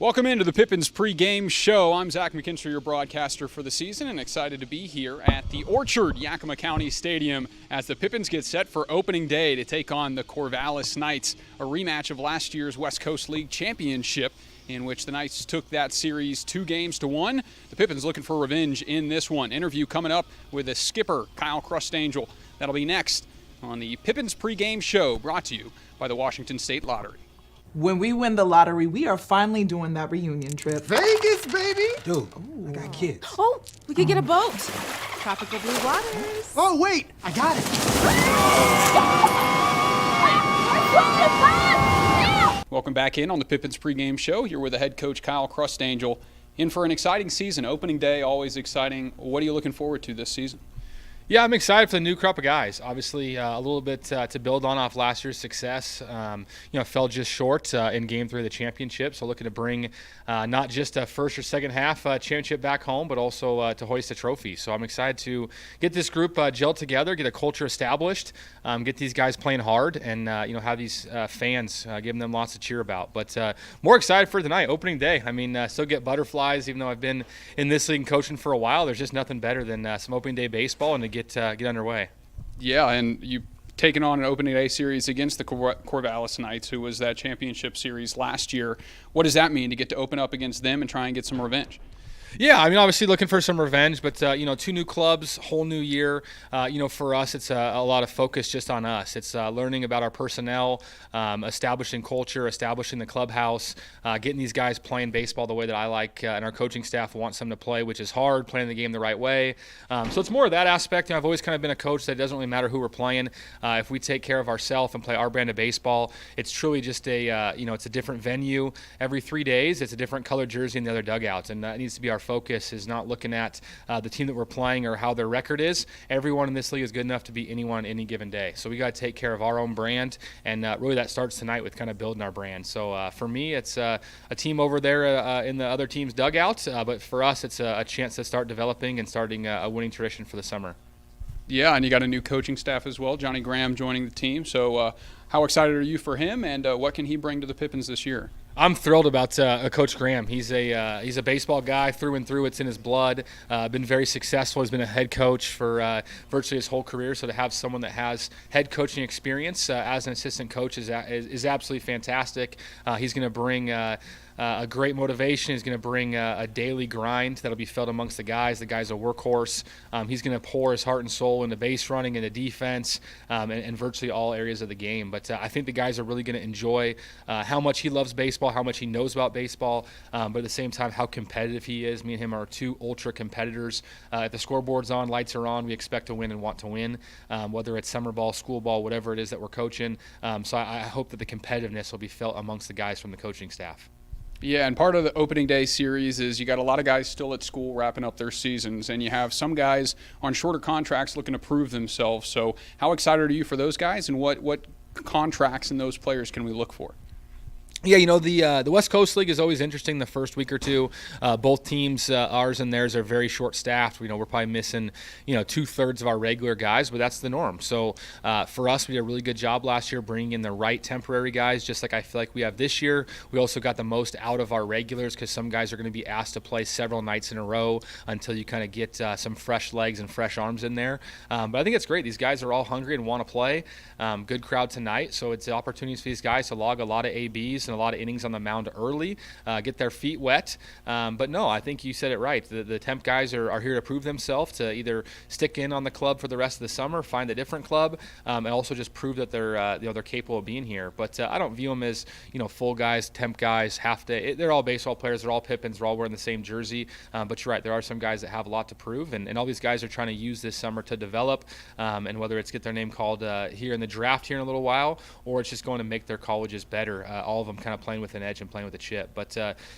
Welcome into the Pippins pregame show. I'm Zach McKinstry, your broadcaster for the season, and excited to be here at the Orchard, Yakima County Stadium as the Pippins get set for opening day to take on the Corvallis Knights, a rematch of last year's West Coast League Championship, in which the Knights took that series 2-1. The Pippins looking for revenge in this one. Interview coming up with the skipper, Kyle Crustangel. That'll be next on the Pippins pregame show, brought to you by the Washington State Lottery. When we win the lottery, we are finally doing that reunion trip. Vegas, baby! Dude, I got kids. Oh, we could get a boat. Tropical blue waters. Oh, wait! I got it! Welcome back in on the Pippins pregame show. Here with the head coach, Kyle Crustangel. In for an exciting season. Opening day, always exciting. What are you looking forward to this season? Yeah, I'm excited for the new crop of guys. Obviously, a little bit to build on off last year's success. Fell just short in Game 3 of the championship. So looking to bring not just a first or second half championship back home, but also to hoist a trophy. So I'm excited to get this group gelled together, get a culture established, get these guys playing hard, and have these fans giving them lots to cheer about. But more excited for tonight, opening day. I mean, still get butterflies, even though I've been in this league and coaching for a while. There's just nothing better than some opening day baseball and to get underway. Yeah, and you've taken on an opening day series against the Corvallis Knights, who was that championship series last year. What does that mean to get to open up against them and try and get some revenge? Yeah, I mean, obviously looking for some revenge, but, two new clubs, whole new year. For us, it's a lot of focus just on us. It's learning about our personnel, establishing culture, establishing the clubhouse, getting these guys playing baseball the way that I like and our coaching staff wants them to play, which is hard, playing the game the right way. So it's more of that aspect. I've always kind of been a coach that it doesn't really matter who we're playing. If we take care of ourselves and play our brand of baseball, it's truly just it's a different venue every 3 days. It's a different colored jersey in the other dugouts, and that needs to be our focus, is not looking at the team that we're playing or how their record is. Everyone in this league is good enough to beat anyone any given day. So we got to take care of our own brand, and really that starts tonight with kind of building our brand. So for me, it's a team over there in the other team's dugout, but for us, it's a chance to start developing and starting a winning tradition for the summer. Yeah, and you got a new coaching staff as well, Johnny Graham joining the team. So how excited are you for him, and what can he bring to the Pippins this year? I'm thrilled about Coach Graham. He's a baseball guy through and through. It's in his blood. Been very successful. He's been a head coach for virtually his whole career. So to have someone that has head coaching experience as an assistant coach is absolutely fantastic. He's going to bring a great motivation. He's going to bring a daily grind that'll be felt amongst the guys. The guy's a workhorse. He's going to pour his heart and soul into base running, into defense, and virtually all areas of the game. But I think the guys are really going to enjoy how much he loves baseball, how much he knows about baseball, but at the same time how competitive he is. Me and him are two ultra competitors. If the scoreboard's on, lights are on, we expect to win and want to win, whether it's summer ball, school ball, whatever it is that we're coaching. So I hope that the competitiveness will be felt amongst the guys from the coaching staff. Yeah, and part of the opening day series is you got a lot of guys still at school wrapping up their seasons, and you have some guys on shorter contracts looking to prove themselves. So how excited are you for those guys, and what contracts and those players can we look for? Yeah, the West Coast League is always interesting the first week or two. Both teams, ours and theirs, are very short-staffed. We're probably missing, 2/3 of our regular guys, but that's the norm. So for us, we did a really good job last year bringing in the right temporary guys, just like I feel like we have this year. We also got the most out of our regulars because some guys are going to be asked to play several nights in a row until you kind of get some fresh legs and fresh arms in there. But I think it's great. These guys are all hungry and want to play. Good crowd tonight, so it's opportunities for these guys to log a lot of ABs and a lot of innings on the mound early, get their feet wet. But no, I think you said it right. The temp guys are here to prove themselves, to either stick in on the club for the rest of the summer, find a different club, and also just prove that they're capable of being here. But I don't view them as full guys, temp guys, half day. They're all baseball players. They're all Pippins. They're all wearing the same jersey. But you're right. There are some guys that have a lot to prove, and all these guys are trying to use this summer to develop. And whether it's get their name called here in the draft here in a little while, or it's just going to make their colleges better. All of them kind of playing with an edge and playing with a chip. But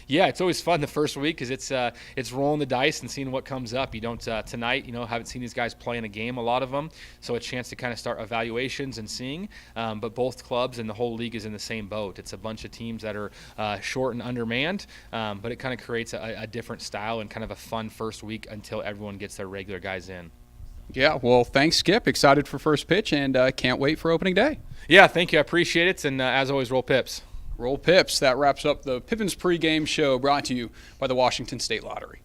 it's always fun the first week because it's rolling the dice and seeing what comes up. You don't tonight, haven't seen these guys play in a game, a lot of them, so a chance to kind of start evaluations and seeing. But both clubs and the whole league is in the same boat. It's a bunch of teams that are short and undermanned, but it kind of creates a different style and kind of a fun first week until everyone gets their regular guys in. Yeah, well, thanks, Skip. Excited for first pitch and can't wait for opening day. Yeah, thank you. I appreciate it. And as always, roll Pips. Roll Pips. That wraps up the Pippins pregame show brought to you by the Washington State Lottery.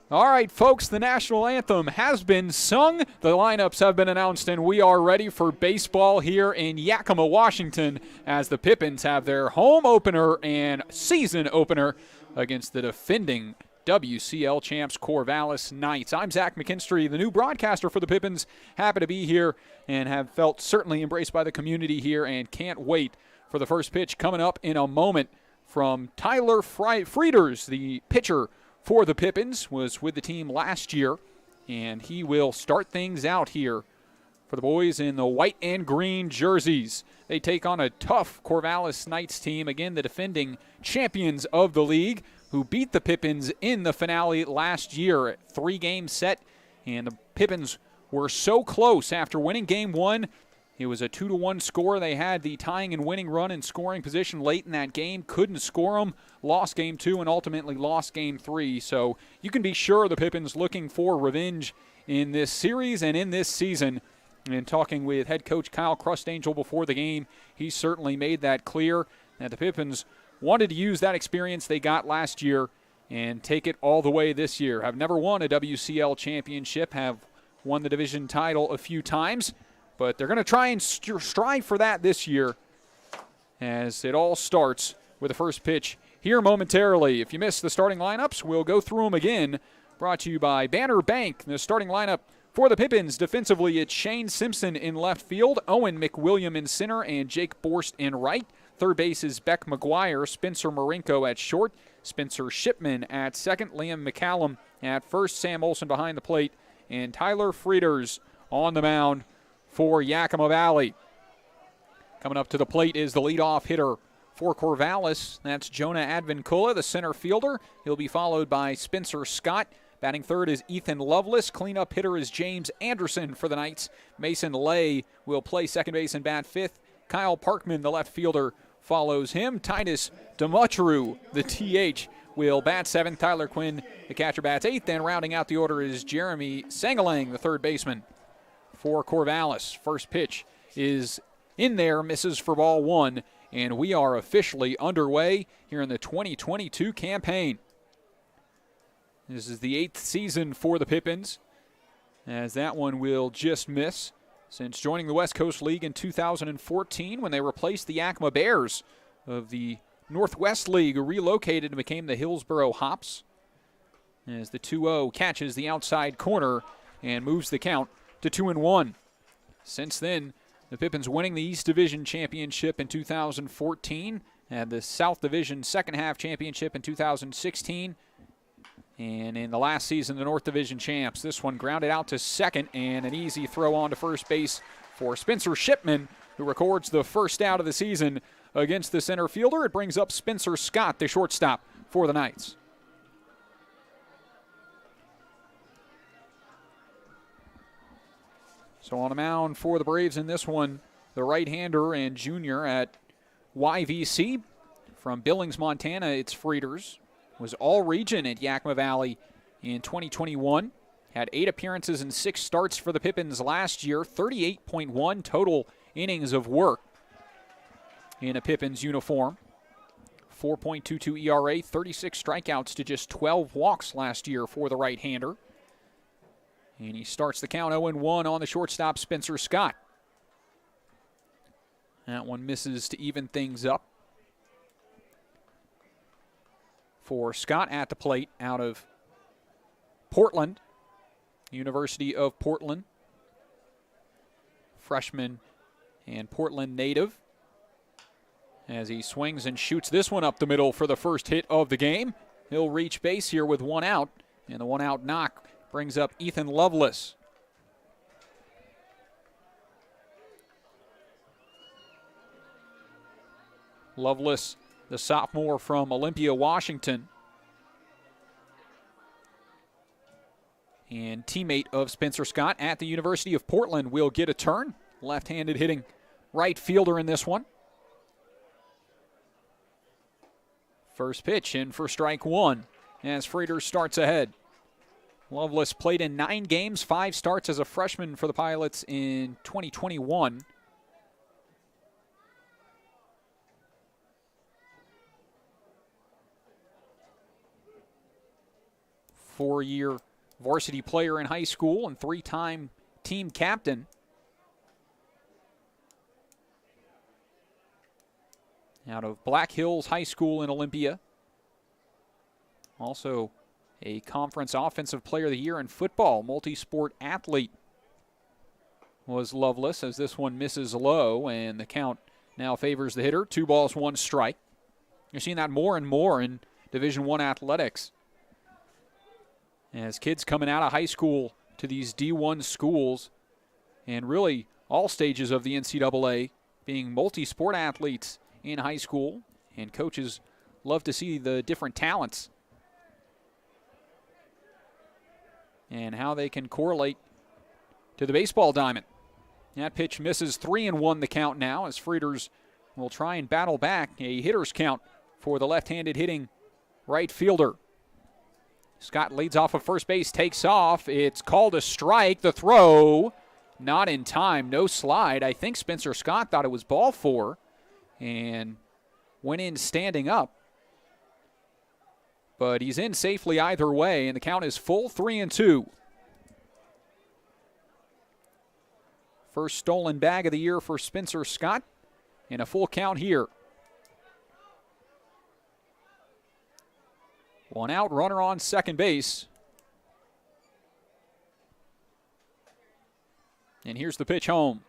All right, folks, the national anthem has been sung. The lineups have been announced, and we are ready for baseball here in Yakima, Washington, as the Pippins have their home opener and season opener against the defending WCL champs Corvallis Knights. I'm Zach McKinstry, the new broadcaster for the Pippins. Happy to be here and have felt certainly embraced by the community here and can't wait for the first pitch coming up in a moment from Tyler Frieders, the pitcher for the Pippins, was with the team last year, and he will start things out here for the boys in the white and green jerseys. They take on a tough Corvallis Knights team, again the defending champions of the league, who beat the Pippins in the finale last year at 3-game set, and the Pippins were so close after winning game 1. It was a 2-1 score. They had the tying and winning run in scoring position late in that game, couldn't score them, lost game 2, and ultimately lost game 3. So you can be sure the Pippins looking for revenge in this series and in this season. And talking with head coach Kyle Crustangel before the game, he certainly made that clear that the Pippins wanted to use that experience they got last year and take it all the way this year. Have never won a WCL championship, have won the division title a few times, but they're going to try and strive for that this year as it all starts with the first pitch here momentarily. If you missed the starting lineups, we'll go through them again brought to you by Banner Bank. The starting lineup for the Pippins, defensively, it's Shane Simpson in left field, Owen McWilliam in center, and Jake Borst in right. Third base is Beck McGuire, Spencer Marinko at short, Spencer Shipman at second, Liam McCallum at first, Sam Olson behind the plate, and Tyler Frieders on the mound for Yakima Valley. Coming up to the plate is the leadoff hitter for Corvallis. That's Jonah Advincula, the center fielder. He'll be followed by Spencer Scott. Batting third is Ethan Lovelace. Cleanup hitter is James Anderson for the Knights. Mason Lay will play second base and bat fifth. Kyle Parkman, the left fielder, follows him. Titus Demetru, the TH, will bat seventh. Tyler Quinn, the catcher, bats eighth. And rounding out the order is Jeremy Sangalang, the third baseman for Corvallis. First pitch is in there, misses for ball one. And we are officially underway here in the 2022 campaign. This is the 8th season for the Pippins, as that one will just miss. Since joining the West Coast League in 2014, when they replaced the Yakima Bears of the Northwest League, who relocated and became the Hillsboro Hops. As the 2-0 catches the outside corner and moves the count to 2-1. Since then, the Pippins winning the East Division Championship in 2014, and the South Division Second Half Championship in 2016. And in the last season, the North Division champs. This one grounded out to second, and an easy throw on to first base for Spencer Shipman, who records the first out of the season against the center fielder. It brings up Spencer Scott, the shortstop for the Knights. So on a mound for the Braves in this one, the right-hander and junior at YVC. From Billings, Montana, it's Frieders. Was all-region at Yakima Valley in 2021. Had 8 appearances and 6 starts for the Pippins last year. 38.1 total innings of work in a Pippins uniform. 4.22 ERA, 36 strikeouts to just 12 walks last year for the right-hander. And he starts the count 0-1 on the shortstop, Spencer Scott. That one misses to even things up. For Scott at the plate out of Portland, University of Portland. Freshman and Portland native. As he swings and shoots this one up the middle for the first hit of the game. He'll reach base here with one out, and the one out knock brings up Ethan Lovelace. Lovelace, the sophomore from Olympia, Washington, and teammate of Spencer Scott at the University of Portland, will get a turn. Left-handed hitting right fielder in this one. First pitch in for strike one as Frieders starts ahead. Lovelace played in 9 games, 5 starts as a freshman for the Pilots in 2021. Four-year varsity player in high school and 3-time team captain. Out of Black Hills High School in Olympia. Also a conference offensive player of the year in football. Multi-sport athlete was Lovelace, as this one misses low, and the count now favors the hitter. 2 balls, 1 strike. You're seeing that more and more in Division I athletics. As kids coming out of high school to these D1 schools, and really all stages of the NCAA, being multi-sport athletes in high school, and coaches love to see the different talents and how they can correlate to the baseball diamond. That pitch misses. 3-1 the count now, as Frieders will try and battle back a hitter's count for the left-handed hitting right fielder. Scott leads off of first base, takes off. It's called a strike. The throw, not in time, no slide. I think Spencer Scott thought it was ball 4 and went in standing up. But he's in safely either way, and the count is full, 3-2. First stolen bag of the year for Spencer Scott, and a full count here. 1 out, runner on second base. And here's the pitch home.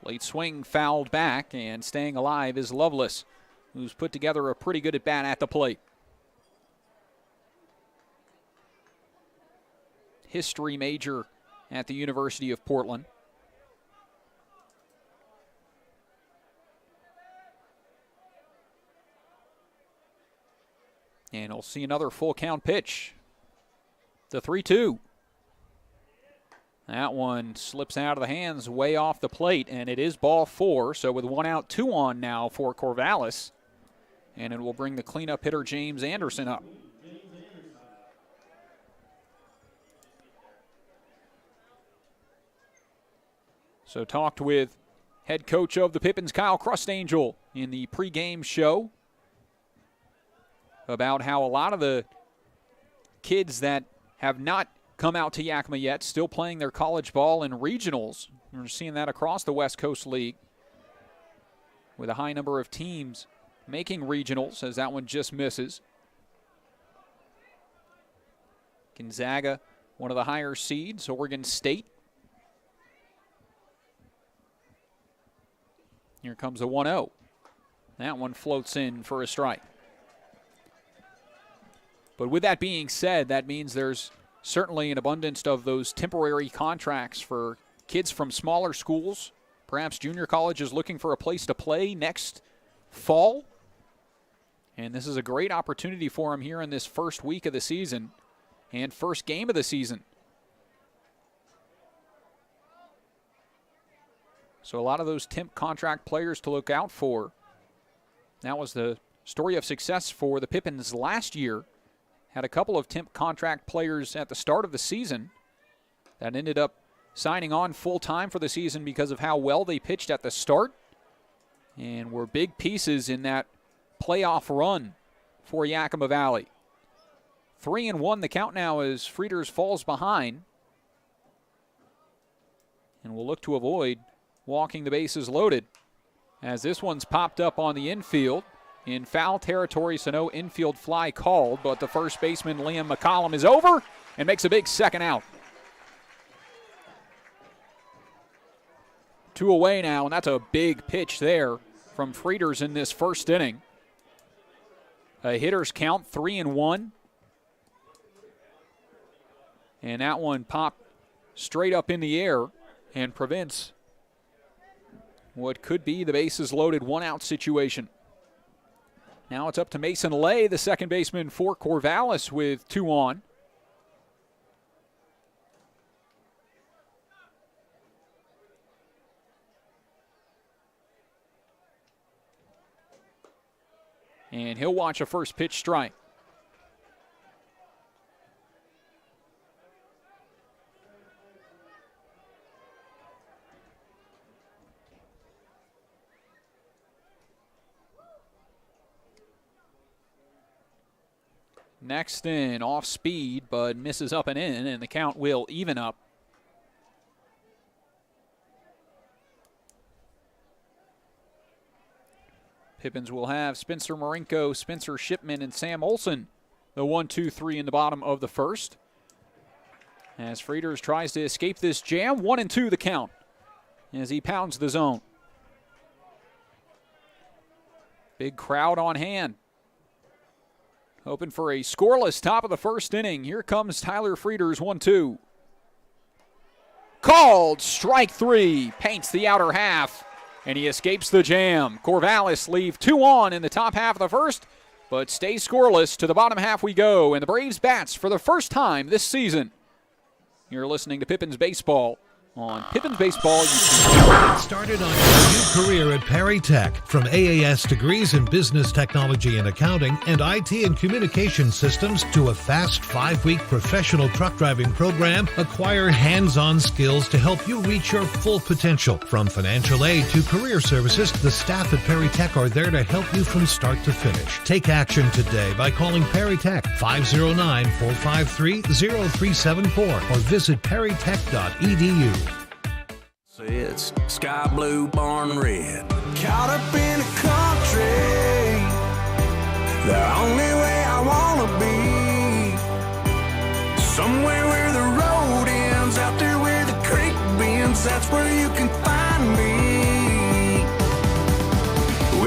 Late swing fouled back, and staying alive is Loveless, who's put together a pretty good at-bat at the plate. History major at the University of Portland. And we'll see another full count pitch. The 3-2. That one slips out of the hands way off the plate, and it is ball 4. So with 1 out, 2 on now for Corvallis. And it will bring the cleanup hitter James Anderson up. So talked with head coach of the Pippins, Kyle Crustangel, in the pregame show about how a lot of the kids that have not come out to Yakima yet, still playing their college ball in regionals. We're seeing that across the West Coast League with a high number of teams making regionals, as that one just misses. Gonzaga, one of the higher seeds. Oregon State. Here comes a 1-0. That one floats in for a strike. But with that being said, that means there's certainly an abundance of those temporary contracts for kids from smaller schools. Perhaps junior college is looking for a place to play next fall. And this is a great opportunity for them here in this first week of the season and first game of the season. So a lot of those temp contract players to look out for. That was the story of success for the Pippins last year. Had a couple of temp contract players at the start of the season that ended up signing on full-time for the season because of how well they pitched at the start and were big pieces in that playoff run for Yakima Valley. 3-1 the count now as Frieders falls behind. And will look to avoid walking the bases loaded as this one's popped up on the infield in foul territory, so no infield fly called, but the first baseman, Liam McCollum, is over and makes a big second out. 2 away now, and that's a big pitch there from Frieders in this first inning. A hitter's count, 3-1. And that one popped straight up in the air and prevents what could be the bases loaded 1-out situation. Now it's up to Mason Lay, the second baseman for Corvallis, with 2 on. And he'll watch a first pitch strike. Next in, off speed, but misses up and in, and the count will even up. Pippins will have Spencer Marinko, Spencer Shipman, and Sam Olson, the 1-2-3 in the bottom of the first. As Frieders tries to escape this jam, 1-2 the count as he pounds the zone. Big crowd on hand. Hoping for a scoreless top of the first inning. Here comes Tyler Frieders, 1-2. Called, strike 3, paints the outer half, and he escapes the jam. Corvallis leave 2 on in the top half of the first, but stays scoreless. To the bottom half we go, and the Braves bats for the first time this season. You're listening to Pippins Baseball on Pippins Baseball YouTube. Get started on your new career at Perry Tech. From AAS degrees in business technology and accounting and IT and communication systems to a fast 5-week professional truck driving program, acquire hands-on skills to help you reach your full potential. From financial aid to career services, the staff at Perry Tech are there to help you from start to finish. Take action today by calling Perry Tech 509-453-0374 or visit perrytech.edu. It's sky blue, barn red. Caught up in the country, the only way I wanna be. Somewhere where the road ends, out there where the creek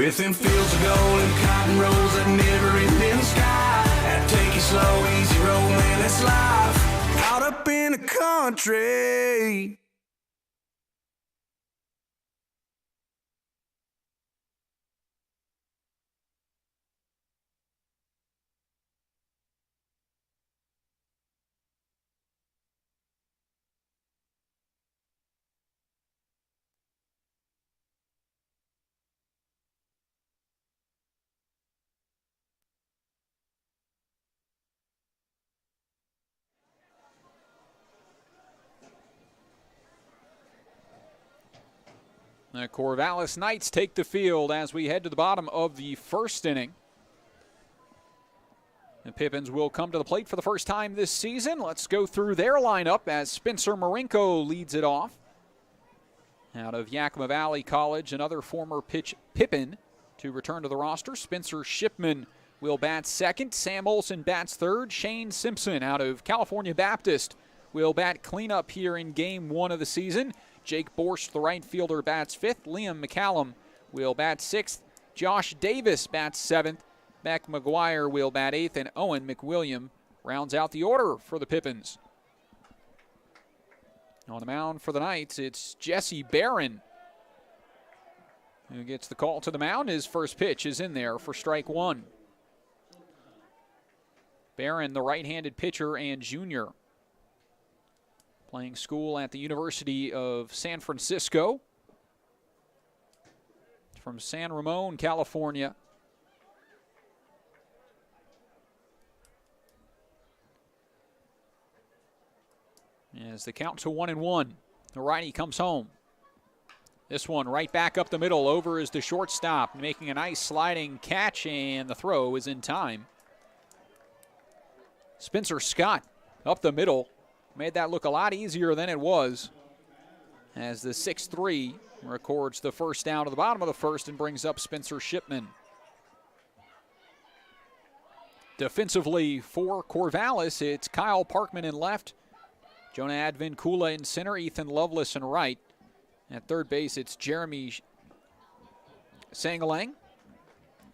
With them fields of gold and cotton rows that never end in the sky. And take it slow, easy road, man, that's life. Out up in the country. The Corvallis Knights take the field as we head to the bottom of the first inning. The Pippins will come to the plate for the first time this season. Let's go through their lineup as Spencer Marinko leads it off. Out of Yakima Valley College, another former Pippin to return to the roster. Spencer Shipman will bat second. Sam Olson bats third. Shane Simpson out of California Baptist will bat cleanup here in game 1 of the season. Jake Borscht, the right fielder, bats fifth. Liam McCallum will bat sixth. Josh Davis bats seventh. Mac McGuire will bat eighth. And Owen McWilliam rounds out the order for the Pippins. On the mound for the Knights, it's Jesse Barron who gets the call to the mound. His first pitch is in there for strike one. Barron, the right-handed pitcher and junior, playing school at the University of San Francisco. From San Ramon, California. As the count to 1-1, the righty comes home. This one right back up the middle. Over is the shortstop, making a nice sliding catch, and the throw is in time. Spencer Scott up the middle. Made that look a lot easier than it was, as the 6-3 records the first down to the bottom of the first and brings up Spencer Shipman. Defensively for Corvallis, it's Kyle Parkman in left, Jonah Advincula in center, Ethan Lovelace in right. At third base, it's Jeremy Sangalang.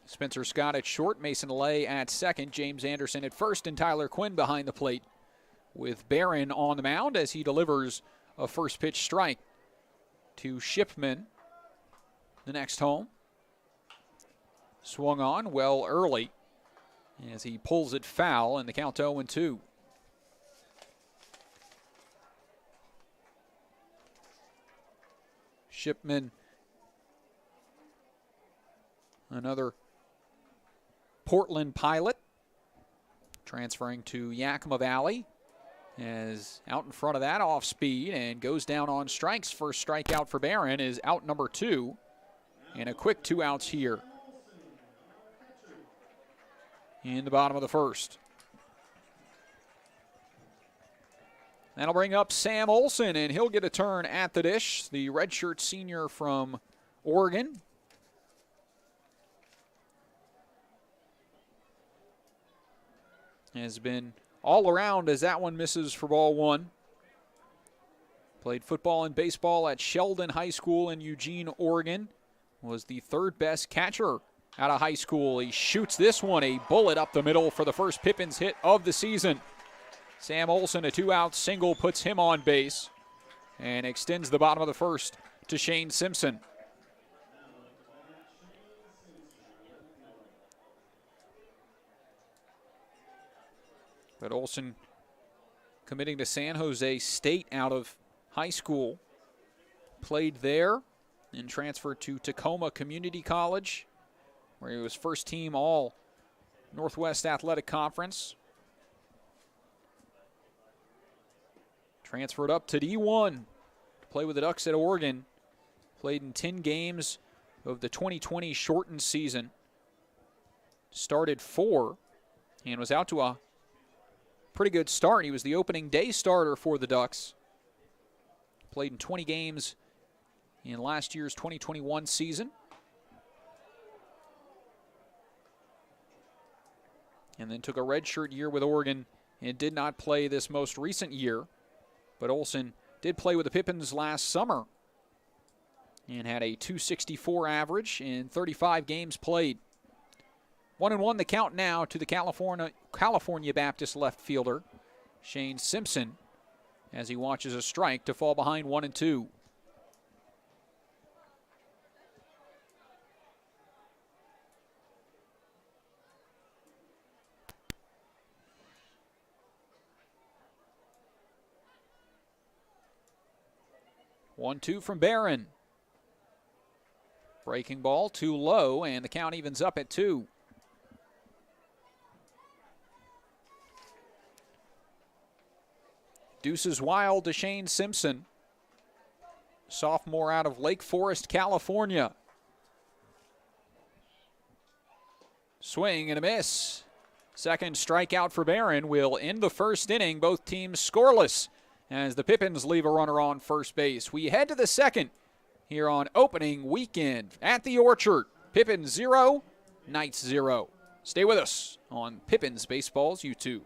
Spencer Scott at short, Mason Lay at second, James Anderson at first, and Tyler Quinn behind the plate, with Barron on the mound as he delivers a first pitch strike to Shipman. The next home. Swung on well early as he pulls it foul, and the count 0-2. Shipman, another Portland pilot, transferring to Yakima Valley, is out in front of that off speed and goes down on strikes. First strikeout for Barron is out number 2, and a quick 2 outs here in the bottom of the first. That'll bring up Sam Olson, and he'll get a turn at the dish, the redshirt senior from Oregon. Has been all around as that one misses for ball one. Played football and baseball at Sheldon High School in Eugene, Oregon. Was the third best catcher out of high school. He shoots this one, a bullet up the middle for the first Pippins hit of the season. Sam Olson, a 2-out single, puts him on base and extends the bottom of the first to Shane Simpson. But Olson committing to San Jose State out of high school. Played there and transferred to Tacoma Community College, where he was first team all Northwest Athletic Conference. Transferred up to D1 to play with the Ducks at Oregon. Played in 10 games of the 2020 shortened season. Started 4 and was out to a pretty good start. He was the opening day starter for the Ducks. Played in 20 games in last year's 2021 season. And then took a redshirt year with Oregon and did not play this most recent year. But Olson did play with the Pippins last summer and had a .264 average in 35 games played. 1-1 the count now to the California Baptist left fielder, Shane Simpson, as he watches a strike to fall behind 1-2. One-two from Barron. Breaking ball too low, and the count evens up at 2. Deuces wild to Shane Simpson, sophomore out of Lake Forest, California. Swing and a miss. Second strikeout for Barron will end the first inning. Both teams scoreless as the Pippins leave a runner on first base. We head to the second here on opening weekend at the Orchard. Pippins 0, Knights 0. Stay with us on Pippins Baseball's YouTube.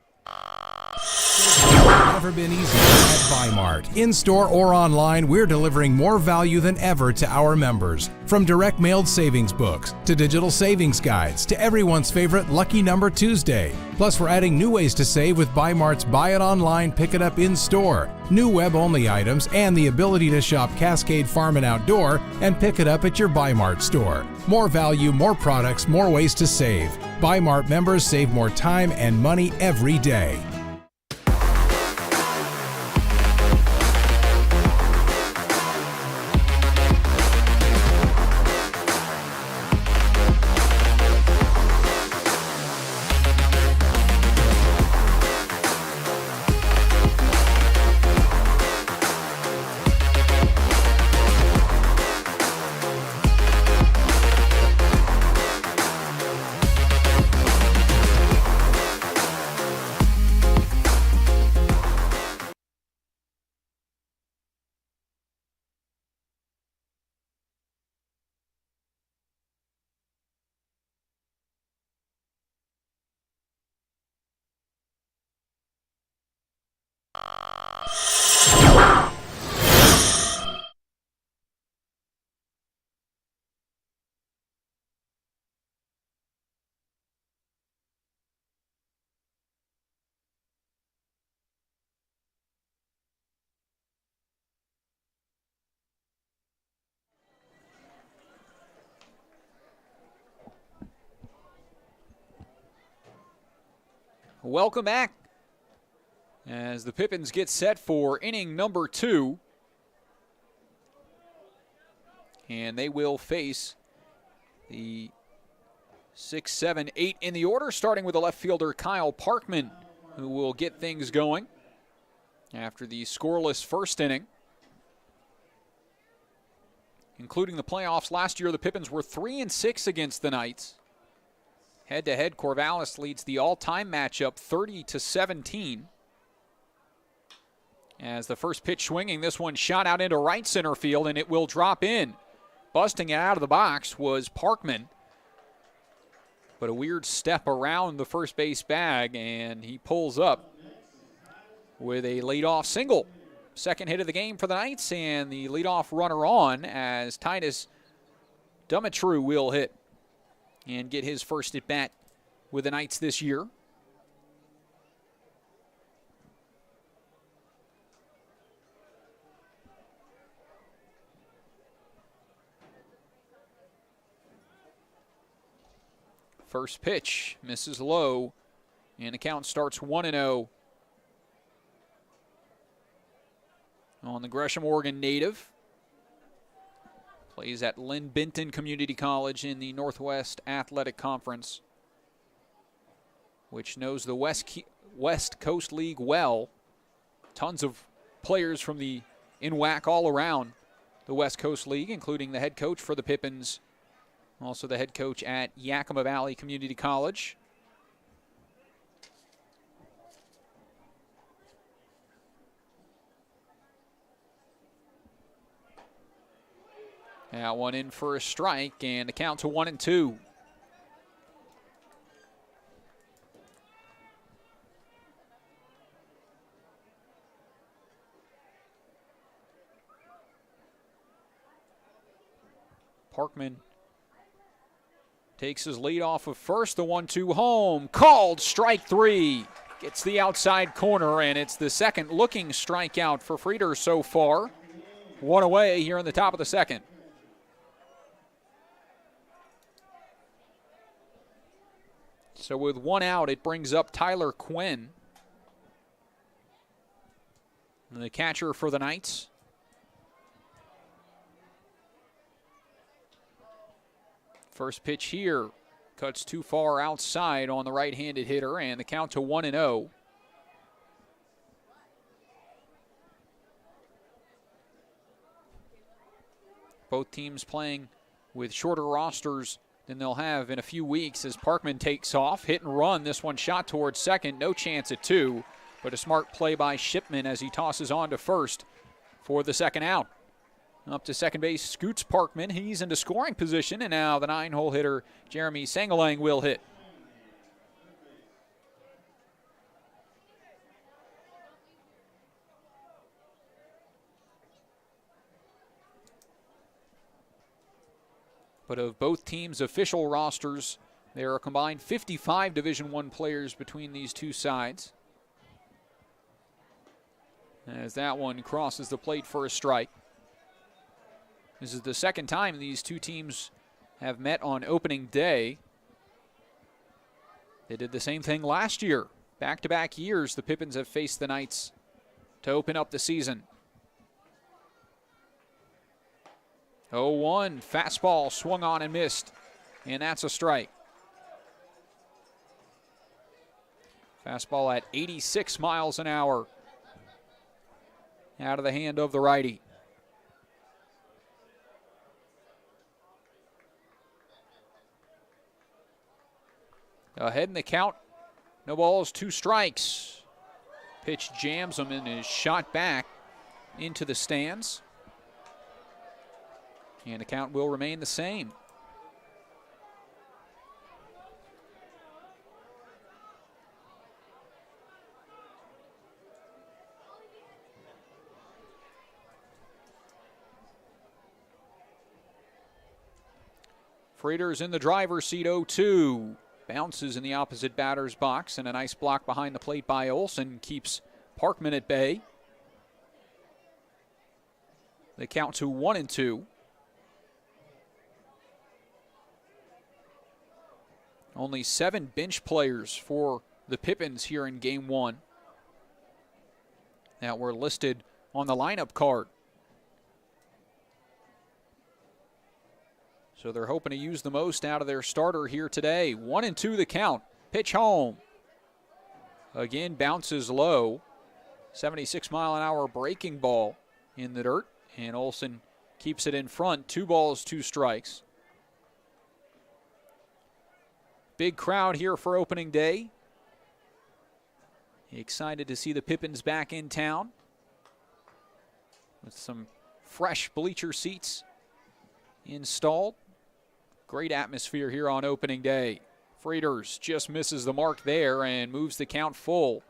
Never been easier at Bi-Mart. In-store or online, we're delivering more value than ever to our members. From direct mailed savings books to digital savings guides to everyone's favorite Lucky Number Tuesday. Plus, we're adding new ways to save with Bi-Mart's Buy It Online, Pick It Up in-store, new web-only items, and the ability to shop Cascade Farm and Outdoor and pick it up at your Bi-Mart store. More value, more products, more ways to save. Bi-Mart members save more time and money every day. Welcome back as the Pippins get set for inning number 2. And they will face the 6, 7, 8 in the order, starting with the left fielder Kyle Parkman, who will get things going after the scoreless first inning. Including the playoffs last year, the Pippins were 3-6 against the Knights. Head-to-head, Corvallis leads the all-time matchup 30-17. As the first pitch swinging, this one shot out into right center field, and it will drop in. Busting it out of the box was Parkman. But a weird step around the first base bag, and he pulls up with a leadoff single. Second hit of the game for the Knights, and the leadoff runner on as Titus Dumitru will hit and get his first at bat with the Knights this year. First pitch misses low, and the count starts 1-0 on the Gresham, Oregon native. Plays at Lynn Benton Community College in the Northwest Athletic Conference, which knows the West Coast League well. Tons of players from the NWAC all around the West Coast League, including the head coach for the Pippins, also the head coach at Yakima Valley Community College. That one in for a strike, and the count to 1-2. Parkman takes his lead off of first. The 1-2 home. Called strike 3. Gets the outside corner, and it's the second looking strikeout for Frieder so far. One away here in the top of the second. So with one out, it brings up Tyler Quinn, the catcher for the Knights. First pitch here cuts too far outside on the right-handed hitter, and the count to 1-0. Both teams playing with shorter rosters than they'll have in a few weeks as Parkman takes off. Hit and run. This one shot towards second. No chance at 2, but a smart play by Shipman as he tosses on to first for the second out. Up to second base, scoots Parkman. He's into scoring position, and now the 9-hole hitter, Jeremy Sangalang, will hit. But of both teams' official rosters, there are combined 55 Division I players between these two sides. As that one crosses the plate for a strike. This is the second time these two teams have met on opening day. They did the same thing last year. Back-to-back years, the Pippins have faced the Knights to open up the season. 0-1, fastball swung on and missed, and that's a strike. Fastball at 86 miles an hour out of the hand of the righty. Ahead in the count, no balls, 2 strikes. Pitch jams him and is shot back into the stands. And the count will remain the same. Frieder's in the driver's seat, 0-2. Bounces in the opposite batter's box, and a nice block behind the plate by Olsen keeps Parkman at bay. They count to 1-2. Only 7 bench players for the Pippins here in Game 1 that were listed on the lineup card. So they're hoping to use the most out of their starter here today. 1-2 the count. Pitch home. Again, bounces low. 76-mile-an-hour breaking ball in the dirt. And Olsen keeps it in front. 2 balls, 2 strikes. Big crowd here for opening day. Excited to see the Pippins back in town with some fresh bleacher seats installed. Great atmosphere here on opening day. Frieders just misses the mark there and moves the count full.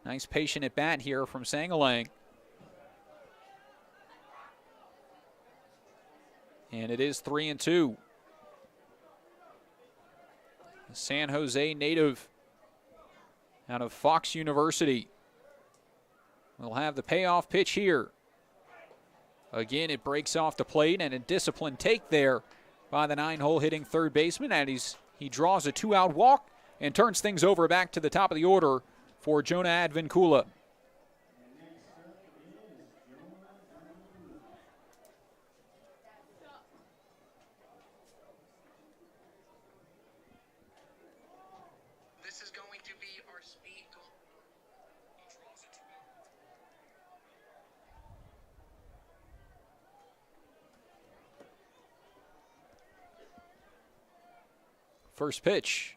Nice patient at bat here from Sangalang. And it is 3-2. The San Jose native out of Fox University will have the payoff pitch here. Again, it breaks off the plate, and a disciplined take there by the 9-hole hitting third baseman, and he draws a 2-out walk and turns things over back to the top of the order for Jonah Advincula. This is going to be our speed goal. First pitch.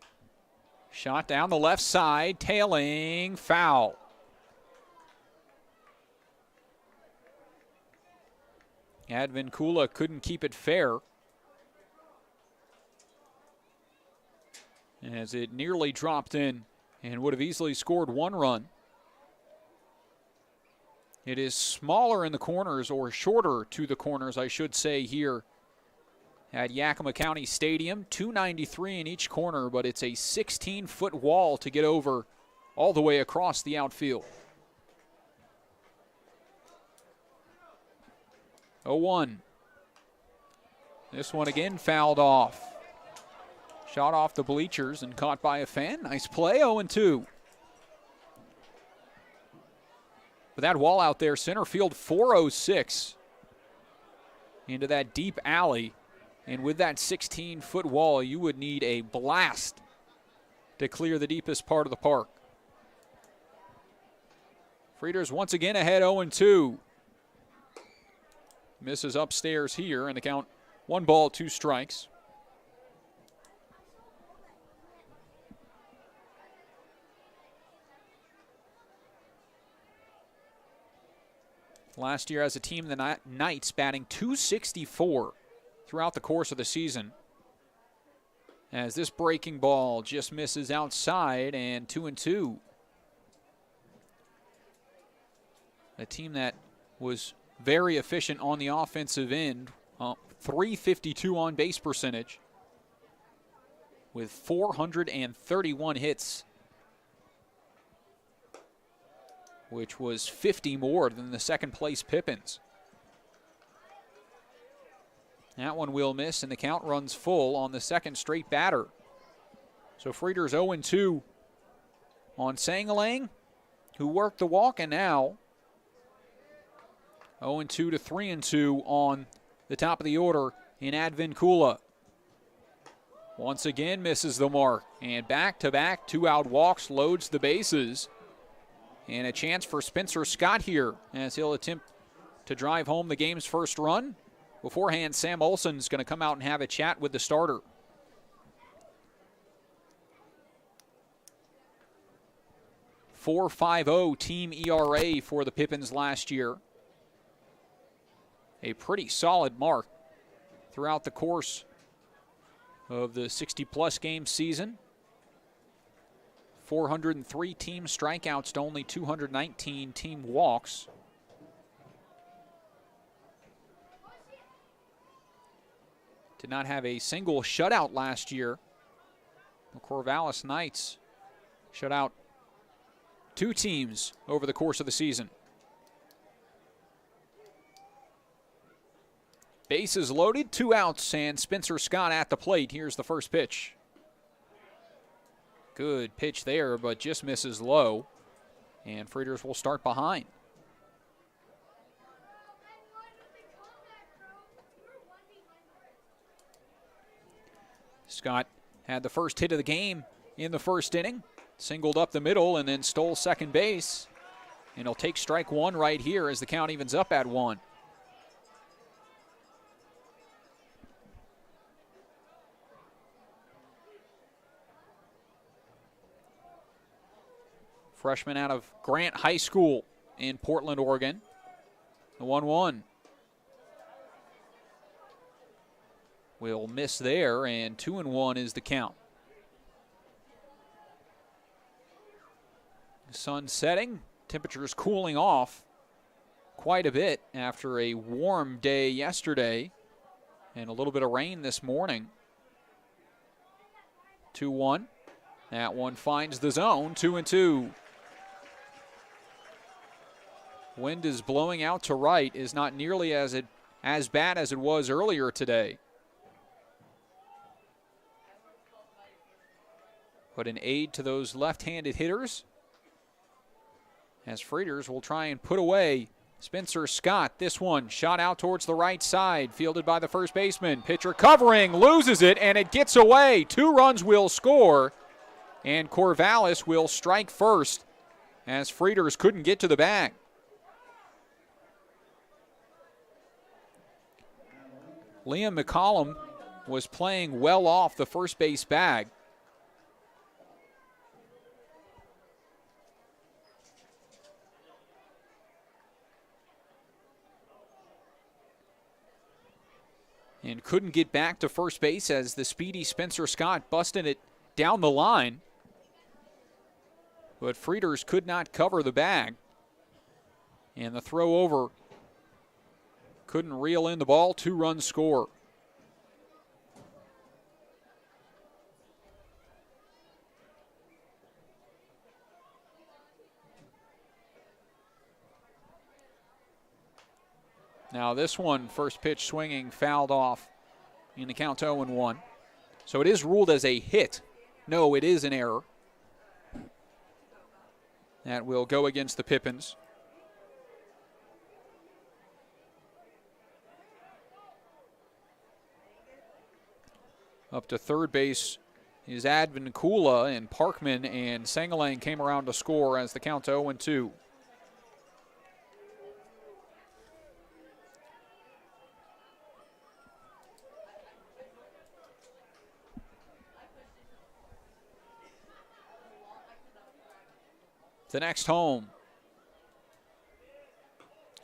Shot down the left side, tailing, foul. Advincula couldn't keep it fair as it nearly dropped in and would have easily scored 1 run. It is smaller in the corners, or shorter to the corners, I should say, here at Yakima County Stadium. 293 in each corner, but it's a 16-foot wall to get over all the way across the outfield. 0-1. This one again fouled off. Shot off the bleachers and caught by a fan. Nice play, 0-2. With that wall out there, center field 406 into that deep alley. And with that 16-foot wall, you would need a blast to clear the deepest part of the park. Frieders once again ahead 0-2. Misses upstairs here, and the count 1 ball, 2 strikes. Last year as a team, the Knights batting .264 throughout the course of the season. As this breaking ball just misses outside, and 2-2. A team that was very efficient on the offensive end. .352 on base percentage with 431 hits, which was 50 more than the second place Pippins. That one will miss, and the count runs full on the second straight batter. So Frieders 0-2 on Sangalang, who worked the walk, and now 0-2 to 3-2 on the top of the order in Advincula. Once again misses the mark, and back-to-back 2-out walks, loads the bases. And a chance for Spencer Scott here as he'll attempt to drive home the game's first run. Beforehand, Sam Olson's going to come out and have a chat with the starter. .450 team ERA for the Pippins last year. A pretty solid mark throughout the course of the 60-plus game season. 403 team strikeouts to only 219 team walks. Did not have a single shutout last year. The Corvallis Knights shut out 2 teams over the course of the season. Bases loaded, 2 outs, and Spencer Scott at the plate. Here's the first pitch. Good pitch there, but just misses low. And Frieders will start behind. Scott had the first hit of the game in the first inning. Singled up the middle and then stole second base. And he'll take strike 1 right here as the count evens up at 1. Freshman out of Grant High School in Portland, Oregon. The 1-1. Will miss there, and 2-1 is the count. The sun setting, temperatures cooling off quite a bit after a warm day yesterday and a little bit of rain this morning. 2-1. That one finds the zone, 2-2. Wind is blowing out to right, is not nearly as bad as it was earlier today. But an aid to those left-handed hitters as Frieders will try and put away Spencer Scott. This one shot out towards the right side, fielded by the first baseman. Pitcher covering, loses it, and it gets away. 2 runs will score, and Corvallis will strike first as Frieders couldn't get to the bag. Liam McCollum was playing well off the first base bag. And couldn't get back to first base as the speedy Spencer Scott busted it down the line. But Frieders could not cover the bag. And the throw over couldn't reel in the ball. 2-run score. Now this one, first pitch swinging, fouled off in the count 0-1. So it is ruled as a hit. No, it is an error. That will go against the Pippins. Up to third base is Advincula, and Parkman and Sangalang came around to score as the count 0-2. The next home.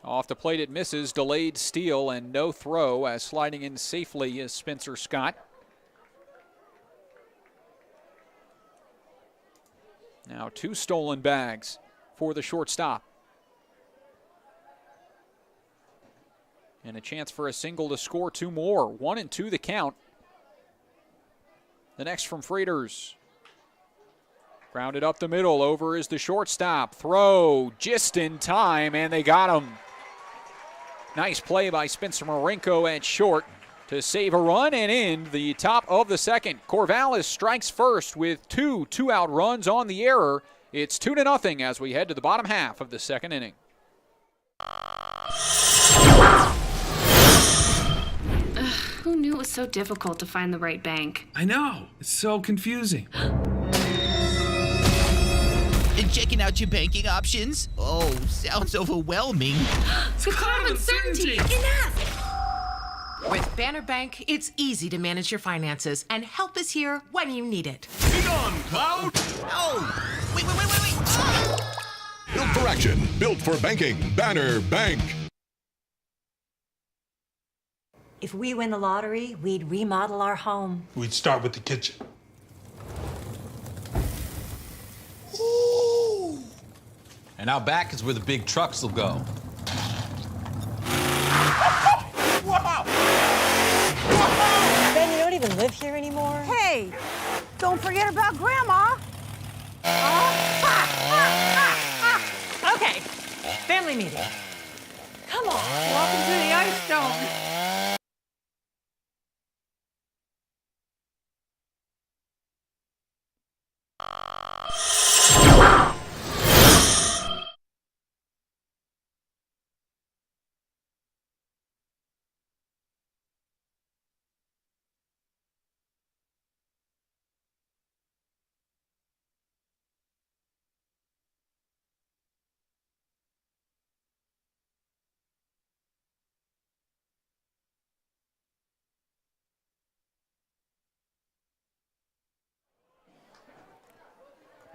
Off the plate it misses, delayed steal and no throw as sliding in safely is Spencer Scott. Now 2 stolen bags for the shortstop. And a chance for a single to score 2 more. 1-2 the count. The next from Freighters. Grounded up the middle, over is the shortstop. Throw just in time, and they got him. Nice play by Spencer Marenko at short to save a run and end the top of the second. Corvallis strikes first with 2 two-out runs on the error. It's 2-0 as we head to the bottom half of the second inning. Who knew it was so difficult to find the right bank? I know. It's so confusing. And checking out your banking options? Oh, sounds overwhelming. The cloud of uncertainty. Enough! With Banner Bank, it's easy to manage your finances, and help is here when you need it. Be gone, Cloud! Oh, wait. Built for action, built for banking. Banner Bank. If we win the lottery, we'd remodel our home. We'd start with the kitchen. Ooh. And out back is where the big trucks will go. Wow! Ben, you don't even live here anymore? Hey, don't forget about Grandma. Okay, family meeting. Come on. Welcome to the Ice Dome.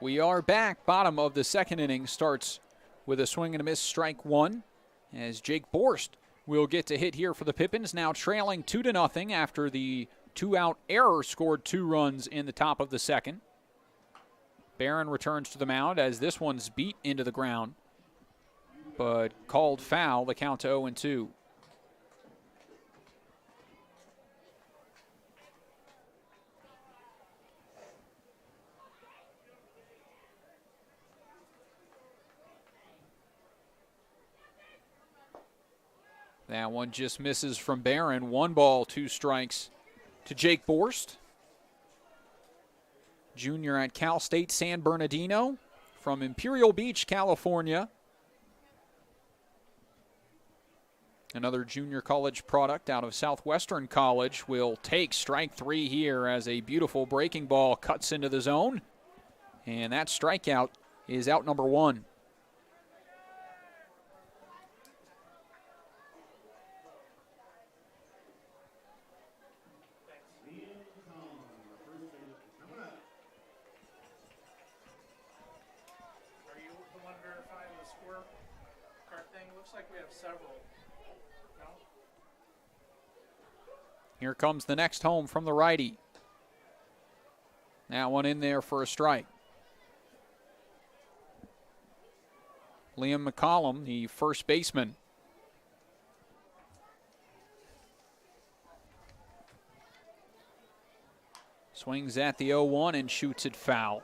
We are back. Bottom of the second inning starts with a swing and a miss, strike 1, as Jake Borst will get to hit here for the Pippins, now trailing 2-0 after the 2-out error scored 2 runs in the top of the second. Barron returns to the mound as this one's beat into the ground, but called foul, the count to 0-2. That one just misses from Barron. 1 ball, 2 strikes to Jake Borst. Junior at Cal State San Bernardino from Imperial Beach, California. Another junior college product out of Southwestern College will take strike 3 here as a beautiful breaking ball cuts into the zone. And that strikeout is out number 1. Here comes the next home from the righty. That one in there for a strike. Liam McCollum, the first baseman. Swings at the 0-1 and shoots it foul.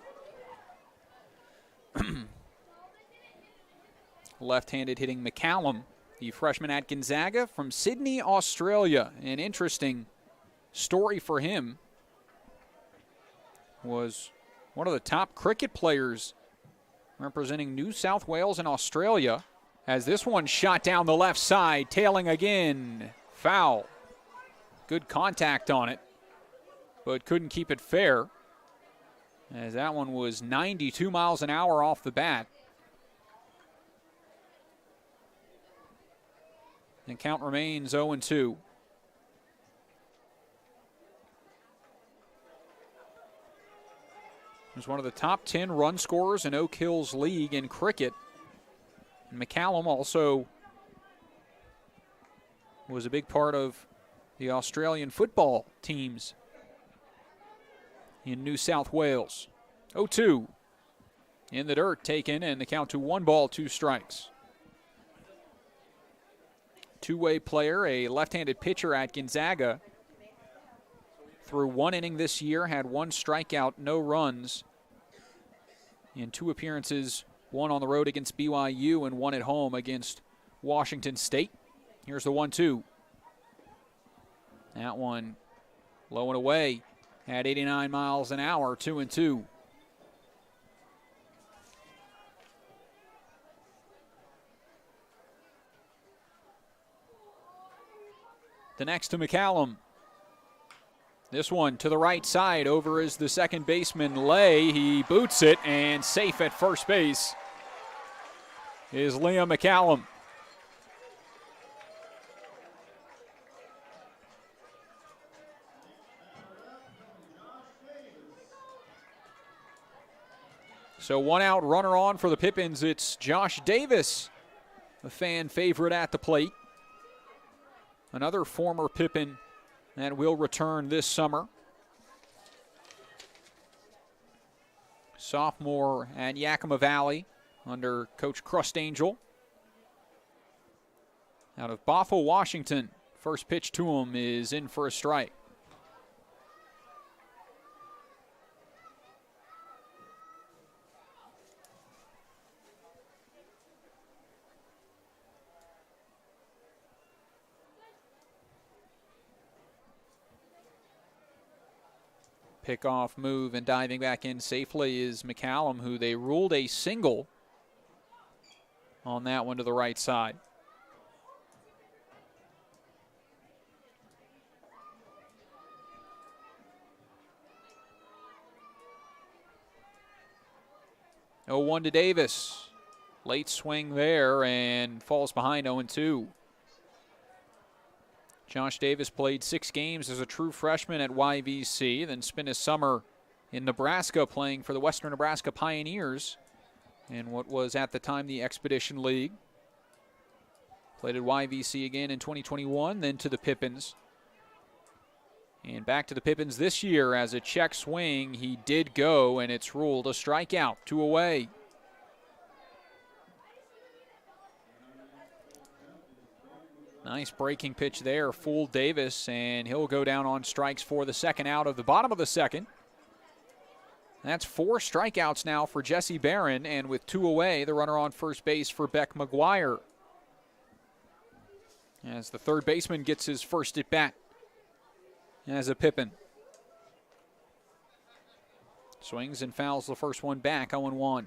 Left-handed hitting McCallum the freshman at Gonzaga from Sydney, Australia. An interesting story for him. Was one of the top cricket players representing New South Wales and Australia. As this one shot down the left side, tailing again. Foul. Good contact on it, but couldn't keep it fair, as that one was 92 miles an hour off the bat. And count remains 0-2. He's one of the top 10 run scorers in Oak Hills League in cricket. And McCallum also was a big part of the Australian football teams in New South Wales. 0-2 in the dirt, taken, and the count to 1 ball, 2 strikes. Two-way player, a left-handed pitcher at Gonzaga. Through 1 inning this year, had 1 strikeout, no runs in 2 appearances, 1 on the road against BYU and 1 at home against Washington State. Here's the 1-2. That one low and away at 89 miles an hour, 2-2. The next to McCallum. This one to the right side. Over is the second baseman, Lay. He boots it, and safe at first base is Liam McCallum. So 1 out, runner on for the Pippins. It's Josh Davis, a fan favorite at the plate. Another former Pippin that will return this summer. Sophomore at Yakima Valley under Coach Crustangel. Out of Bothell, Washington. First pitch to him is in for a strike. Pickoff move and diving back in safely is McCallum, who they ruled a single on that one to the right side. Oh, 1 to Davis. Late swing there and falls behind 0-2. Josh Davis played 6 games as a true freshman at YVC, then spent his summer in Nebraska playing for the Western Nebraska Pioneers in what was at the time the Expedition League. Played at YVC again in 2021, then to the Pippins. And back to the Pippins this year as a check swing. He did go, and it's ruled a strikeout, 2 away. Nice breaking pitch there, fooled Davis, and he'll go down on strikes for the second out of the bottom of the second. That's 4 strikeouts now for Jesse Barron, and with 2 away, the runner on first base for Beck McGuire. As the third baseman gets his first at bat as a Pippin. Swings and fouls the first one back, 0-1.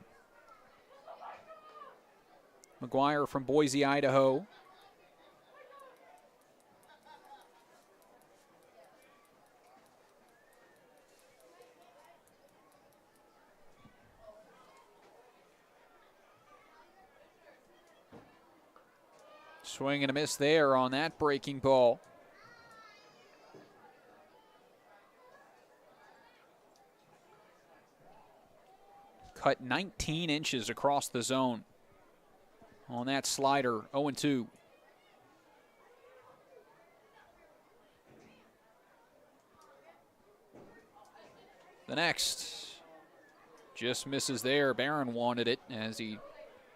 McGuire from Boise, Idaho. Swing and a miss there on that breaking ball. Cut 19 inches across the zone on that slider, 0-2. The next just misses there. Barron wanted it as he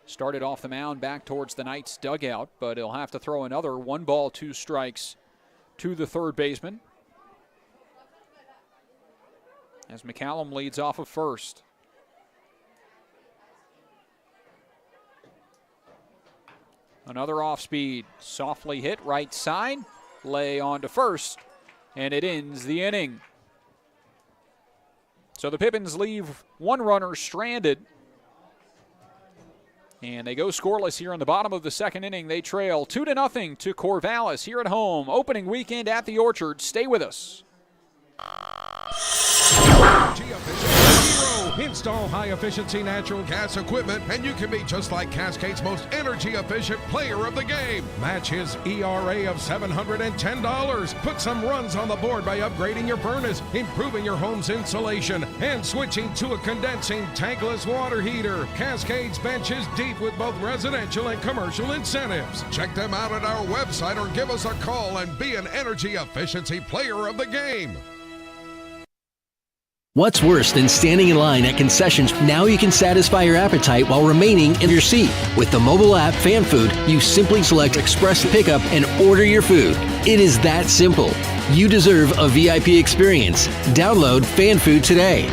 started off the mound back towards the Knights dugout, but he'll have to throw another 1 ball, 2 strikes to the third baseman as McCallum leads off of first. Another off speed, softly hit right side, lay on to first, and it ends the inning. So the Pippins leave one runner stranded, and they go scoreless here in the bottom of the second inning. They trail 2-0 to Corvallis here at home. Opening weekend at the Orchard. Stay with us. Install high-efficiency natural gas equipment, and you can be just like Cascade's most energy-efficient player of the game. Match his ERA of $710. Put some runs on the board by upgrading your furnace, improving your home's insulation, and switching to a condensing tankless water heater. Cascade's bench is deep with both residential and commercial incentives. Check them out at our website or give us a call and be an energy efficiency player of the game. What's worse than standing in line at concessions? Now you can satisfy your appetite while remaining in your seat. With the mobile app Fan Food, you simply select Express Pickup and order your food. It is that simple. You deserve a VIP experience. Download Fan Food today.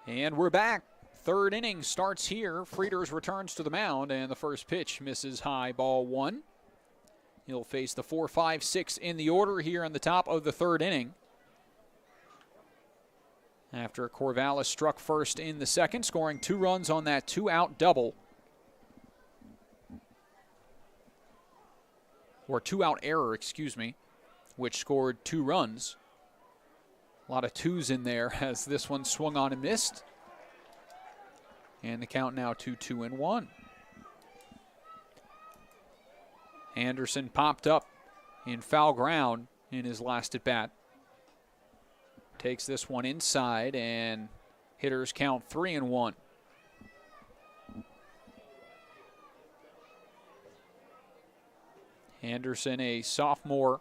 And we're back. Third inning starts here. Frieders returns to the mound, and the first pitch misses high, ball one. He'll face the 4, 5, 6 in the order here in the top of the third inning. After Corvallis struck first in the second, scoring 2 runs on that 2-out double. Or 2-out error, excuse me, which scored 2 runs. A lot of 2s in there as this one swung on and missed. And the count now 2-2-1. Anderson popped up in foul ground in his last at bat. Takes this one inside, and hitters count 3-1. Anderson, a sophomore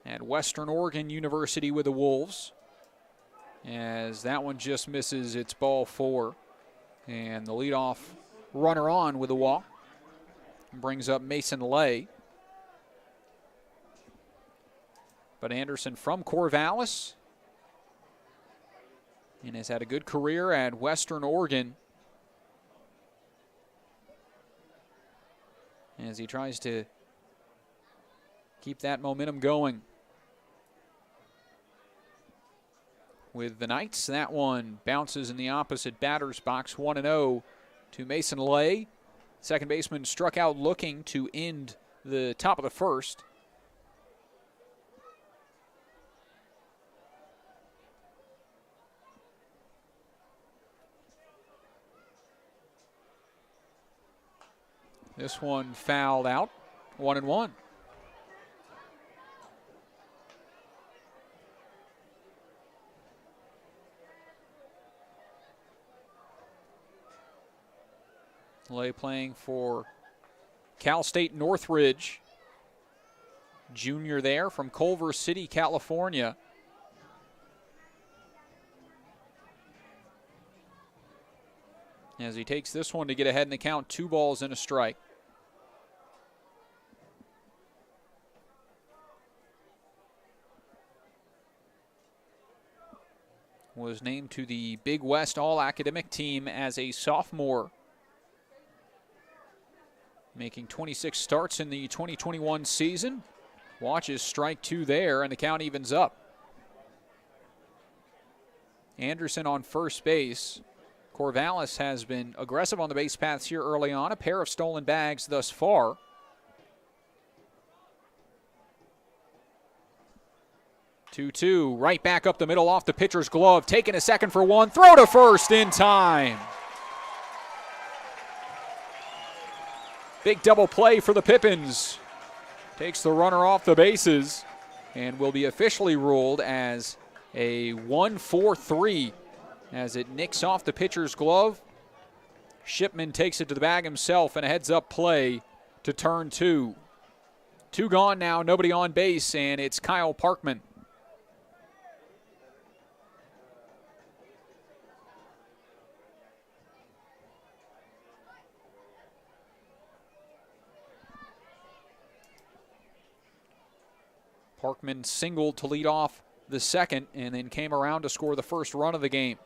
at Western Oregon University with the Wolves, as that one just misses. Its ball 4, and the leadoff runner on with a walk brings up Mason Lay. But Anderson from Corvallis and has had a good career at Western Oregon as he tries to keep that momentum going. With the Knights, that one bounces in the opposite batter's box, 1-0 to Mason Lay. Second baseman struck out looking to end the top of the first. This one fouled out, 1-1. Lay playing for Cal State Northridge. Junior there from Culver City, California. As he takes this one to get ahead in the count, 2 balls and a strike. Was named to the Big West All-Academic team as a sophomore, making 26 starts in the 2021 season. Watches strike 2 there, and the count evens up. Anderson on first base. Corvallis has been aggressive on the base paths here early on. A pair of stolen bags thus far. Two, right back up the middle off the pitcher's glove. Taking a second for one. Throw to first in time. Big double play for the Pippins. Takes the runner off the bases and will be officially ruled as a 1-4-3 as it nicks off the pitcher's glove. Shipman takes it to the bag himself and a heads-up play to turn two. Two gone now, nobody on base, and it's Kyle Parkman. Parkman singled to lead off the second and then came around to score the first run of the game.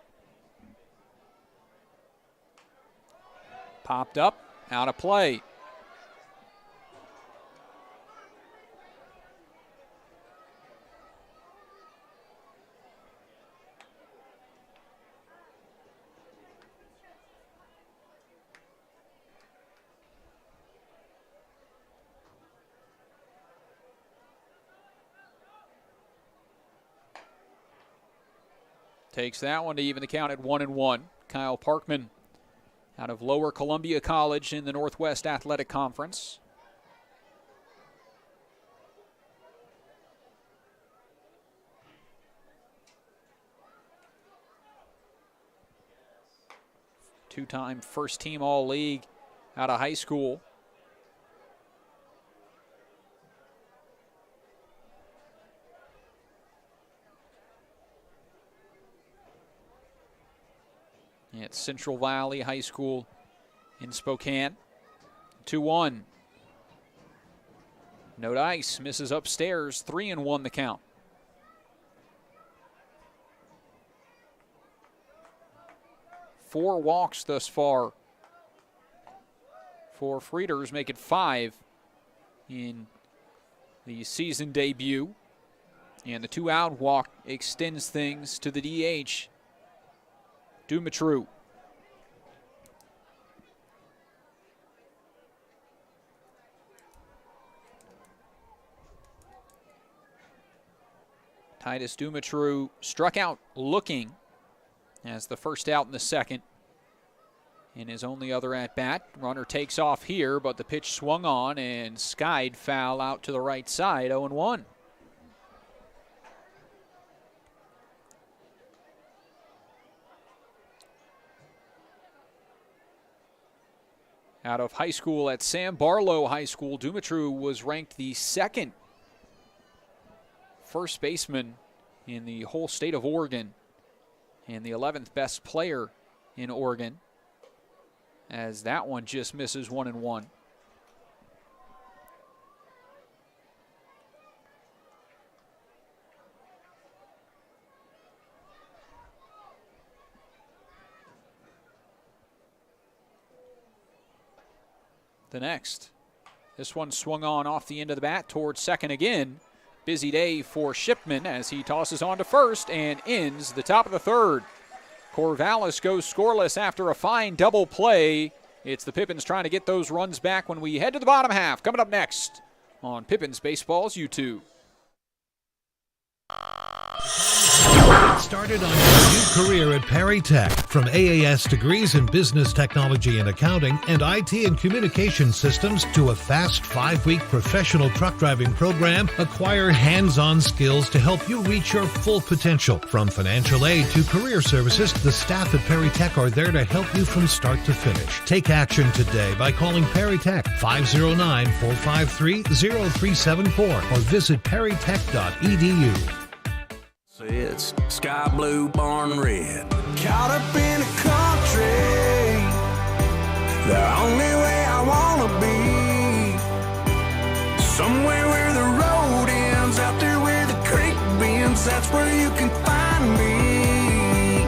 Popped up, out of play. Takes that one to even the count at 1-1. Kyle Parkman out of Lower Columbia College in the Northwest Athletic Conference. Two-time first-team All-League out of high school. At Central Valley High School in Spokane. 2-1. No dice, misses upstairs. 3-1 the count. Four walks thus far for Frieders, make it 5 in the season debut. And the 2-out walk extends things to the DH. Dumitru. Titus Dumitru struck out looking as the first out in the second. In his only other at-bat, runner takes off here, but the pitch swung on and skied foul out to the right side, 0-1. Out of high school at Sam Barlow High School, Dumitru was ranked the second first baseman in the whole state of Oregon and the 11th best player in Oregon, as that one just misses 1-1. The next. This one swung on off the end of the bat towards second again. Busy day for Shipman as he tosses on to first and ends the top of the third. Corvallis goes scoreless after a fine double play. It's the Pippins trying to get those runs back when we head to the bottom half. Coming up next on Pippins Baseball's YouTube. Started on your new career at Perry Tech. From AAS degrees in business technology and accounting and IT and communication systems to a fast 5-week professional truck driving program, acquire hands-on skills to help you reach your full potential. From financial aid to career services, the staff at Perry Tech are there to help you from start to finish. Take action today by calling Perry Tech 509-453-0374 or visit perrytech.edu. It's sky blue, barn red. Caught up in a country, the only way I wanna be. Somewhere where the road ends, out there where the creek bends, that's where you can find me.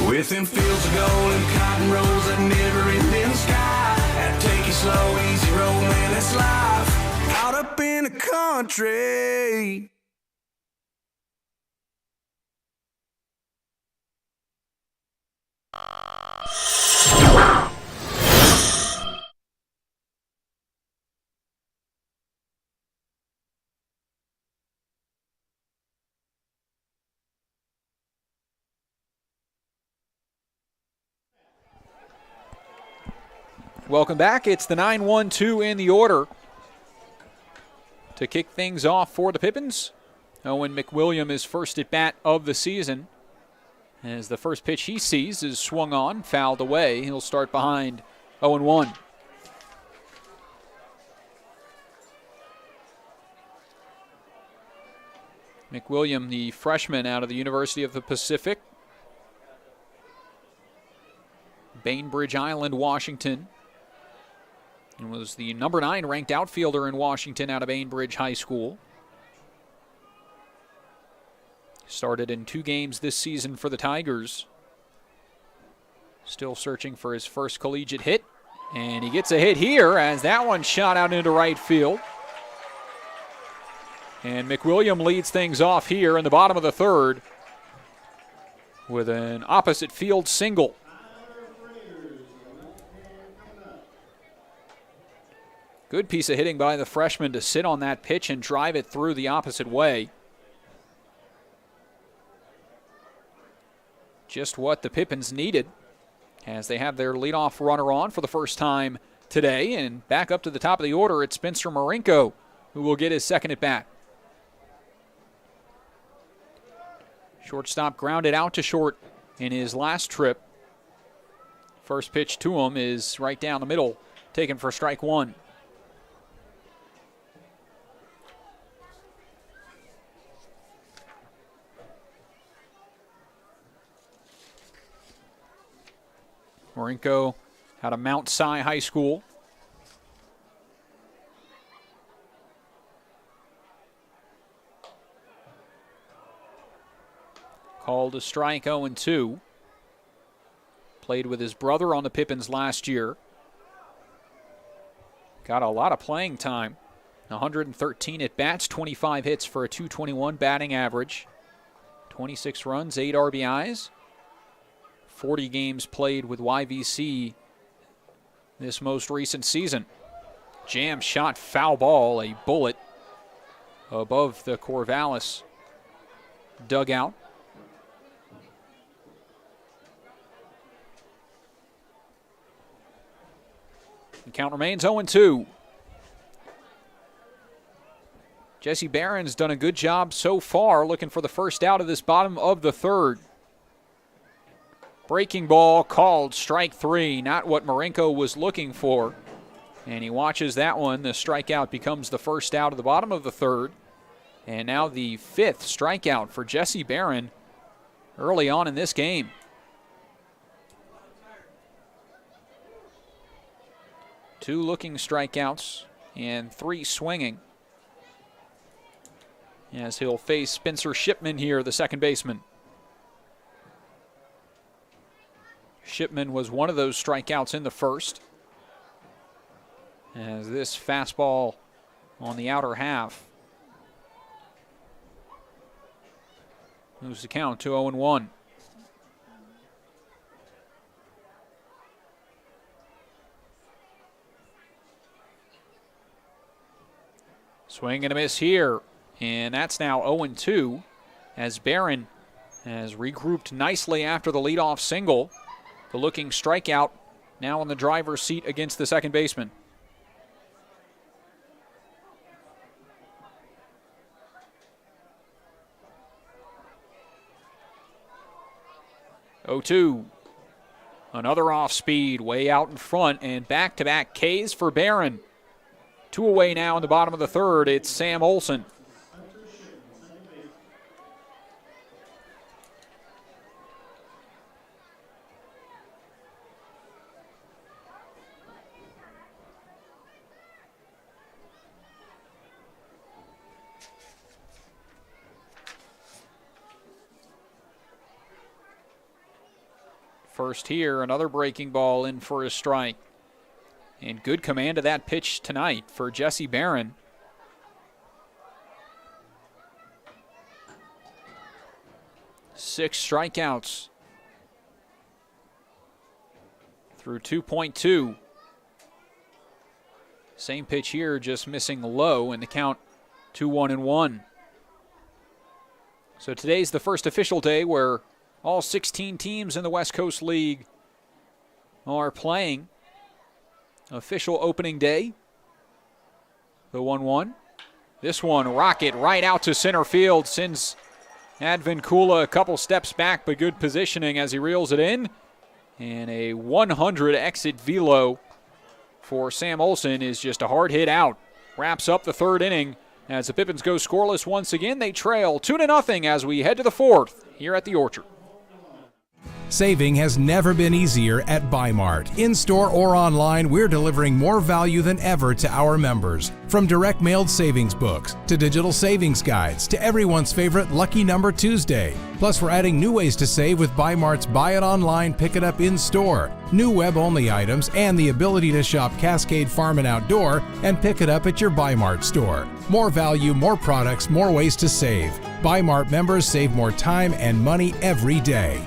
Within fields of gold and cotton rows that never end in the sky. And take it slow, easy road, man, it's life. Caught up in a country. Welcome back. It's the 9-1-2 in the order. To kick things off for the Pippins, Owen McWilliam is first at bat of the season. As the first pitch he sees is swung on, fouled away. He'll start behind 0-1. McWilliam, the freshman out of the University of the Pacific, Bainbridge Island, Washington, and was the number 9 ranked outfielder in Washington out of Bainbridge High School. Started in 2 games this season for the Tigers. Still searching for his first collegiate hit, and he gets a hit here as that one shot out into right field. And McWilliam leads things off here in the bottom of the third with an opposite field single. Good piece of hitting by the freshman to sit on that pitch and drive it through the opposite way. Just what the Pippins needed as they have their leadoff runner on for the first time today. And back up to the top of the order, it's Spencer Marinko who will get his second at bat. Shortstop grounded out to short in his last trip. First pitch to him is right down the middle, taken for strike 1. Marinko out of Mount Si High School. Called a strike, 0-2. Played with his brother on the Pippins last year. Got a lot of playing time. 113 at-bats, 25 hits for a .221 batting average. 26 runs, 8 RBIs. 40 games played with YVC this most recent season. Jam shot, foul ball, a bullet above the Corvallis dugout. The count remains 0-2. Jesse Barron's done a good job so far looking for the first out of this bottom of the third. Breaking ball called strike 3, not what Marinko was looking for. And he watches that one. The strikeout becomes the first out of the bottom of the third. And now the 5th strikeout for Jesse Barron early on in this game. Two looking strikeouts and 3 swinging, as he'll face Spencer Shipman here, the second baseman. Shipman was one of those strikeouts in the first, as this fastball on the outer half moves the count to 0-1. Swing and a miss here, and that's now 0-2 as Barron has regrouped nicely after the leadoff single. The looking strikeout now in the driver's seat against the second baseman. Oh-2. Another off speed way out in front, and back-to-back Ks for Barron. 2 away now in the bottom of the third. It's Sam Olson. First here, another breaking ball in for a strike. And good command of that pitch tonight for Jesse Barron. Six strikeouts through 2.2. Same pitch here, just missing low, and the count 2-1-1. So today's the first official day where all 16 teams in the West Coast League are playing. official opening day. The 1-1. This one, rocket right out to center field, sends Advincula a couple steps back, but good positioning as he reels it in. And a 100 exit velo for Sam Olson is just a hard hit out. Wraps up the third inning as the Pippins go scoreless once again. They trail 2-0 as we head to the fourth here at the Orchard. Saving has never been easier at Bi-Mart. In-store or online, we're delivering more value than ever to our members. From direct mailed savings books to digital savings guides to everyone's favorite Lucky Number Tuesday. Plus, we're adding new ways to save with Bi-Mart's Buy It Online, Pick It Up in-store, new web-only items, and the ability to shop Cascade Farm and Outdoor and pick it up at your Bi-Mart store. More value, more products, more ways to save. Bi-Mart members save more time and money every day.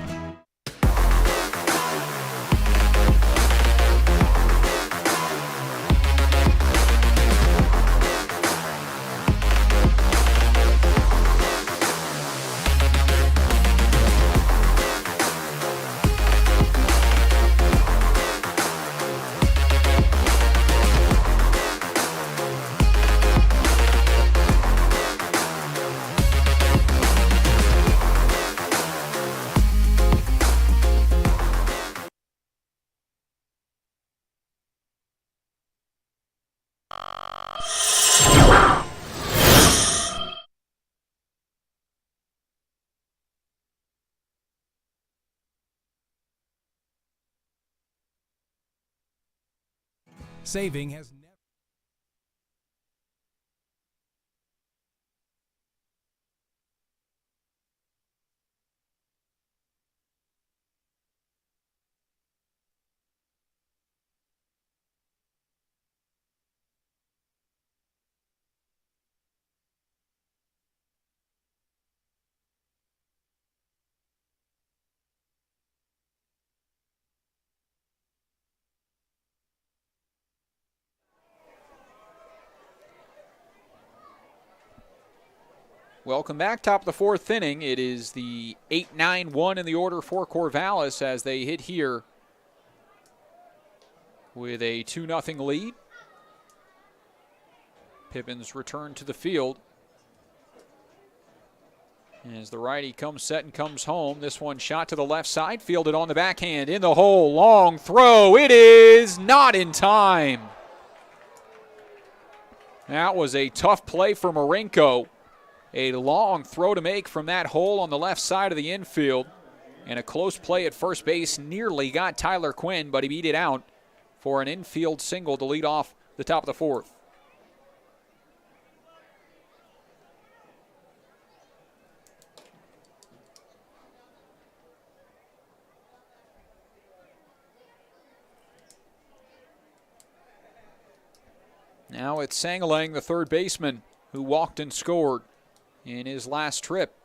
Saving has never... Welcome back. Top of the fourth inning. It is the 8-9-1 in the order for Corvallis as they hit here with a 2-0 lead. Pippins return to the field. As the righty comes set and comes home. This one shot to the left side, fielded on the backhand, in the hole, long throw. It is not in time. That was a tough play for Marinko. A long throw to make from that hole on the left side of the infield. And a close play at first base nearly got Tyler Quinn, but he beat it out for an infield single to lead off the top of the fourth. Now it's Sangalang, the third baseman, who walked and scored in his last trip.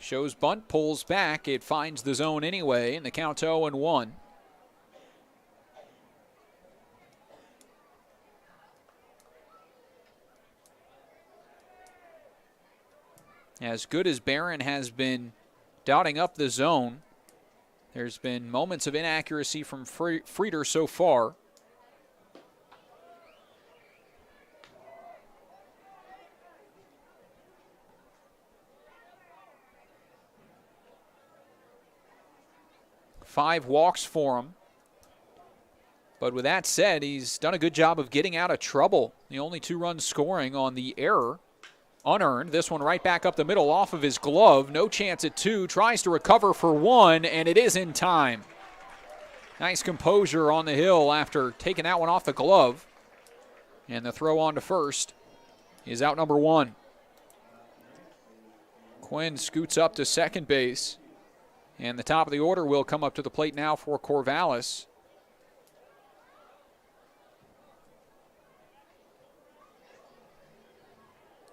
Shows bunt, pulls back. It finds the zone anyway, and the count's 0-1. As good as Barron has been dotting up the zone, there's been moments of inaccuracy from Frieder so far. Five walks for him. But with that said, he's done a good job of getting out of trouble. The only 2 runs scoring on the error. Unearned. This one right back up the middle off of his glove. No chance at 2. Tries to recover for 1, and it is in time. Nice composure on the hill after taking that one off the glove. And the throw on to first is out number 1. Quinn scoots up to second base. And the top of the order will come up to the plate now for Corvallis.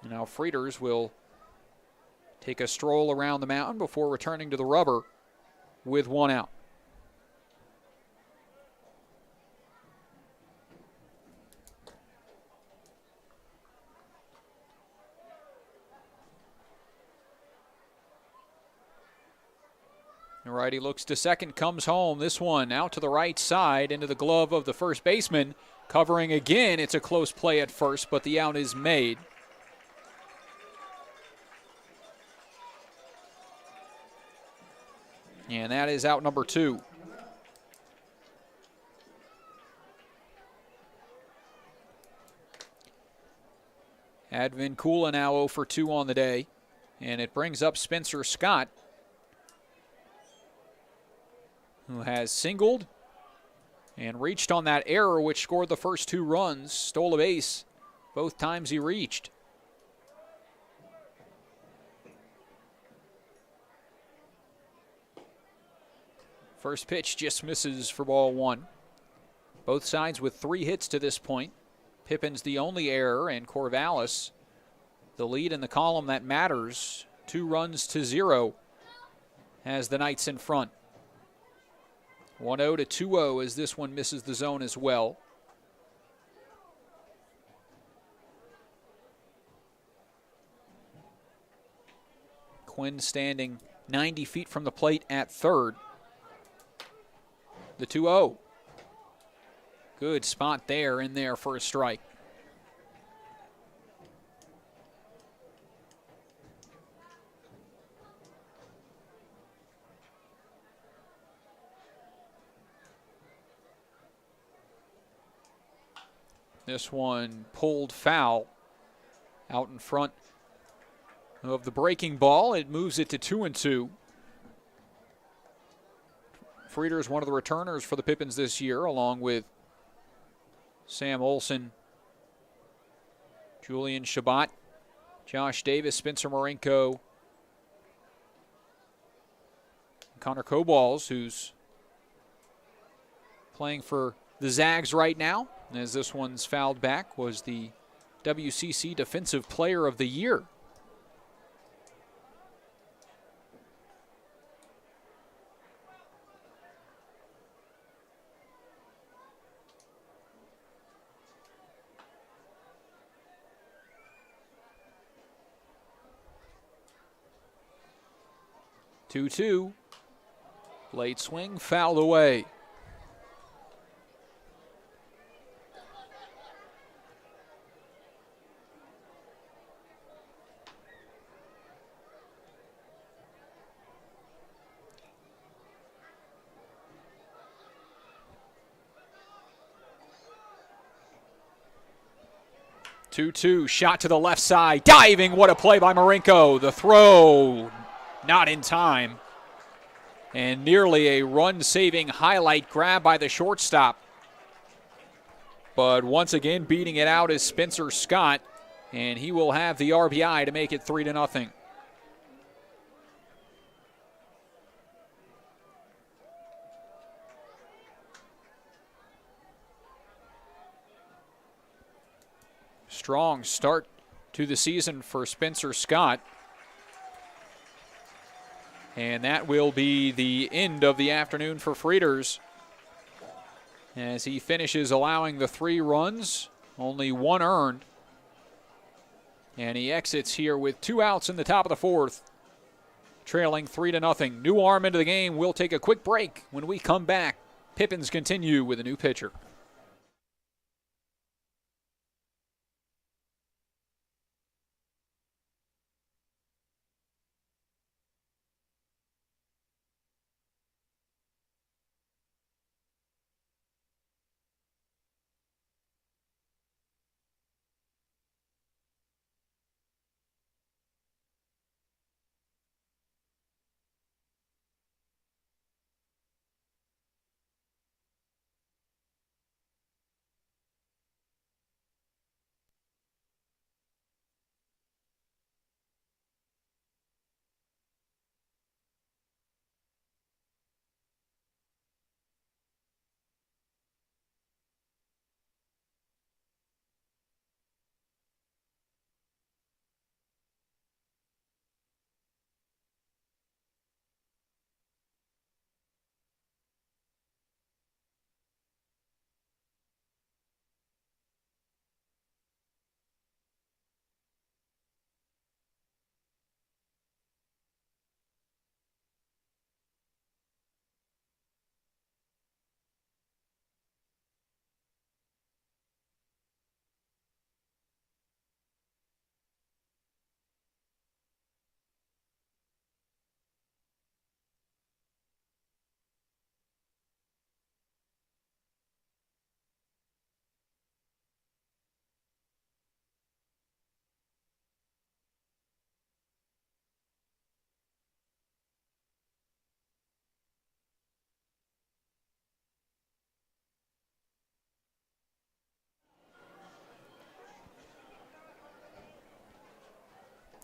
Now Frieders will take a stroll around the mountain before returning to the rubber with 1 out. The righty looks to second, comes home. This one out to the right side into the glove of the first baseman. Covering again. It's a close play at first, but the out is made. And that is out number 2. Advincula now 0 for 2 on the day. And it brings up Spencer Scott, who has singled and reached on that error which scored the first 2 runs. Stole a base both times he reached. First pitch just misses for ball 1. Both sides with 3 hits to this point. Pippins the only error, and Corvallis the lead in the column that matters. 2 runs to 0 has the Knights in front. 1-0 to 2-0 as this one misses the zone as well. Quinn standing 90 feet from the plate at third. The 2-0. Good spot there, in there for a strike. This one pulled foul out in front of the breaking ball. It moves it to 2-2. Frieder is one of the returners for the Pippins this year, along with Sam Olson, Julian Shabbat, Josh Davis, Spencer Marinko, Connor Coballs, who's playing for the Zags right now, as this one's fouled back, was the WCC Defensive Player of the Year. Two. Blade swing, fouled away. Two, shot to the left side, diving, what a play by Marinko. The throw, not in time. And nearly a run-saving highlight grab by the shortstop. But once again, beating it out is Spencer Scott, and he will have the RBI to make it 3-0. Strong start to the season for Spencer Scott. And that will be the end of the afternoon for Frieders, as he finishes allowing the 3 runs, only 1 earned. And he exits here with 2 outs in the top of the 4th, trailing 3-0. New arm into the game. We'll take a quick break. When we come back, Pippins continue with a new pitcher.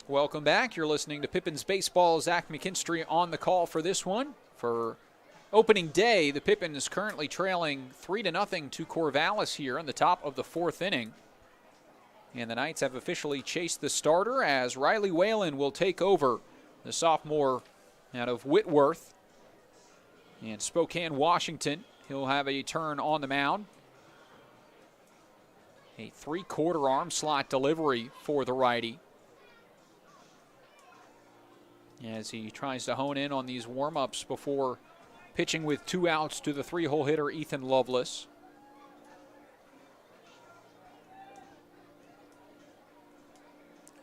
Welcome back. You're listening to Pippins Baseball. Zach McKinstry on the call for this one. For opening day, the Pippins currently trailing 3-0 to Corvallis here in the top of the 4th inning. And the Knights have officially chased the starter as Riley Whalen will take over, the sophomore out of Whitworth. And Spokane, Washington, he'll have a turn on the mound. A 3/4 arm slot delivery for the righty, as he tries to hone in on these warm-ups before pitching with 2 outs to the 3-hole hitter Ethan Lovelace.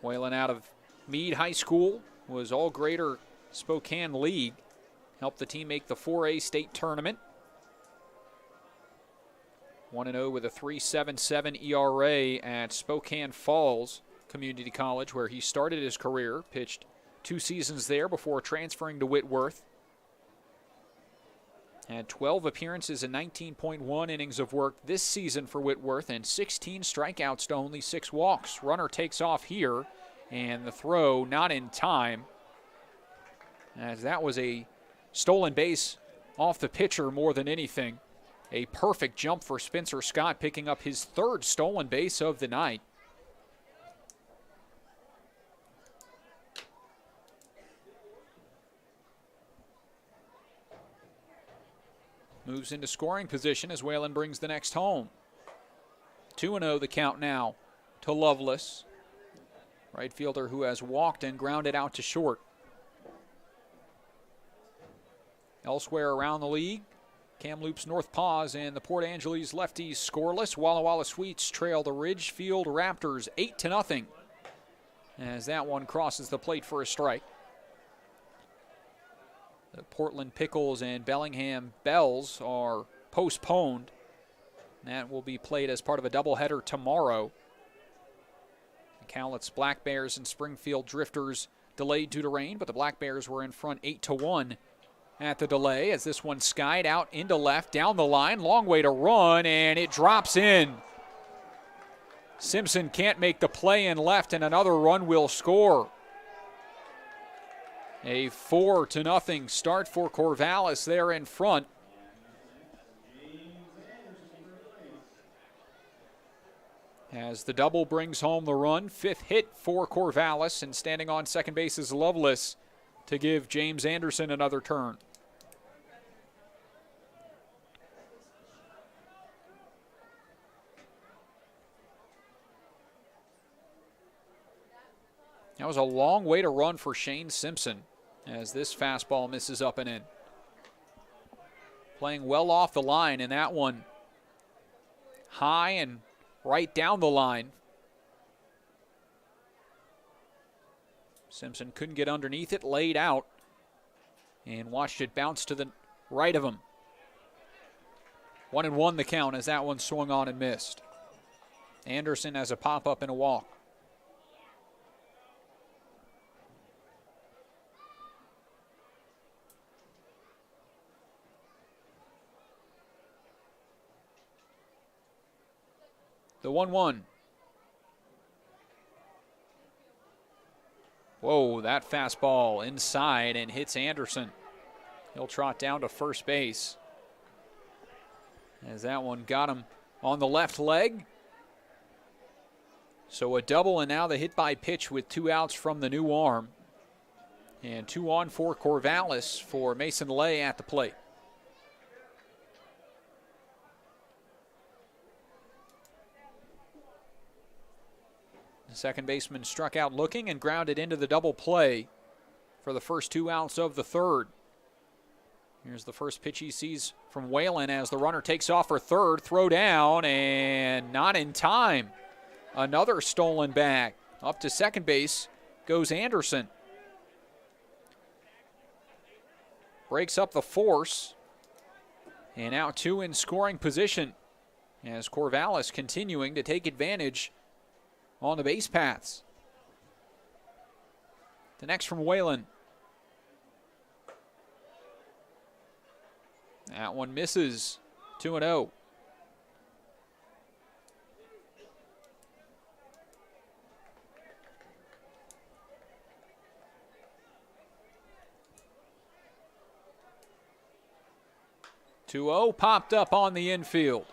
Whalen out of Meade High School, was All-Greater Spokane League, helped the team make the 4A state tournament. 1-0 with a 3.77 ERA at Spokane Falls Community College, where he started his career, pitched 2 seasons there before transferring to Whitworth. Had 12 appearances and 19.1 innings of work this season for Whitworth and 16 strikeouts to only 6 walks. Runner takes off here, and the throw not in time, as that was a stolen base off the pitcher more than anything. A perfect jump for Spencer Scott, picking up his 3rd stolen base of the night. Moves into scoring position as Whalen brings the next home. 2-0 the count now to Lovelace, right fielder who has walked and grounded out to short. Elsewhere around the league, Kamloops North Paws and the Port Angeles lefties scoreless. Walla Walla Sweets trail the Ridgefield Raptors 8-0 as that one crosses the plate for a strike. The Portland Pickles and Bellingham Bells are postponed. That will be played as part of a doubleheader tomorrow. The Cowlitz Black Bears and Springfield Drifters delayed due to rain, but the Black Bears were in front 8-1 at the delay, as this one skied out into left, down the line, long way to run, and it drops in. Simpson can't make the play in left, and another run will score. A 4-0 start for Corvallis there in front. As the double brings home the run, 5th hit for Corvallis, and standing on second base is Lovelace to give James Anderson another turn. That was a long way to run for Shane Simpson, as this fastball misses up and in. Playing well off the line, and that one high and right down the line. Simpson couldn't get underneath it, laid out, and watched it bounce to the right of him. 1-1 the count as that one swung on and missed. Anderson has a pop-up and a walk. The 1-1. Whoa, that fastball inside and hits Anderson. He'll trot down to first base, as that one got him on the left leg. So a double, and now the hit by pitch with 2 outs from the new arm. And 2 on for Corvallis for Mason Lay at the plate. The second baseman struck out looking and grounded into the double play for the first 2 outs of the 3rd. Here's the first pitch he sees from Whalen as the runner takes off for 3rd. Throw down and not in time. Another stolen bag. Up to second base goes Anderson. Breaks up the force. And now 2 in scoring position as Corvallis continuing to take advantage on the base paths. The next from Whalen. That one misses. 2-0. 2-0 popped up on the infield.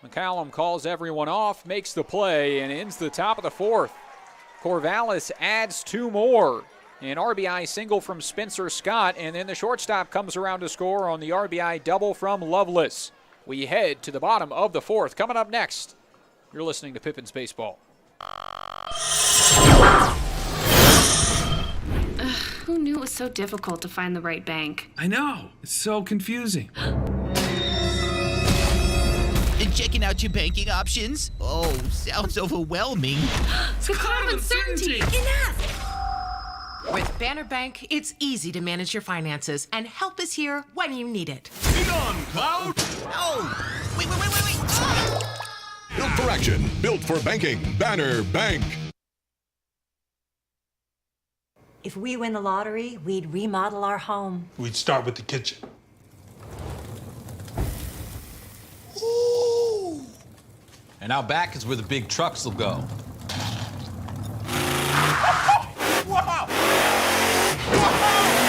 McCallum calls everyone off, makes the play, and ends the top of the fourth. Corvallis adds 2 more. An RBI single from Spencer Scott, and then the shortstop comes around to score on the RBI double from Lovelace. We head to the bottom of the fourth. Coming up next, you're listening to Pippins Baseball. Who knew it was so difficult to find the right bank? I know. It's so confusing. Checking out your banking options? Oh, sounds overwhelming. The cloud of uncertainty. Enough! With Banner Bank, it's easy to manage your finances, and help is here when you need it. Be gone, Cloud! Oh! Wait! Built for action. Built for banking. Banner Bank. If we win the lottery, we'd remodel our home. We'd start with the kitchen. And out back is where the big trucks will go.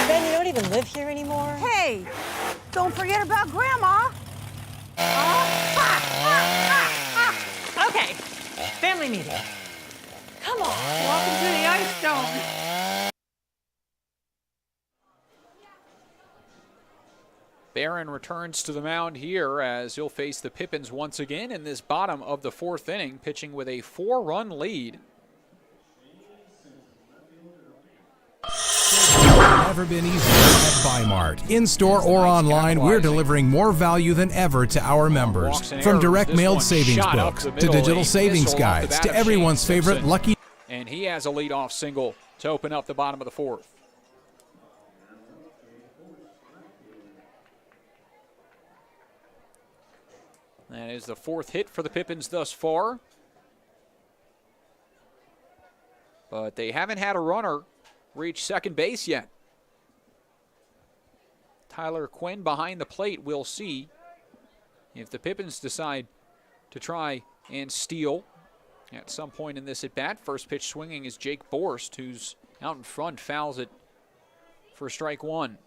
Ben, you don't even live here anymore? Hey, don't forget about Grandma. Okay, family meeting. Come on. Welcome to the ice dome. Barron returns to the mound here as he'll face the Pippins once again in this bottom of the fourth inning, pitching with a 4-run lead. Never been easier at Bi-Mart. In-store or online, we're delivering more value than ever to our members. From direct mailed savings books to digital savings guides to everyone's favorite lucky. And he has a leadoff single to open up the bottom of the fourth. That is the 4th hit for the Pippins thus far. But they haven't had a runner reach second base yet. Tyler Quinn behind the plate. We'll see if the Pippins decide to try and steal at some point in this at-bat. First pitch swinging is Jake Borst, who's out in front, fouls it for strike 1.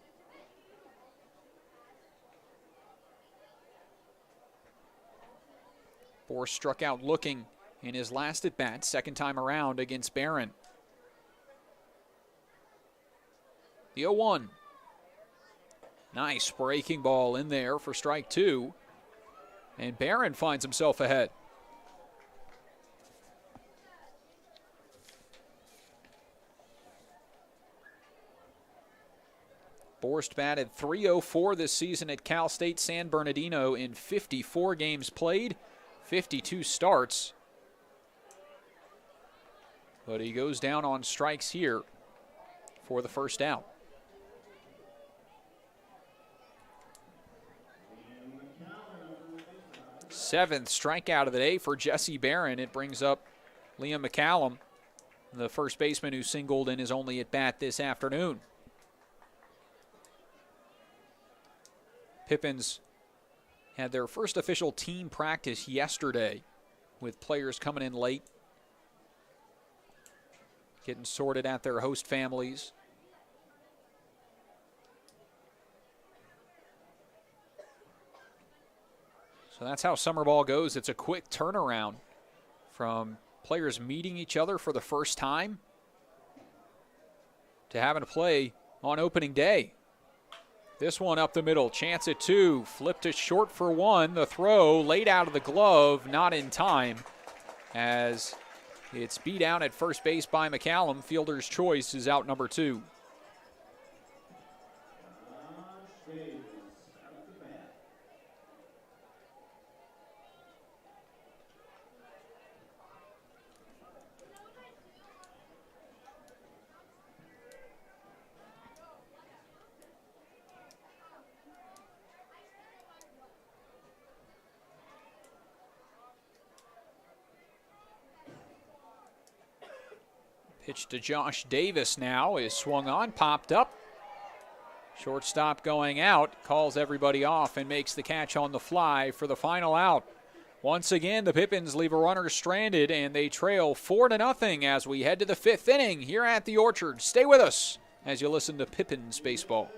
Borst struck out looking in his last at-bat, second time around against Barron. The 0-1. Nice breaking ball in there for strike 2. And Barron finds himself ahead. Borst batted .304 this season at Cal State San Bernardino in 54 games played, 52 starts. But he goes down on strikes here for the first out. Seventh strikeout of the day for Jesse Barron. It brings up Liam McCallum, the first baseman who singled in his only at-bat this afternoon. Pippins had their first official team practice yesterday with players coming in late, getting sorted at their host families. So that's how summer ball goes. It's a quick turnaround from players meeting each other for the first time to having to play on opening day. This one up the middle, chance at 2, flipped to short for 1. The throw laid out of the glove, not in time, as it's beat out at first base by McCallum. Fielder's choice is out number 2. Pitch to Josh Davis now is swung on, popped up. Shortstop going out, calls everybody off and makes the catch on the fly for the final out. Once again, the Pippins leave a runner stranded and they trail 4-0 as we head to the 5th inning here at the Orchard. Stay with us as you listen to Pippins Baseball.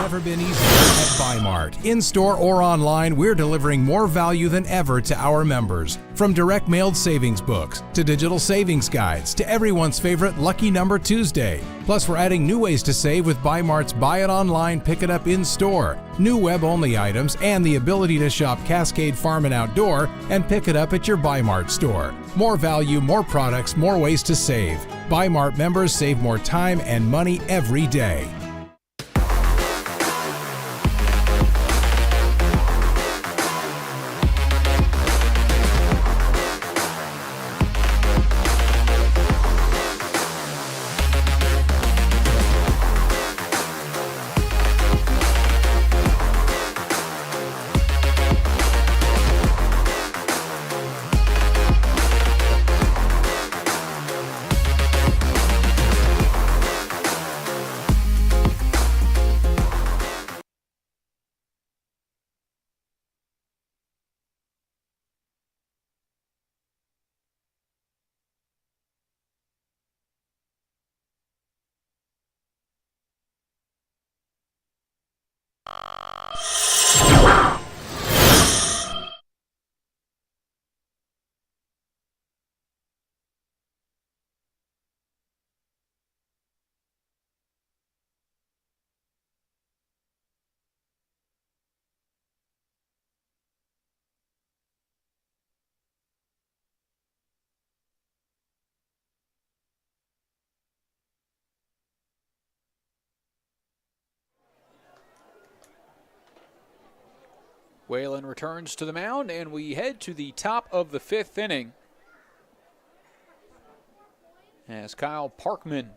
never been easier at Bimart. In-store or online, we're delivering more value than ever to our members. From direct mailed savings books to digital savings guides to everyone's favorite Lucky Number Tuesday. Plus, we're adding new ways to save with Bimart's Buy It Online, Pick It Up in Store, new web-only items, and the ability to shop Cascade Farm and Outdoor and pick it up at your Bimart store. More value, more products, more ways to save. Bimart members save more time and money every day. Whalen returns to the mound, and we head to the top of the 5th inning as Kyle Parkman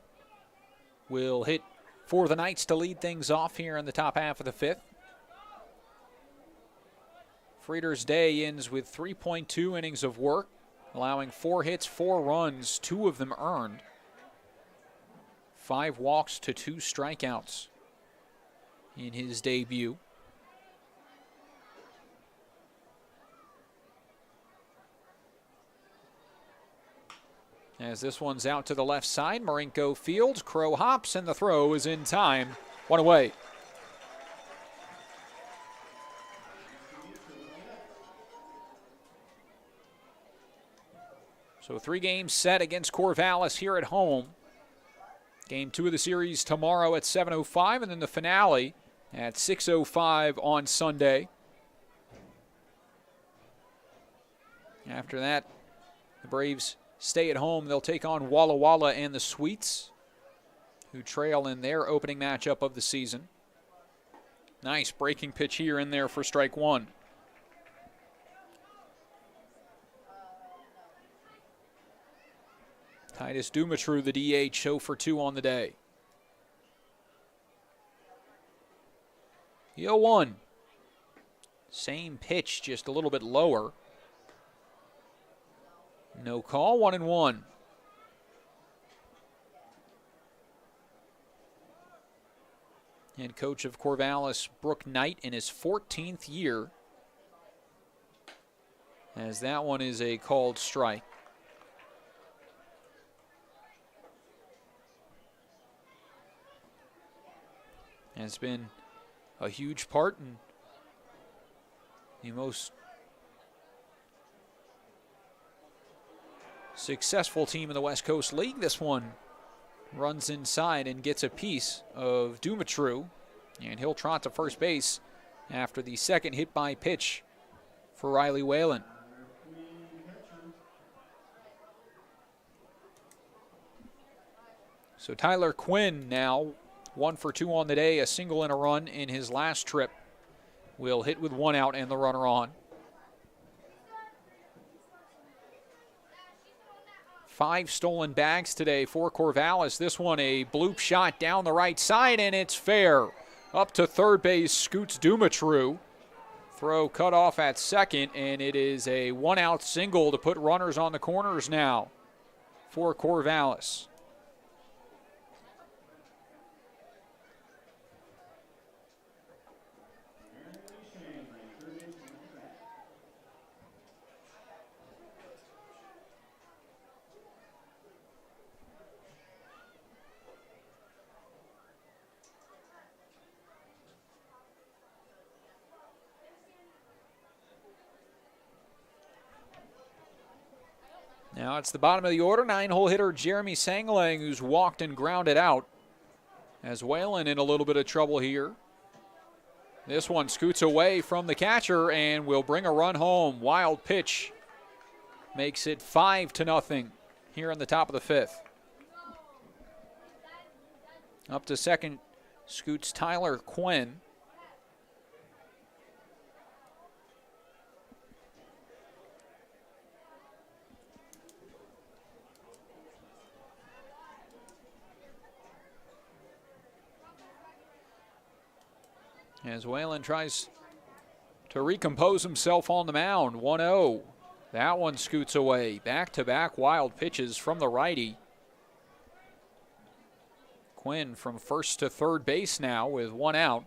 will hit for the Knights to lead things off here in the top half of the 5th. Frieder's day ends with 3.2 innings of work, allowing 4 hits, 4 runs, 2 of them earned, 5 walks to 2 strikeouts in his debut. As this one's out to the left side, Marinko fields, Crow hops, and the throw is in time. 1 away. So 3 games set against Corvallis here at home. Game 2 of the series tomorrow at 7:05, and then the finale at 6:05 on Sunday. After that, the Braves stay at home. They'll take on Walla Walla and the Sweets, who trail in their opening matchup of the season. Nice breaking pitch here in there for strike 1. Titus Dumitru, the DH, 0 for 2 on the day. The 0-1. Same pitch, just a little bit lower. No call, 1-1. Head coach of Corvallis, Brooke Knight, in his 14th year, as that one is a called strike. Has been a huge part in the most successful team in the West Coast League. This one runs inside and gets a piece of Dumitru, and he'll trot to first base after the second hit by pitch for Riley Whalen. So Tyler Quinn now 1 for 2 on the day, a single and a run in his last trip. Will hit with 1 out and the runner on. 5 stolen bags today for Corvallis. This one a bloop shot down the right side, and it's fair. Up to third base, scoots Dumitru. Throw cut off at second, and it is a 1-out single to put runners on the corners now for Corvallis. Now it's the bottom of the order. 9-hole hitter Jeremy Sangalang, who's walked and grounded out. As Whalen in a little bit of trouble here. This one scoots away from the catcher and will bring a run home. Wild pitch makes it 5-0 here in the top of the 5th. Up to second scoots Tyler Quinn. As Whalen tries to recompose himself on the mound. 1-0. That one scoots away. Back-to-back wild pitches from the righty. Quinn from first to third base now with 1 out.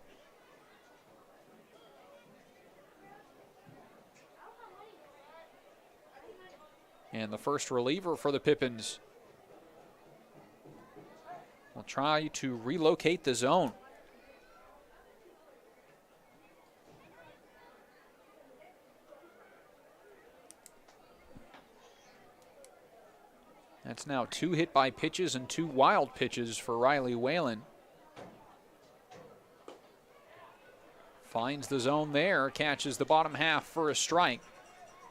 And the first reliever for the Pippins will try to relocate the zone. That's now 2 hit by pitches and 2 wild pitches for Riley Whalen. Finds the zone there, catches the bottom half for a strike.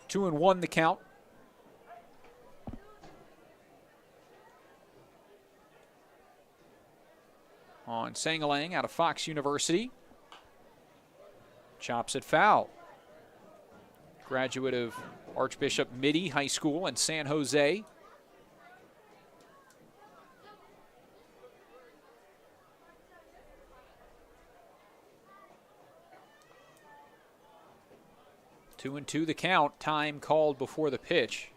2-1 the count. On Sangalang out of Fox University. Chops it foul. Graduate of Archbishop Mitty High School in San Jose. Two and two the count. Time called before the pitch.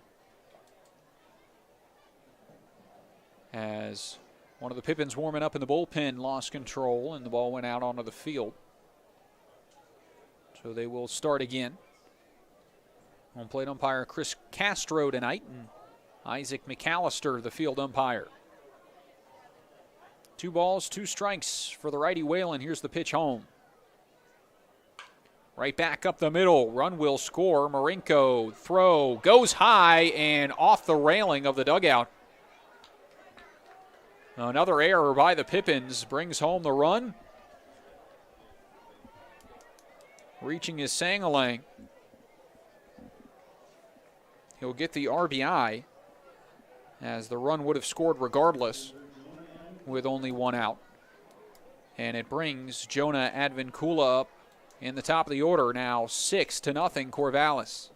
As one of the Pippins warming up in the bullpen lost control and the ball went out onto the field. So they will start again. Home plate umpire Chris Castro tonight and Isaac McAllister, the field umpire. 2 balls, 2 strikes for the righty Whalen. Here's the pitch home. Right back up the middle. Run will score. Marinko throw goes high and off the railing of the dugout. Another error by the Pippins brings home the run. Reaching is Sangalang. He'll get the RBI as the run would have scored regardless with only 1 out. And it brings Jonah Advincula up in the top of the order now, 6-0 Corvallis.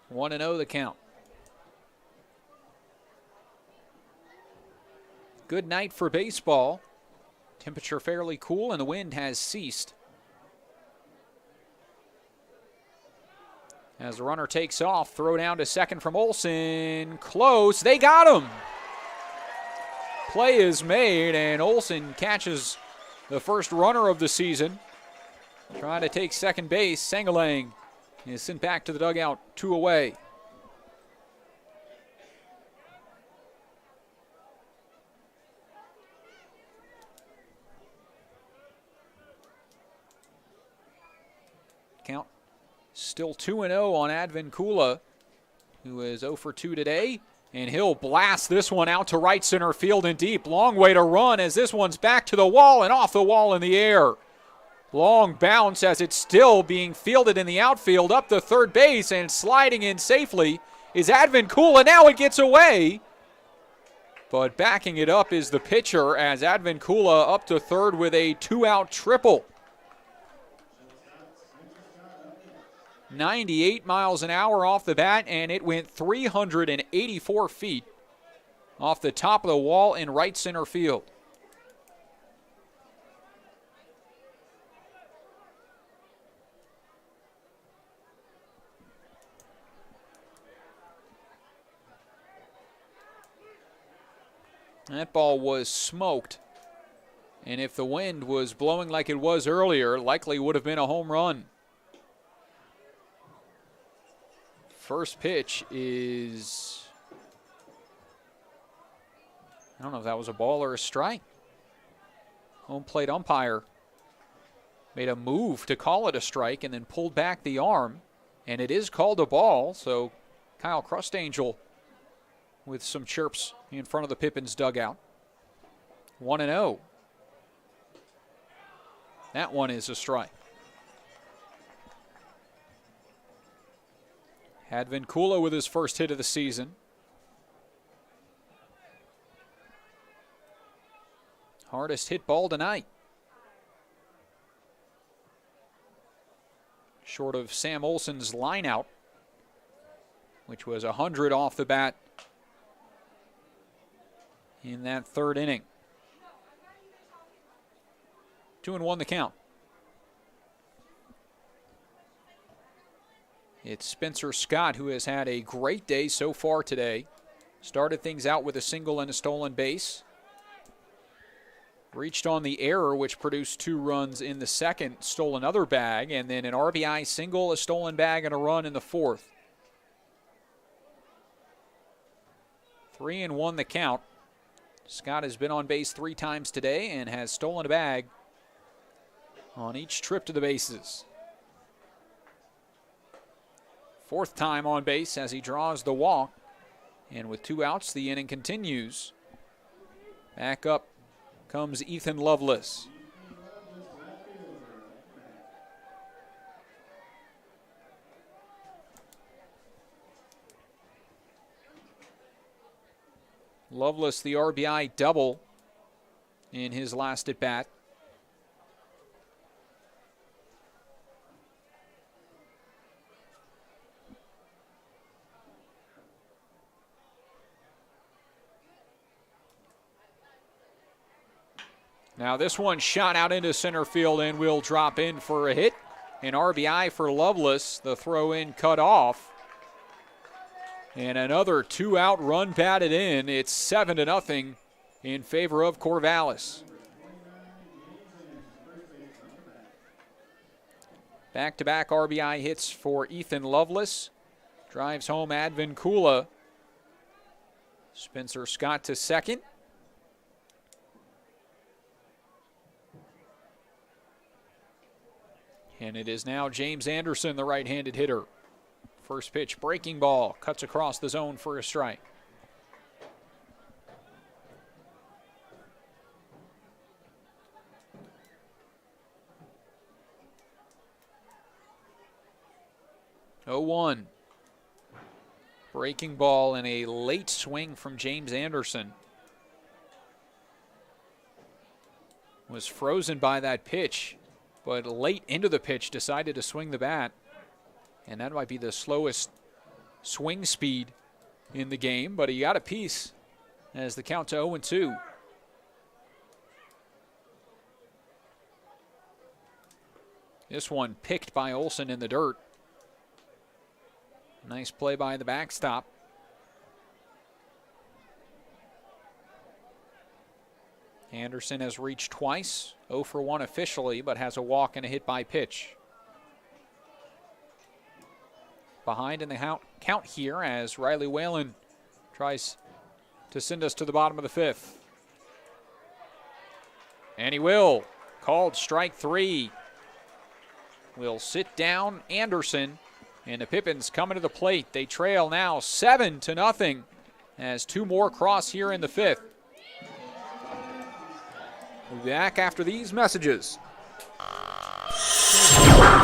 One and 0 the count. Good night for baseball. Temperature fairly cool and the wind has ceased. As the runner takes off, throw down to second from Olsen. Close, they got him. Play is made and Olsen catches the first runner of the season. Trying to take second base, Sangalang is sent back to the dugout, 2 away. Count still 2-0 on Advincula, who is 0 for 2 today. And he'll blast this one out to right center field and deep. Long way to run as this one's back to the wall and off the wall in the air. Long bounce as it's still being fielded in the outfield up to third base, and sliding in safely is Advincula. Now it gets away. But backing it up is the pitcher as Advincula up to third with a 2-out triple. 98 miles an hour off the bat, and it went 384 feet off the top of the wall in right center field. That ball was smoked, and if the wind was blowing like it was earlier, likely would have been a home run. First pitch is, I don't know if that was a ball or a strike. Home plate umpire made a move to call it a strike and then pulled back the arm, and it is called a ball. So Kyle Crustangel with some chirps in front of the Pippins dugout. 1-0. That one is a strike. Advincula with his first hit of the season. Hardest hit ball tonight. Short of Sam Olson's line out, which was 100 off the bat in that third inning. 2-1 the count. It's Spencer Scott, who has had a great day so far today. Started things out with a single and a stolen base. Reached on the error, which produced 2 runs in the second, stole another bag, and then an RBI single, a stolen bag, and a run in the fourth. 3-1 the count. Scott has been on base 3 times today and has stolen a bag on each trip to the bases. 4th time on base as he draws the walk. And with 2 outs, the inning continues. Back up comes Ethan Lovelace. Lovelace, the RBI double in his last at bat. Now this one shot out into center field and will drop in for a hit. An RBI for Lovelace. The throw in cut off. And another 2-out run batted in. It's 7-0 in favor of Corvallis. Back-to-back RBI hits for Ethan Lovelace. Drives home Advincula. Spencer Scott to second. And it is now James Anderson, the right-handed hitter. First pitch, breaking ball, cuts across the zone for a strike. Oh, 1. Breaking ball and a late swing from James Anderson. Was frozen by that pitch, but late into the pitch decided to swing the bat. And that might be the slowest swing speed in the game, but he got a piece as the count to 0-2. This one picked by Olson in the dirt. Nice play by the backstop. Anderson has reached twice, 0 for 1 officially, but has a walk and a hit by pitch. Behind in the count here as Riley Whalen tries to send us to the bottom of the 5th. And he will. Called strike 3. Will sit down Anderson, and the Pippins coming to the plate. They trail now 7-0 as 2 more cross here in the 5th. We'll be back after these messages.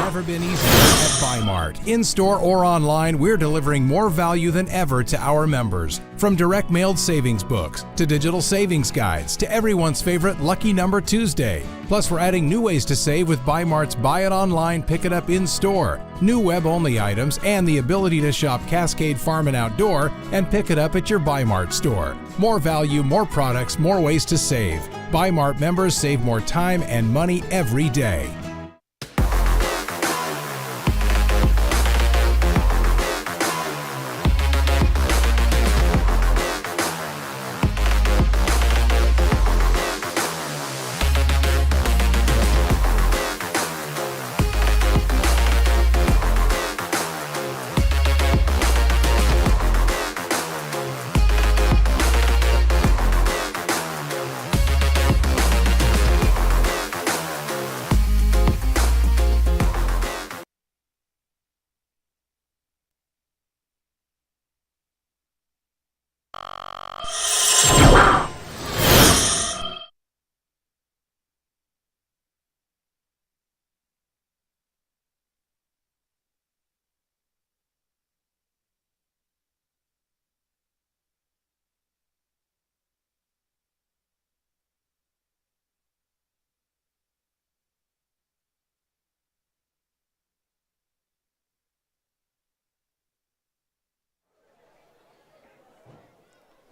Never been easier at Bi-Mart. In-store or online, we're delivering more value than ever to our members. From direct mailed savings books to digital savings guides to everyone's favorite Lucky Number Tuesday. Plus, we're adding new ways to save with Bi-Mart's Buy It Online, Pick It Up in Store, new web-only items, and the ability to shop Cascade Farm and Outdoor and pick it up at your Bi-Mart store. More value, more products, more ways to save. Bi-Mart members save more time and money every day.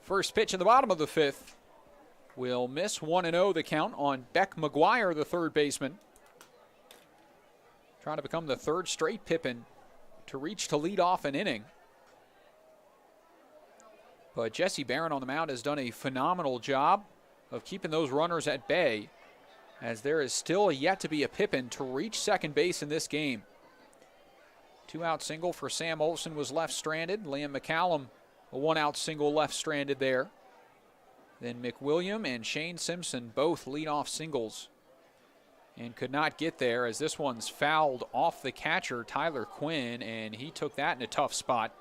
First pitch in the bottom of the 5th will miss. 1-0 the count on Beck McGuire, the third baseman. Trying to become the third straight Pippin to reach to lead off an inning. But Jesse Barron on the mound has done a phenomenal job of keeping those runners at bay, as there is still yet to be a Pippin to reach second base in this game. 2-out single for Sam Olson was left stranded. Liam McCallum, a 1-out single left stranded there. Then McWilliam and Shane Simpson both lead-off singles and could not get there, as this one's fouled off the catcher, Tyler Quinn, and he took that in a tough spot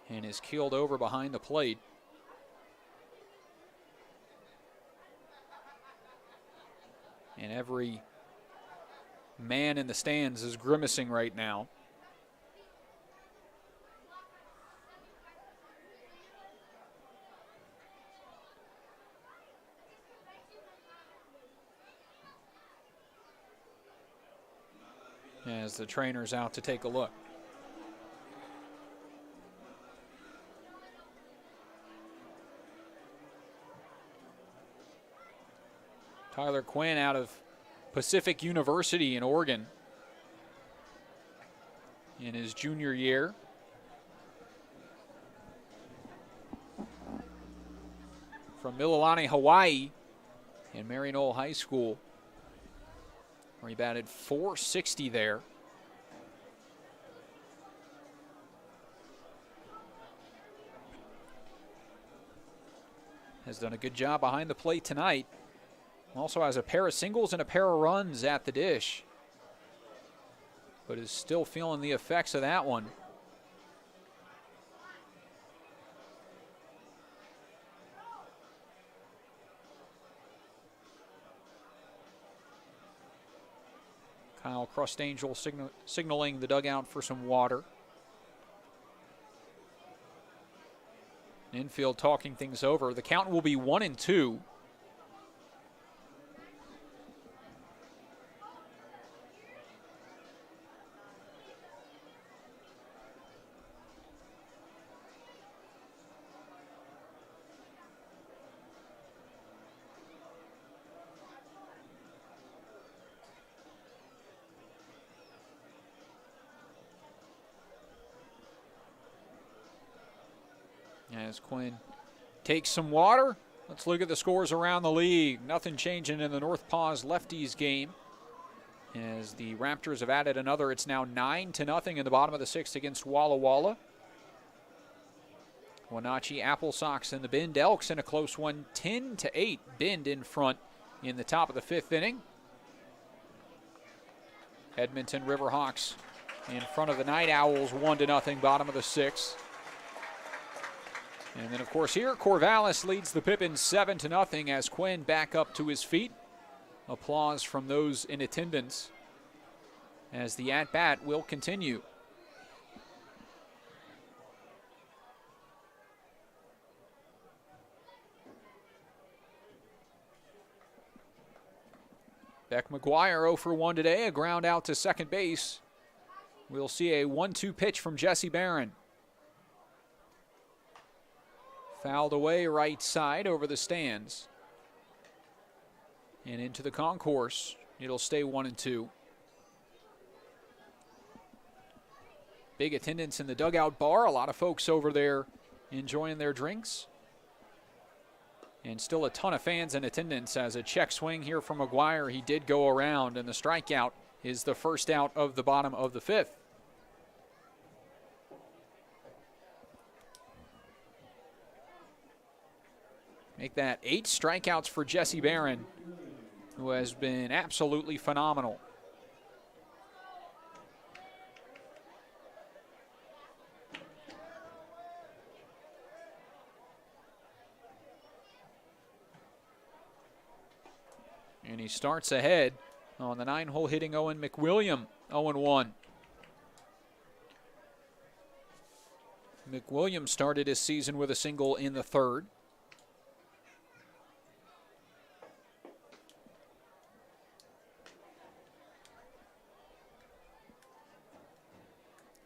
and is keeled over behind the plate. And every man in the stands is grimacing right now. As the trainer's out to take a look. Tyler Quinn out of Pacific University in Oregon in his junior year. From Mililani, Hawaii, in Maryknoll High School, where he batted .460 there. Has done a good job behind the plate tonight. Also has a pair of singles and a pair of runs at the dish, but is still feeling the effects of that one. Kyle Crustangel signaling the dugout for some water. Infield talking things over. The count will be 1-2. As Quinn takes some water, let's look at the scores around the league. Nothing changing in the North Paws Lefties game, as the Raptors have added another. It's now 9-0 in the bottom of the 6th against Walla Walla. Wenatchee Apple Sox and the Bend Elks in a close one, 10-8. Bend in front in the top of the 5th inning. Edmonton Riverhawks in front of the Night Owls, 1-0, bottom of the 6th. And then, of course, here, Corvallis leads the Pippins 7-0 as Quinn back up to his feet. Applause from those in attendance as the at-bat will continue. Beck McGuire 0 for 1 today, a ground out to second base. We'll see a 1-2 pitch from Jesse Barron. Fouled away right side over the stands. And into the concourse. It'll stay 1-2. Big attendance in the dugout bar. A lot of folks over there enjoying their drinks. And still a ton of fans in attendance as a check swing here from McGuire. He did go around, and the strikeout is the first out of the bottom of the 5th. Make that 8 strikeouts for Jesse Barron, who has been absolutely phenomenal. And he starts ahead on the 9-hole hitting Owen McWilliam, 0-1. McWilliam started his season with a single in the 3rd.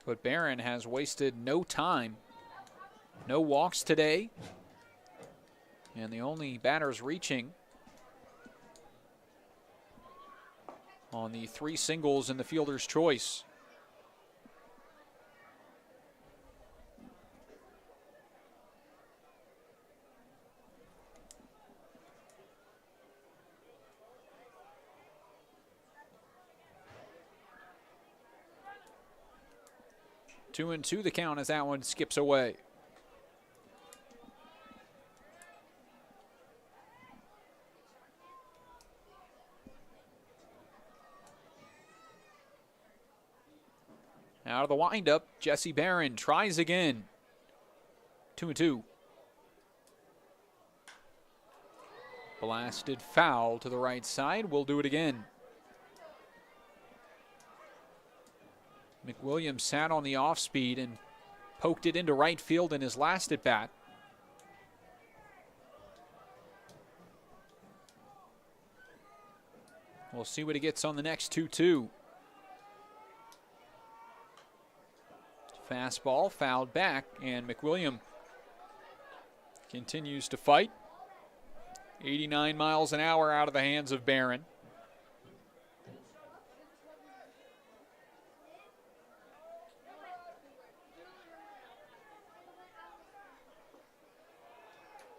But Barron has wasted no time. No walks today. And the only batters reaching on the 3 singles in the fielder's choice. Two and two the count as that one skips away. Out of the windup, Jesse Barron tries again. 2-2. Blasted foul to the right side. We'll do it again. McWilliams sat on the off speed and poked it into right field in his last at bat. We'll see what he gets on the next 2-2. Fastball fouled back, and McWilliams continues to fight. 89 miles an hour out of the hands of Barron.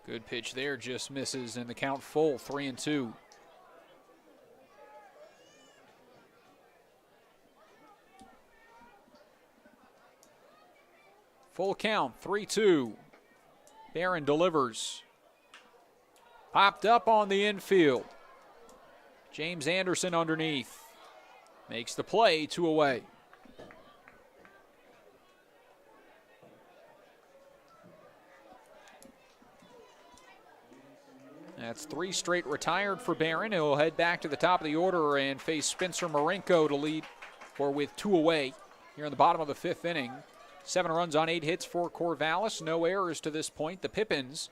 Good pitch there, just misses, and the count full, 3-2. Full count, 3-2. Barron delivers. Popped up on the infield. James Anderson underneath. Makes the play, 2 away. That's 3 straight retired for Barron. He'll head back to the top of the order and face Spencer Marinko to lead, or with 2 away here in the bottom of the 5th inning. 7 runs on 8 hits for Corvallis. No errors to this point. The Pippins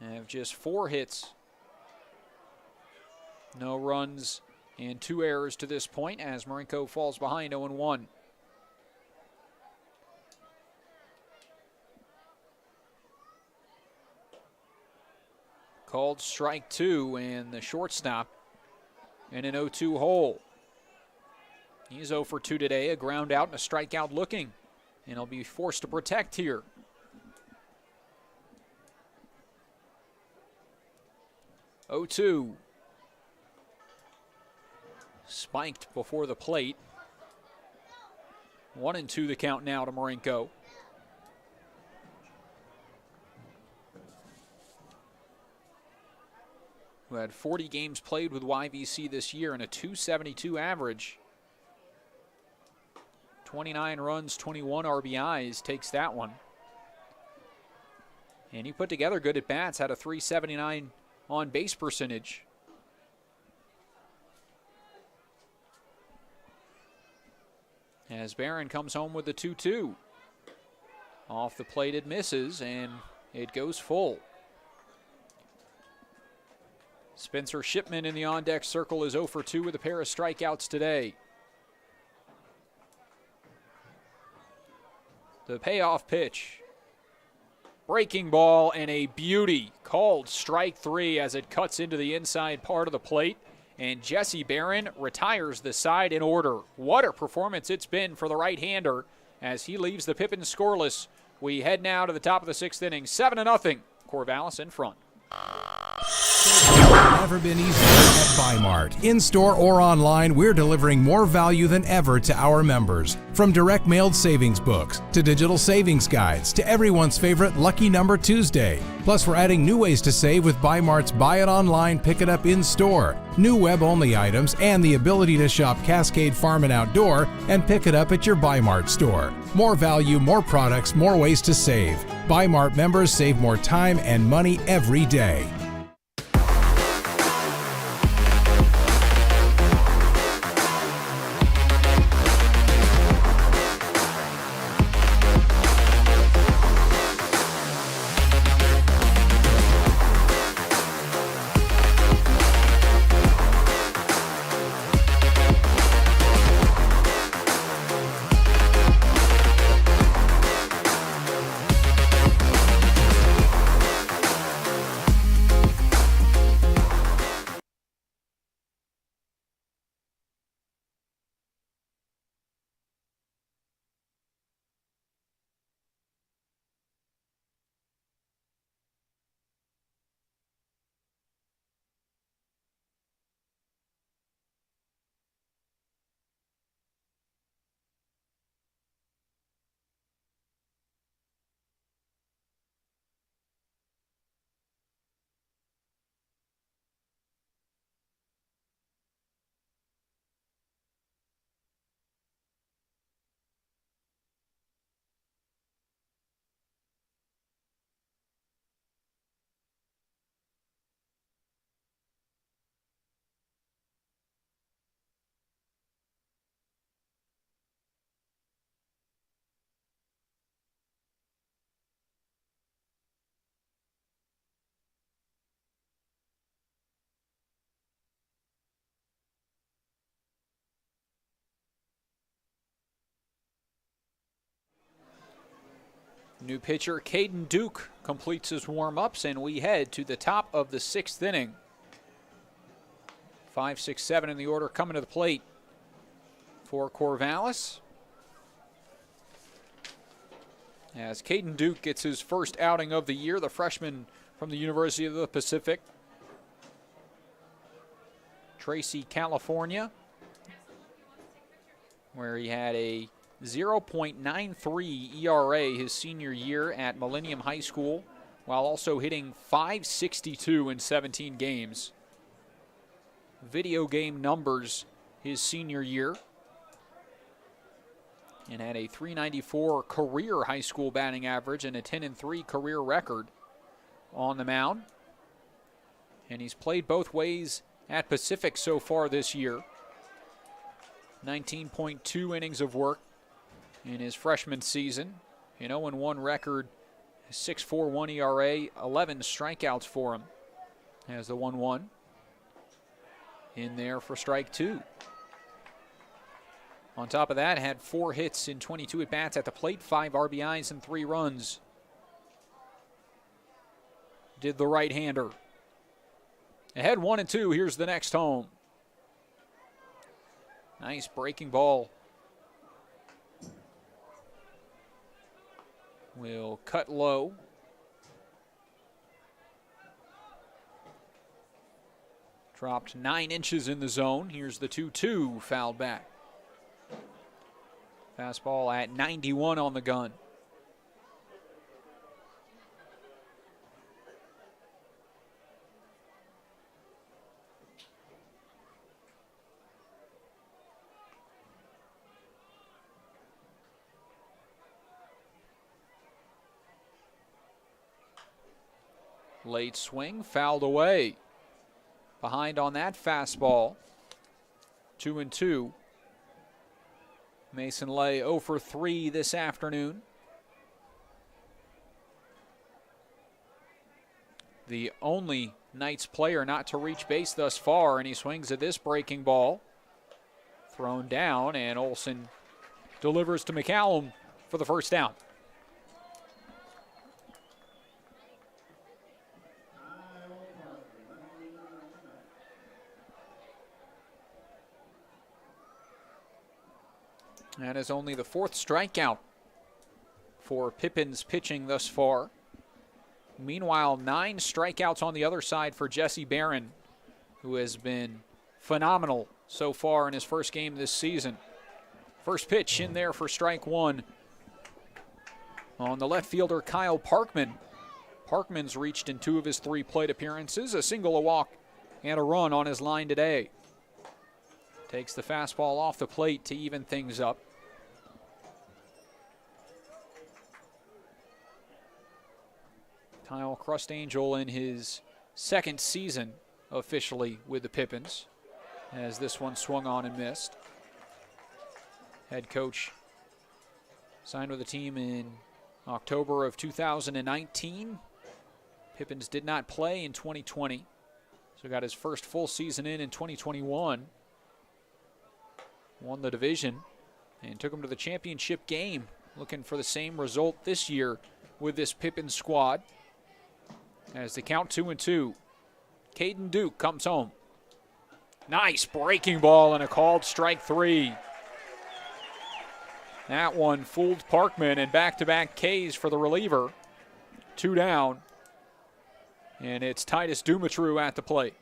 have just 4 hits. No runs and 2 errors to this point as Marinko falls behind 0-1. Called strike 2, and the shortstop in an 0-2 hole. He's 0 for 2 today, a ground out and a strikeout looking, and he'll be forced to protect here. Oh, 2. Spiked before the plate. 1-2 the count now to Marinko. Who had 40 games played with YVC this year and a .272 average. 29 runs, 21 RBIs, takes that one. And he put together good at-bats, had a .379 on-base percentage. As Barron comes home with the 2-2. Off the plate it misses, and it goes full. Spencer Shipman in the on-deck circle is 0 for 2 with a pair of strikeouts today. The payoff pitch. Breaking ball and a beauty. Called strike 3 as it cuts into the inside part of the plate. And Jesse Barron retires the side in order. What a performance it's been for the right-hander as he leaves the Pippins scoreless. We head now to the top of the 6th inning. 7-0. Corvallis in front. Never been easier at Bi-Mart. In-store or online, we're delivering more value than ever to our members. From direct mailed savings books, to digital savings guides, to everyone's favorite Lucky Number Tuesday. Plus, we're adding new ways to save with Bi-Mart's Buy It Online, Pick It Up in-store, new web-only items, and the ability to shop Cascade Farm and Outdoor and pick it up at your Bi-Mart store. More value, more products, more ways to save. Bi-Mart members save more time and money every day. New pitcher Caden Duke completes his warm-ups, and we head to the top of the 6th inning. 5, 6, 7 in the order coming to the plate for Corvallis. As Caden Duke gets his first outing of the year, the freshman from the University of the Pacific. Tracy, California, where he had a 0.93 ERA his senior year at Millennium High School, while also hitting .562 in 17 games. Video game numbers his senior year, and had a .394 career high school batting average and a 10-3 career record on the mound. And he's played both ways at Pacific so far this year. 19.2 innings of work in his freshman season. An 0-1 record, 6.41 ERA, 11 strikeouts for him. Has the 1-1 in there for strike 2. On top of that, had 4 hits in 22 at-bats at the plate, 5 RBIs and 3 runs. Did the right-hander. Ahead 1-2, here's the next home. Nice breaking ball. Will cut low. Dropped 9 inches in the zone. Here's the 2-2 fouled back. Fastball at 91 on the gun. Late swing, fouled away. Behind on that fastball. 2-2. Mason Lay 0 for 3 this afternoon. The only Knights player not to reach base thus far, and he swings at this breaking ball. Thrown down, and Olsen delivers to McCallum for the first down. That is only the 4th strikeout for Pippins pitching thus far. Meanwhile, 9 strikeouts on the other side for Jesse Barron, who has been phenomenal so far in his first game this season. First pitch in there for strike 1 on the left fielder Kyle Parkman. Parkman's reached in 2 of his 3 plate appearances, a single, a walk, and a run on his line today. Takes the fastball off the plate to even things up. Kyle Crustangel in his 2nd season officially with the Pippins, as this one swung on and missed. Head coach signed with the team in October of 2019. Pippins did not play in 2020, so got his first full season in 2021. Won the division and took him to the championship game. Looking for the same result this year with this Pippins squad. As the count 2-2. Caden Duke comes home. Nice breaking ball and a called strike 3. That one fooled Parkman, and back-to-back Ks for the reliever. 2 down. And it's Titus Dumitru at the plate.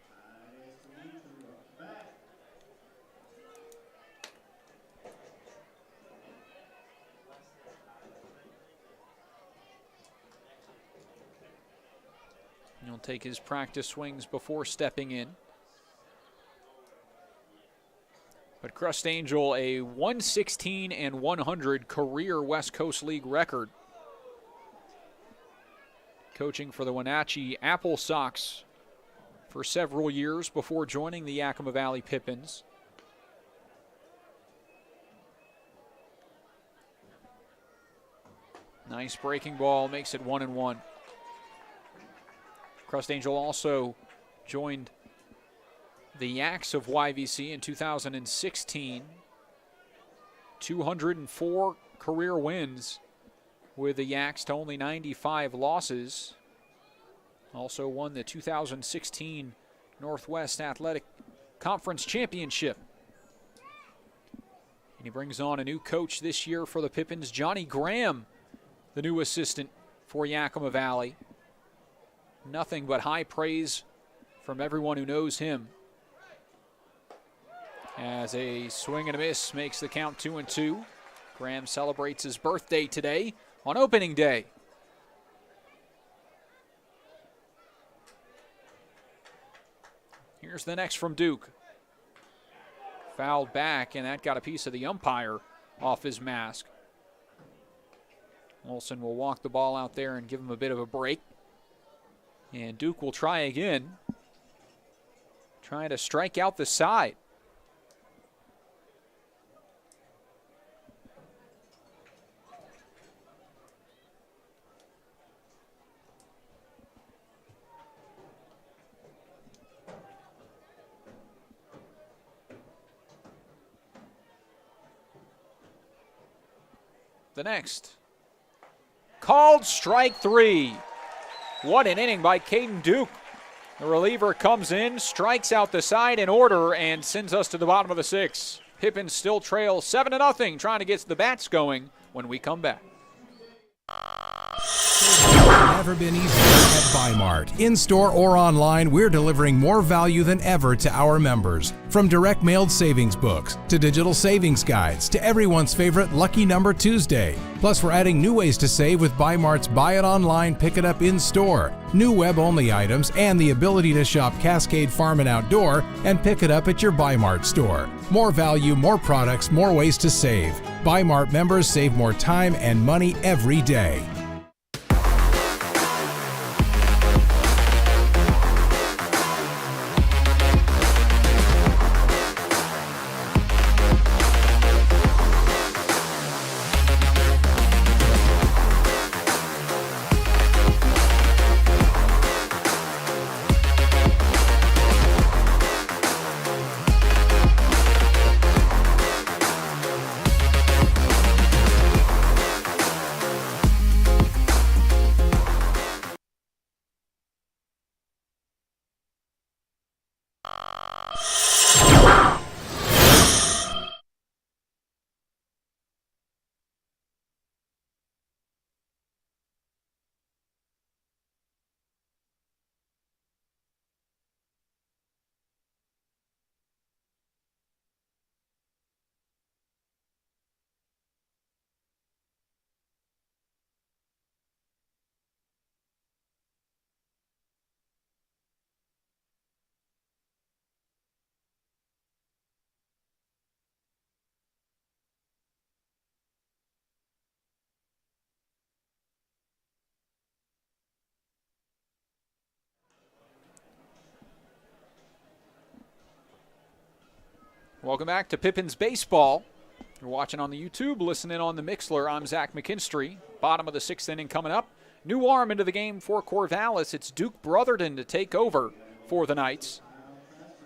He'll take his practice swings before stepping in. But Crustangel, a 116 and 100 career West Coast League record. Coaching for the Wenatchee Apple Sox for several years before joining the Yakima Valley Pippins. Nice breaking ball, makes it 1-1. Crustangel also joined the Yaks of YVC in 2016. 204 career wins with the Yaks to only 95 losses. Also won the 2016 Northwest Athletic Conference Championship. And he brings on a new coach this year for the Pippins, Johnny Graham, the new assistant for Yakima Valley. Nothing but high praise from everyone who knows him. As a swing and a miss makes the count 2-2. Graham celebrates his birthday today on opening day. Here's the next from Duke. Fouled back, and that got a piece of the umpire off his mask. Olsen will walk the ball out there and give him a bit of a break. And Duke will try again. Trying to strike out the side. The next. Called strike 3. What an inning by Caden Duke. The reliever comes in, strikes out the side in order, and sends us to the bottom of the 6th. Pippins still trail 7-0, trying to get the bats going when we come back. Never been easier at Bi-Mart. In-store or online, we're delivering more value than ever to our members. From direct mailed savings books to digital savings guides to everyone's favorite Lucky Number Tuesday. Plus, we're adding new ways to save with Bi-Mart's Buy It Online, Pick It Up in-store, new web-only items, and the ability to shop Cascade Farm and Outdoor and pick it up at your Bi-Mart store. More value, more products, more ways to save. Bi-Mart members save more time and money every day. Welcome back to Pippins Baseball. You're watching on the YouTube, listening on the Mixler. I'm Zach McKinstry. Bottom of the 6th inning coming up. New arm into the game for Corvallis. It's Duke Brotherton to take over for the Knights,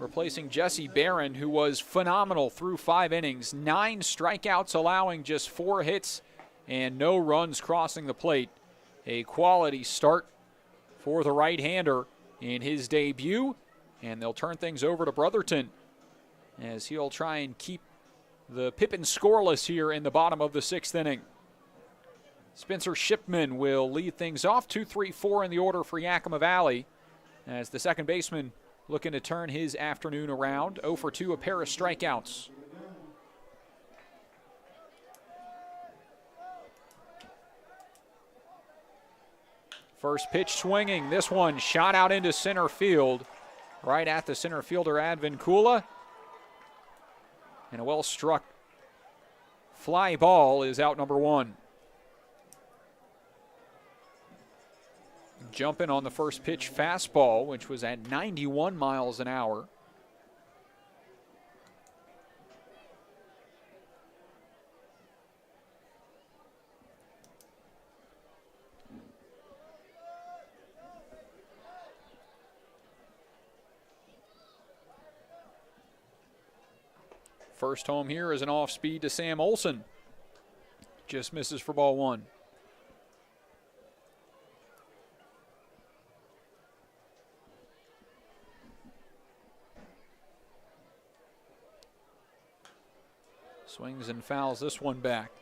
replacing Jesse Barron, who was phenomenal through 5 innings. 9 strikeouts, allowing just 4 hits and no runs crossing the plate. A quality start for the right-hander in his debut, and they'll turn things over to Brotherton as he'll try and keep the Pippins scoreless here in the bottom of the 6th inning. Spencer Shipman will lead things off. 2-3-4 in the order for Yakima Valley, as the second baseman looking to turn his afternoon around. 0 for 2, a pair of strikeouts. First pitch swinging. This one shot out into center field, right at the center fielder, Advin Kula. And a well-struck fly ball is out number 1. Jumping on the first pitch fastball, which was at 91 miles an hour. First home here is an off speed to Sam Olsen. Just misses for ball 1. Swings and fouls this one back.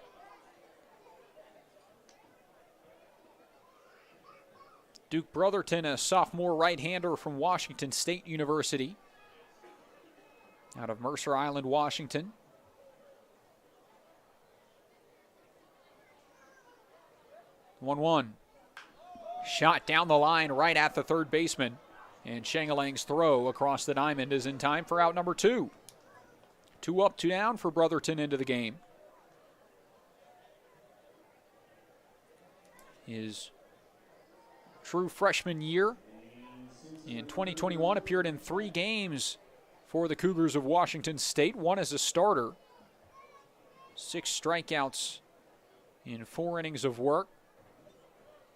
Duke Brotherton, a sophomore right-hander from Washington State University, out of Mercer Island, Washington. One. Shot down the line right at the third baseman. And Shangalang's throw across the diamond is in time for out number 2. 2 up, 2 down for Brotherton into the game. His true freshman year in 2021 appeared in 3 games for the Cougars of Washington State, 1 as a starter. 6 strikeouts in 4 innings of work.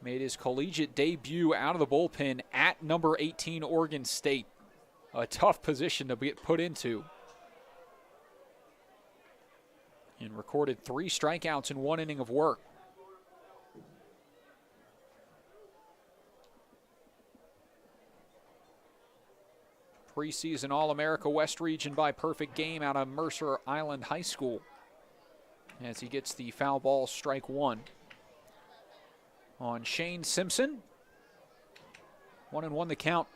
Made his collegiate debut out of the bullpen at number 18 Oregon State. A tough position to get put into. And recorded 3 strikeouts in 1 inning of work. Preseason All-America West Region by perfect game out of Mercer Island High School. As he gets the foul ball, strike 1. On Shane Simpson. 1-1 the count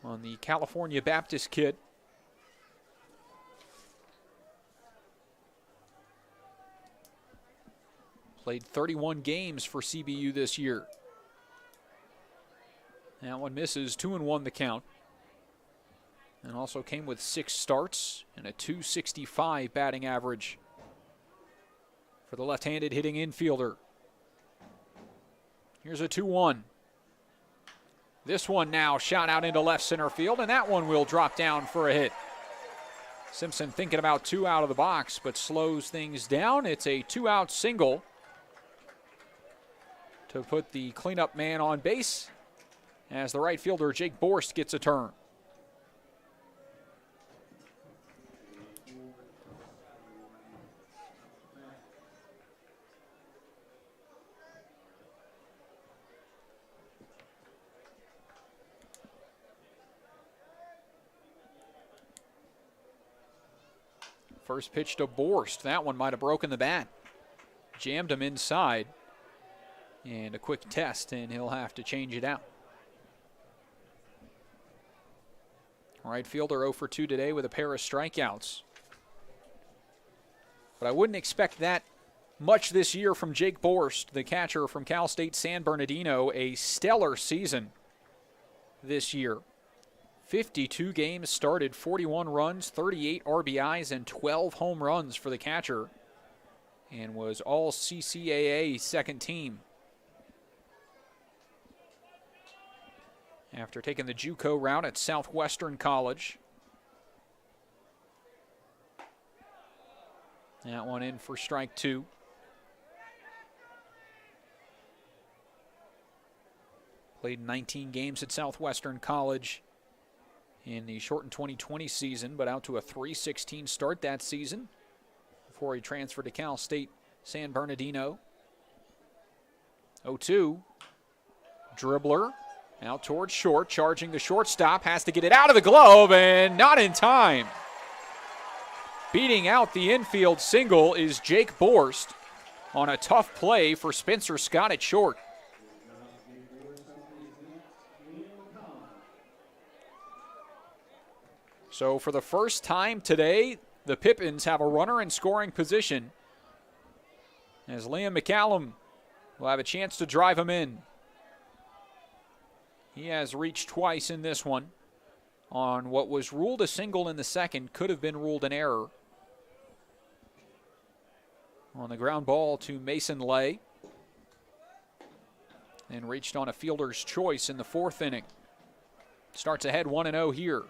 on the California Baptist kid. Played 31 games for CBU this year. That one misses, 2-1 the count. And also came with 6 starts and a .265 batting average for the left-handed hitting infielder. Here's a 2-1. This one now shot out into left center field, and that one will drop down for a hit. Simpson thinking about 2 out of the box, but slows things down. It's a 2-out single to put the cleanup man on base as the right fielder Jake Borst gets a turn. First pitch to Borst. That one might have broken the bat. Jammed him inside. And a quick test, and he'll have to change it out. Right fielder 0 for 2 today with a pair of strikeouts. But I wouldn't expect that much this year from Jake Borst, the catcher from Cal State San Bernardino. A stellar season this year. 52 games started, 41 runs, 38 RBIs, and 12 home runs for the catcher. And was all CCAA second team. After taking the JUCO route at Southwestern College. That one in for strike 2. Played 19 games at Southwestern College in the shortened 2020 season, but out to a .316 start that season before he transferred to Cal State San Bernardino. 0-2. Dribbler. Out towards short, charging the shortstop, has to get it out of the glove, and not in time. Beating out the infield single is Jake Borst on a tough play for Spencer Scott at short. So for the first time today, the Pippins have a runner in scoring position as Liam McCallum will have a chance to drive him in. He has reached twice in this one on what was ruled a single in the second, could have been ruled an error. On the ground ball to Mason Lay. And reached on a fielder's choice in the 4th inning. Starts ahead 1-0 here.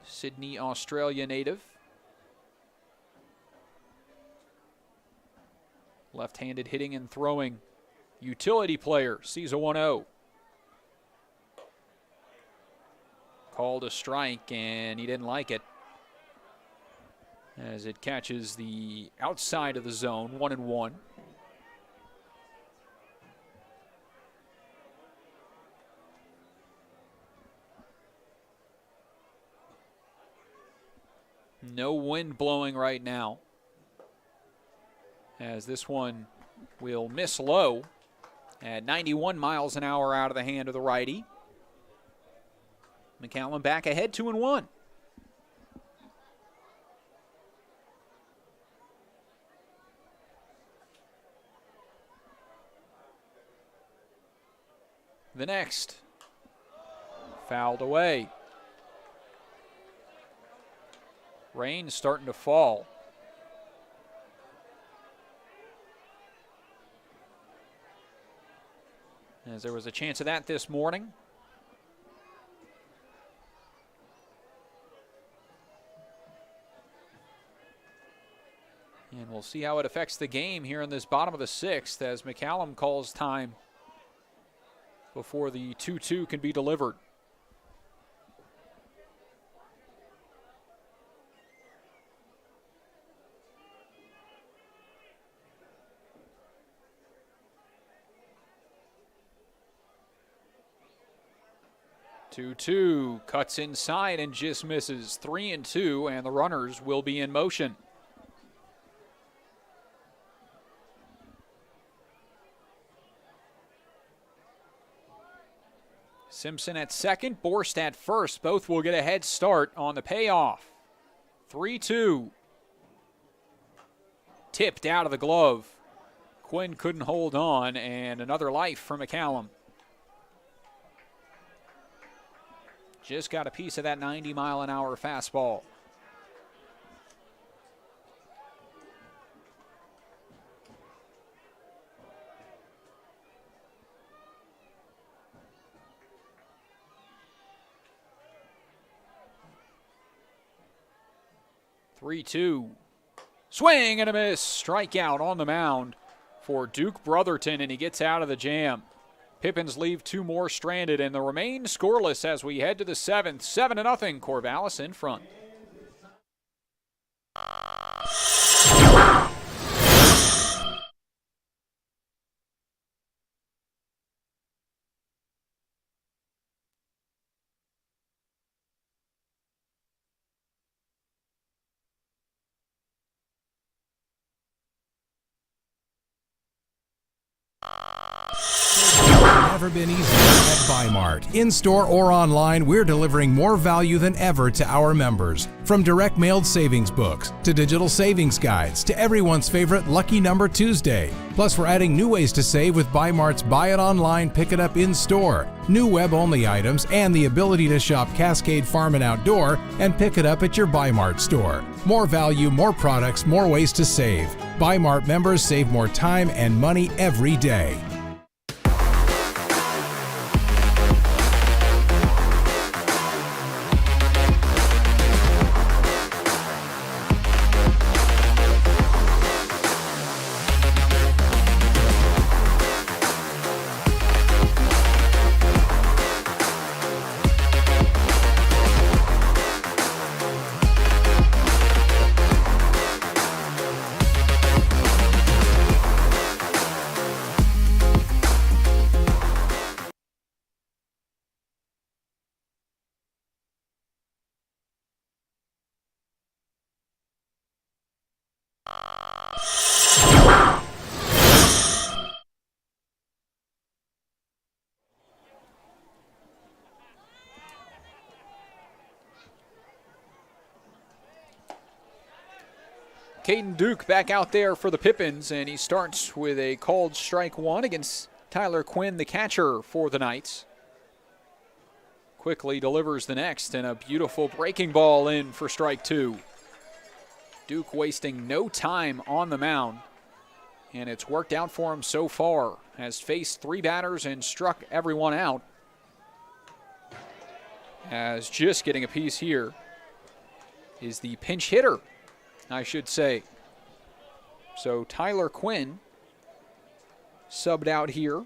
Sydney, Australia native. Left-handed hitting and throwing utility player, sees a 1-0. Called a strike, and he didn't like it as it catches the outside of the zone, 1-1. No wind blowing right now, as this one will miss low at 91 miles an hour out of the hand of the righty. McCallum back ahead 2-1. The next, fouled away. Rain starting to fall. As there was a chance of that this morning. And we'll see how it affects the game here in this bottom of the sixth as McCallum calls time before the 2-2 can be delivered. Two cuts inside and just misses. 3-2, and the runners will be in motion. Simpson at second, Borst at first. Both will get a head start on the payoff. 3-2. Tipped out of the glove. Quinn couldn't hold on, and another life for McCallum. Just got a piece of that 90-mile-an-hour fastball. Three-two. Swing and a miss. Strikeout on the mound for Duke Brotherton, and he gets out of the jam. Pippins leave two more stranded and the remain scoreless as we head to the seventh. 7-0, Corvallis in front. Never been easier at Bi-Mart. In-store or online, we're delivering more value than ever to our members. From direct mailed savings books to digital savings guides to everyone's favorite Lucky Number Tuesday. Plus, we're adding new ways to save with Bi-Mart's Buy It Online, Pick It Up in-store, new web-only items, and the ability to shop Cascade Farm and Outdoor and pick it up at your Bi-Mart store. More value, more products, more ways to save. Bi-Mart members save more time and money every day. Caden Duke back out there for the Pippins, and he starts with a called strike one against Tyler Quinn, the catcher for the Knights. Quickly delivers the next, and a beautiful breaking ball in for strike two. Duke wasting no time on the mound, and it's worked out for him so far. Has faced three batters and struck everyone out. As just getting a piece here is the pinch hitter, I should say. So Tyler Quinn subbed out here.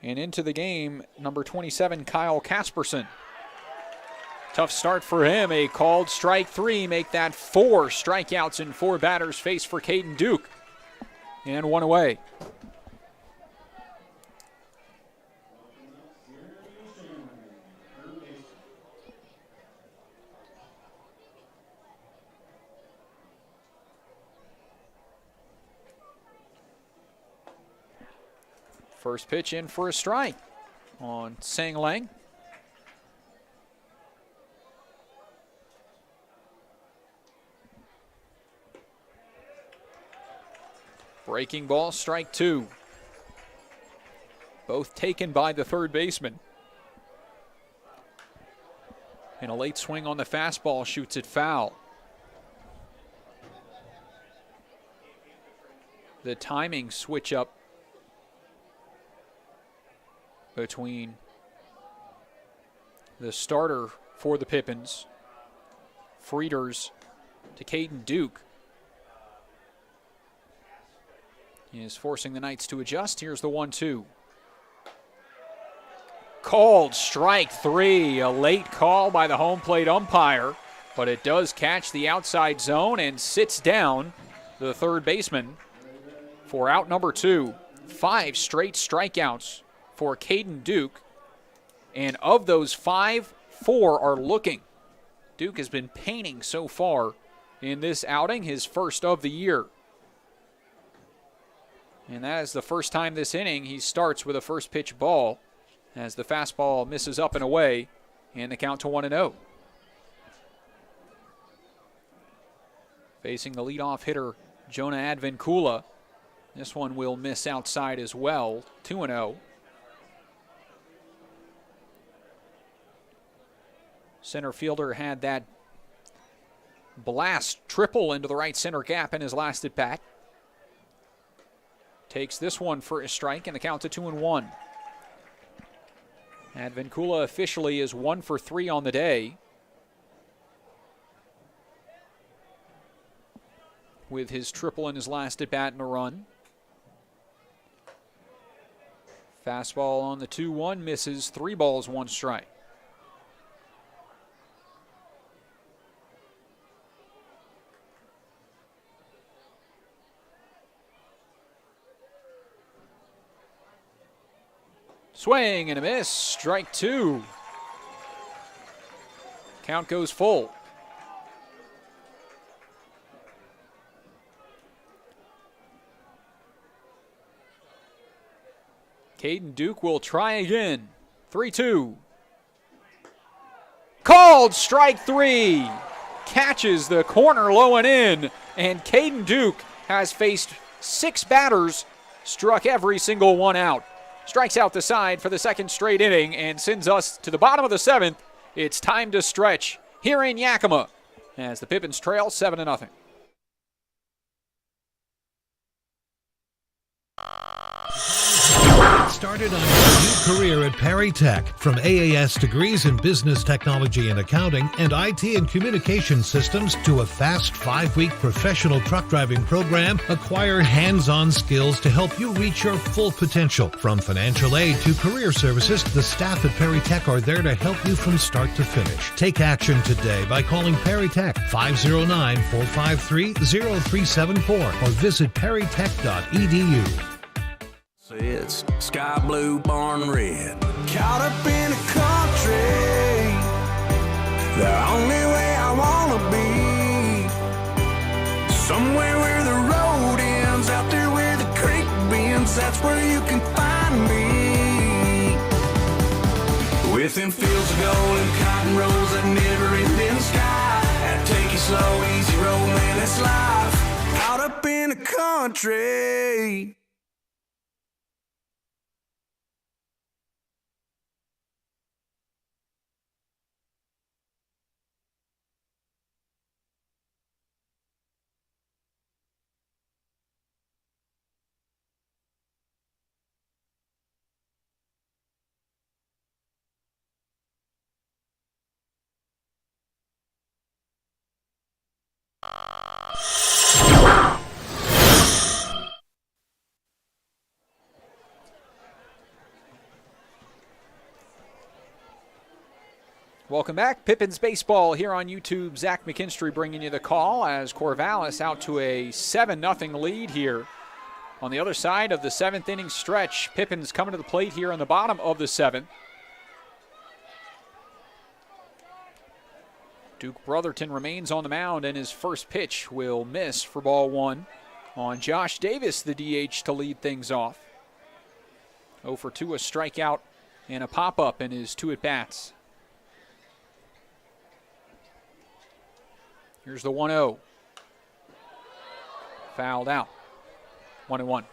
And into the game, number 27, Kyle Casperson. Tough start for him. A called strike three. Make that 4 strikeouts and 4 batters faced for Caden Duke. And one away. First pitch in for a strike on Sang Lang. Breaking ball, strike 2. Both taken by the third baseman. And a late swing on the fastball shoots it foul. The timing switch up between the starter for the Pippins, Frieders, to Caden Duke, is forcing the Knights to adjust. Here's the 1-2. Called strike 3, a late call by the home plate umpire, but it does catch the outside zone and sits down the third baseman for out number 2. 5 straight strikeouts for Caden Duke, and of those 5, 4 are looking. Duke has been painting so far in this outing, his first of the year. And that is the first time this inning he starts with a first pitch ball, as the fastball misses up and away, and the count to 1-0. Facing the leadoff hitter, Jonah Advincula. This one will miss outside as well, 2-0. Center fielder had that blast triple into the right center gap in his last at bat. Takes this one for a strike, and the count to 2-1. Advincula officially is 1 for 3 on the day, with his triple in his last at bat and a run. Fastball on the 2-1 misses. 3 balls, 1 strike. Swing and a miss, strike 2. Count goes full. Caden Duke will try again. 3-2. Called strike 3. Catches the corner low and in, and Caden Duke has faced 6 batters, struck every single one out. Strikes out the side for the second straight inning and sends us to the bottom of the 7th. It's time to stretch here in Yakima as the Pippins trail 7-0. Started on your new career at Perry Tech. From AAS degrees in business technology and accounting and IT and communication systems to a fast 5-week professional truck driving program, acquire hands-on skills to help you reach your full potential. From financial aid to career services, the staff at Perry Tech are there to help you from start to finish. Take action today by calling Perry Tech 509-453-0374 or visit perrytech.edu. It's sky blue, barn red. Caught up in a country, the only way I wanna be. Somewhere where the road ends, out there where the creek bends, that's where you can find me. With them fields of gold and cotton rows that never ending sky, and take it slow, easy road, man, that's life. Caught up in a country. Welcome back. Pippins baseball here on YouTube. Zach McKinstry bringing you the call as Corvallis out to a 7-0 lead here. On the other side of the 7th inning stretch, Pippins coming to the plate here on the bottom of the 7th. Duke Brotherton remains on the mound, and his first pitch will miss for ball 1 on Josh Davis, the DH, to lead things off. 0 for 2, a strikeout and a pop-up in his 2 at-bats. Here's the 1-0. Fouled out. 1-1.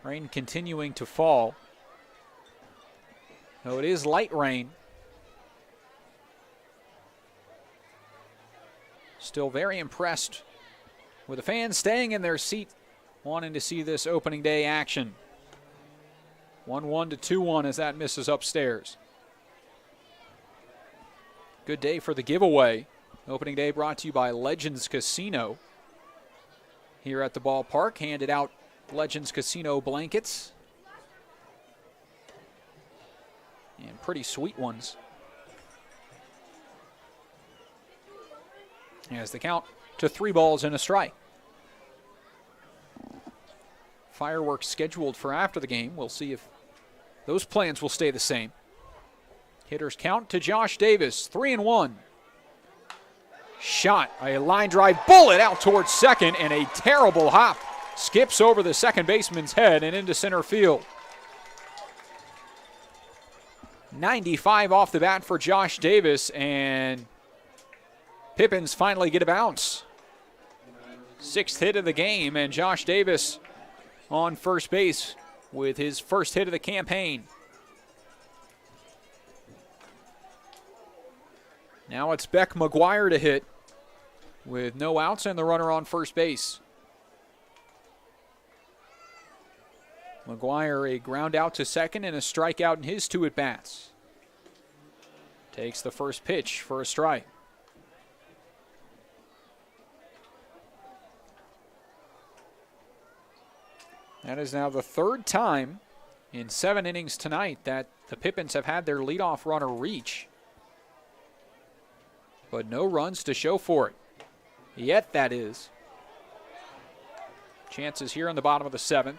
Rain continuing to fall. Though it is light rain. Still very impressed with the fans staying in their seat, wanting to see this opening day action. 1-1 to 2-1 as that misses upstairs. Good day for the giveaway. Opening day brought to you by Legends Casino. Here at the ballpark, handed out Legends Casino blankets. And pretty sweet ones. As the count to 3 balls and a strike. Fireworks scheduled for after the game. We'll see if those plans will stay the same. Hitters count to Josh Davis, 3-1. Shot, a line drive bullet out towards second, and a terrible hop. Skips over the second baseman's head and into center field. 95 off the bat for Josh Davis, and Pippins finally get a bounce. 6th hit of the game, and Josh Davis on first base with his first hit of the campaign. Now it's Beck McGuire to hit with no outs and the runner on first base. McGuire a ground out to second and a strikeout in his 2 at-bats. Takes the first pitch for a strike. That is now the 3rd time in 7 innings tonight that the Pippins have had their leadoff runner reach. But no runs to show for it. Yet, that is. Chances here in the bottom of the 7th.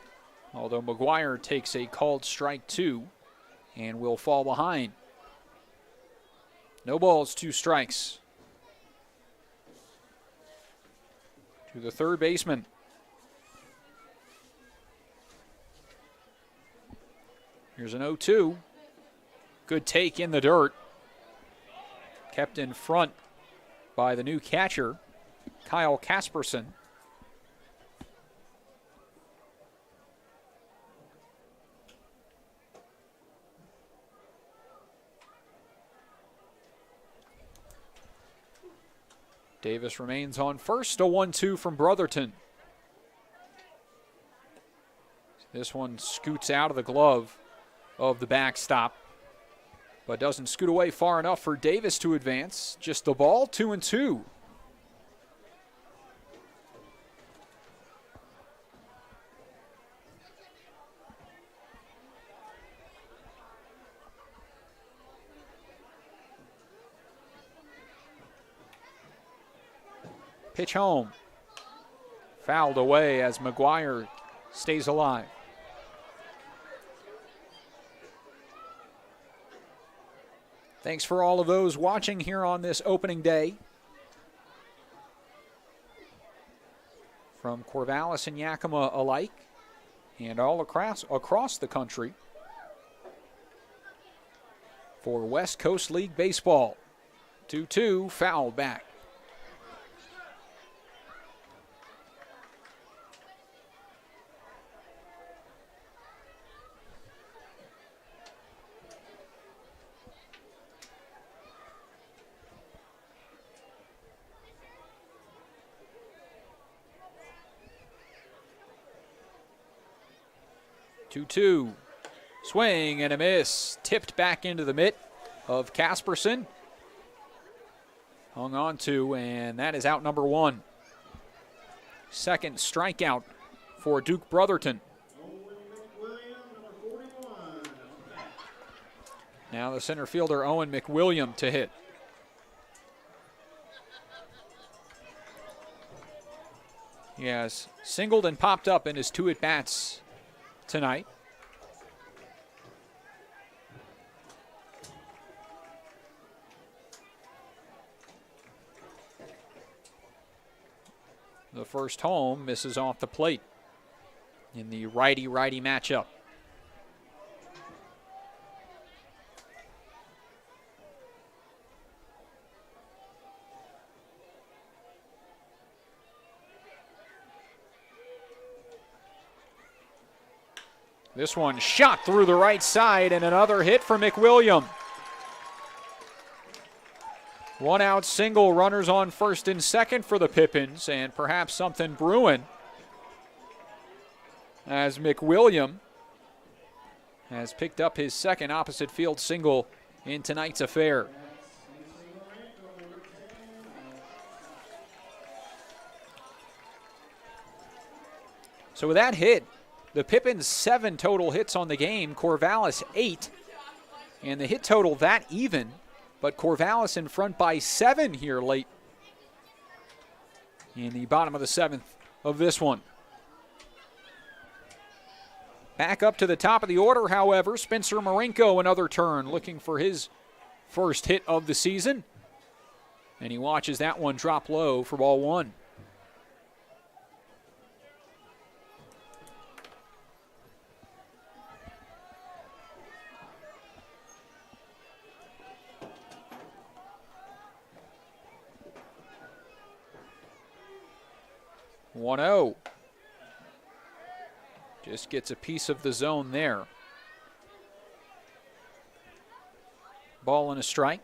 Although McGuire takes a called strike 2 and will fall behind. No balls, 2 strikes. To the third baseman. Here's an 0-2. Good take in the dirt. Kept in front by the new catcher, Kyle Casperson. Davis remains on first, a 1-2 from Brotherton. This one scoots out of the glove of the backstop, but doesn't scoot away far enough for Davis to advance. Just the ball, 2-2. Pitch home. Fouled away as McGuire stays alive. Thanks for all of those watching here on this opening day. From Corvallis and Yakima alike, and all across the country, for West Coast League Baseball. 2-2, foul back. Two. Swing and a miss. Tipped back into the mitt of Casperson. Hung on to, and that is out number 1. Second strikeout for Duke Brotherton. Now the center fielder, Owen McWilliam, to hit. He has singled and popped up in his 2 at-bats tonight. The first home misses off the plate. in the righty-righty matchup. This one shot through the right side, and another hit for McWilliam. One out single, runners on first and second for the Pippins, and perhaps something brewing as McWilliam has picked up his second opposite field single in tonight's affair. So with that hit, the Pippins 7 total hits on the game, Corvallis 8, and the hit total that even, but Corvallis in front by 7 here late in the bottom of the 7th of this one. Back up to the top of the order, however, Spencer Marinko another turn, looking for his first hit of the season, and he watches that one drop low for ball 1. One-0. Just gets a piece of the zone there. Ball and a strike.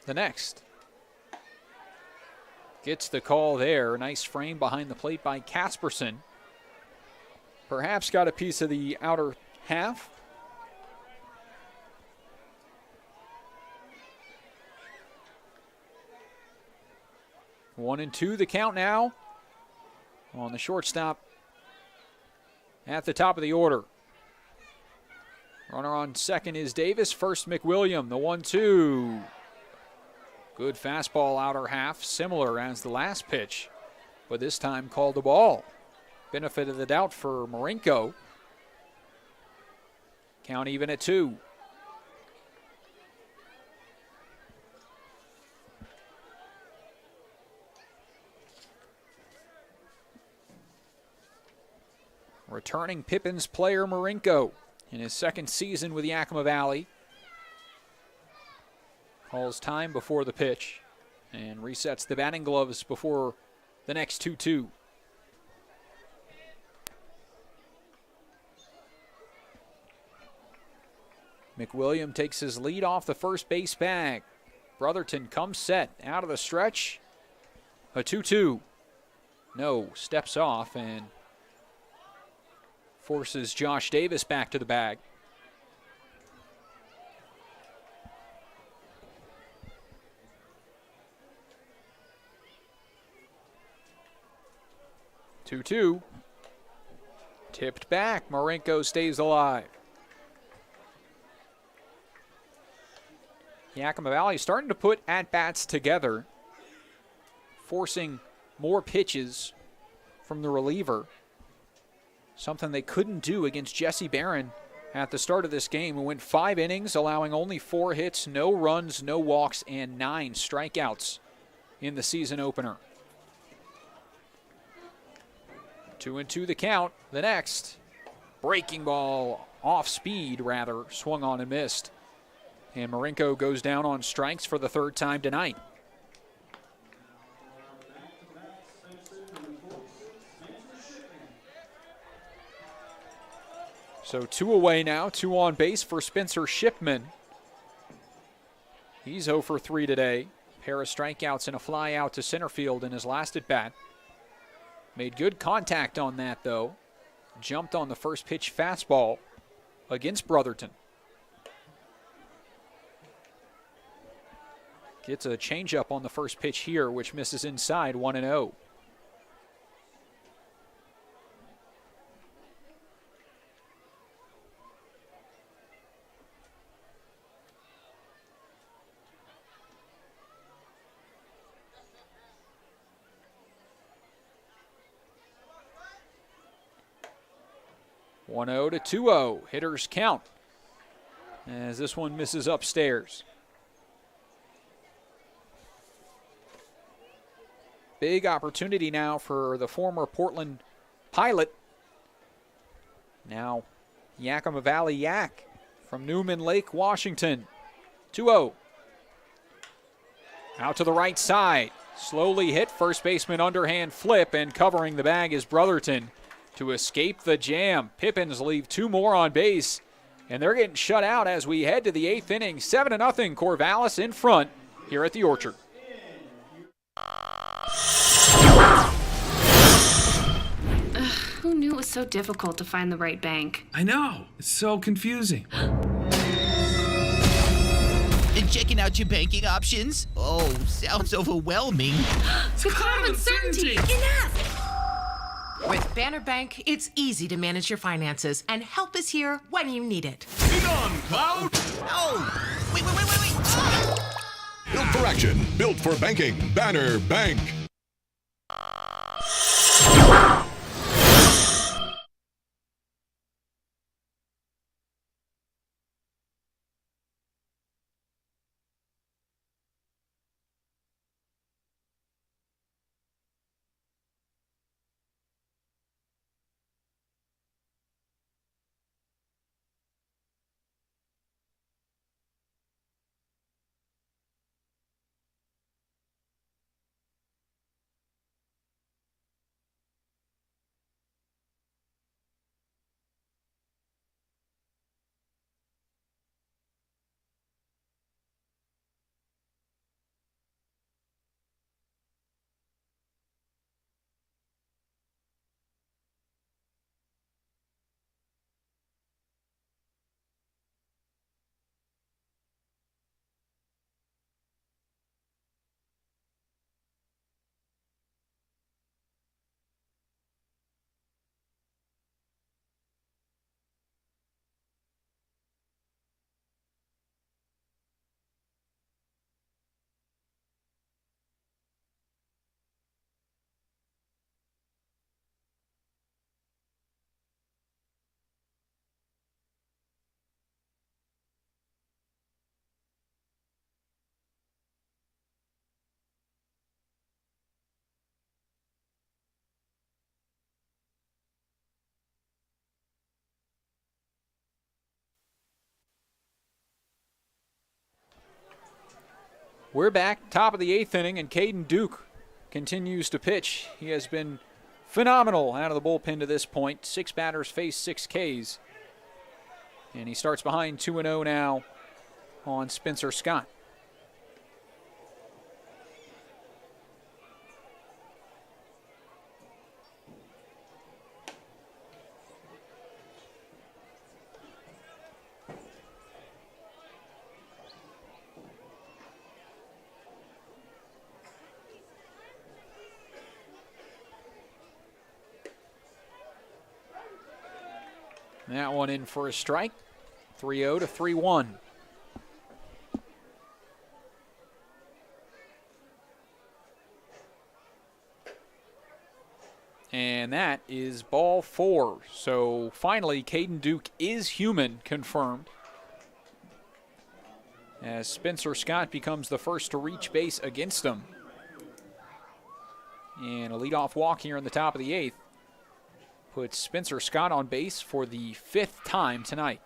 The next. Gets the call there. Nice frame behind the plate by Casperson. Perhaps got a piece of the outer half. One and two the count now on the shortstop at the top of the order. Runner on second is Davis. First, McWilliam. The 1-2. Good fastball outer half, similar as the last pitch, but this time called the ball. Benefit of the doubt for Marinko. Count even at 2. Returning Pippins player Marinko in his second season with Yakima Valley. Calls time before the pitch and resets the batting gloves before the next 2-2. McWilliam takes his lead off the first base bag. Brotherton comes set out of the stretch. A 2-2. No, steps off and forces Josh Davis back to the bag. Two-two. Tipped back. Marinko stays alive. Yakima Valley starting to put at-bats together, forcing more pitches from the reliever, something they couldn't do against Jesse Barron at the start of this game, who went 5 innings, allowing only 4 hits, no runs, no walks, and 9 strikeouts in the season opener. 2-2 the count. The next, breaking ball, off speed rather, swung on and missed. And Marinko goes down on strikes for the 3rd time tonight. So 2 away now, 2 on base for Spencer Shipman. He's 0 for 3 today. Pair of strikeouts and a fly out to center field in his last at bat. Made good contact on that though. Jumped on the first pitch fastball against Brotherton. Gets a changeup on the first pitch here, which misses inside, 1-0. One-0 to 2-0. Hitters count. as this one misses upstairs. Big opportunity now for the former Portland Pilot. Now Yakima Valley Yak from Newman Lake, Washington. 2-0. Out to the right side. Slowly hit, first baseman underhand flip, and covering the bag is Brotherton to escape the jam. Pippins leave two more on base, and they're getting shut out as we head to the 8th inning. 7-0, Corvallis in front here at the Orchard. Who knew it was so difficult to find the right bank? I know. It's so confusing. Checking out your banking options? Oh, sounds overwhelming. The cloud of uncertainty! Enough! With Banner Bank, it's easy to manage your finances, and help is here when you need it. Be gone, Cloud! Oh! Wait! Ah! Built for action, built for banking. Banner Bank. We're back, top of the 8th inning, and Caden Duke continues to pitch. He has been phenomenal out of the bullpen to this point. 6 batters face 6 Ks. And he starts behind 2-0 now on Spencer Scott. That one in for a strike. 3-0 to 3-1. And that is ball 4. So finally, Caden Duke is human, confirmed, as Spencer Scott becomes the first to reach base against him. And a leadoff walk here in the top of the 8th puts Spencer Scott on base for the 5th time tonight.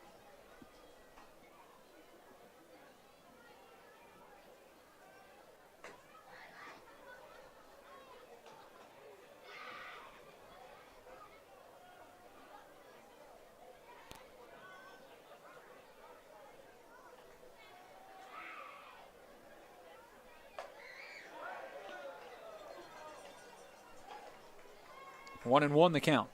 One and one the count.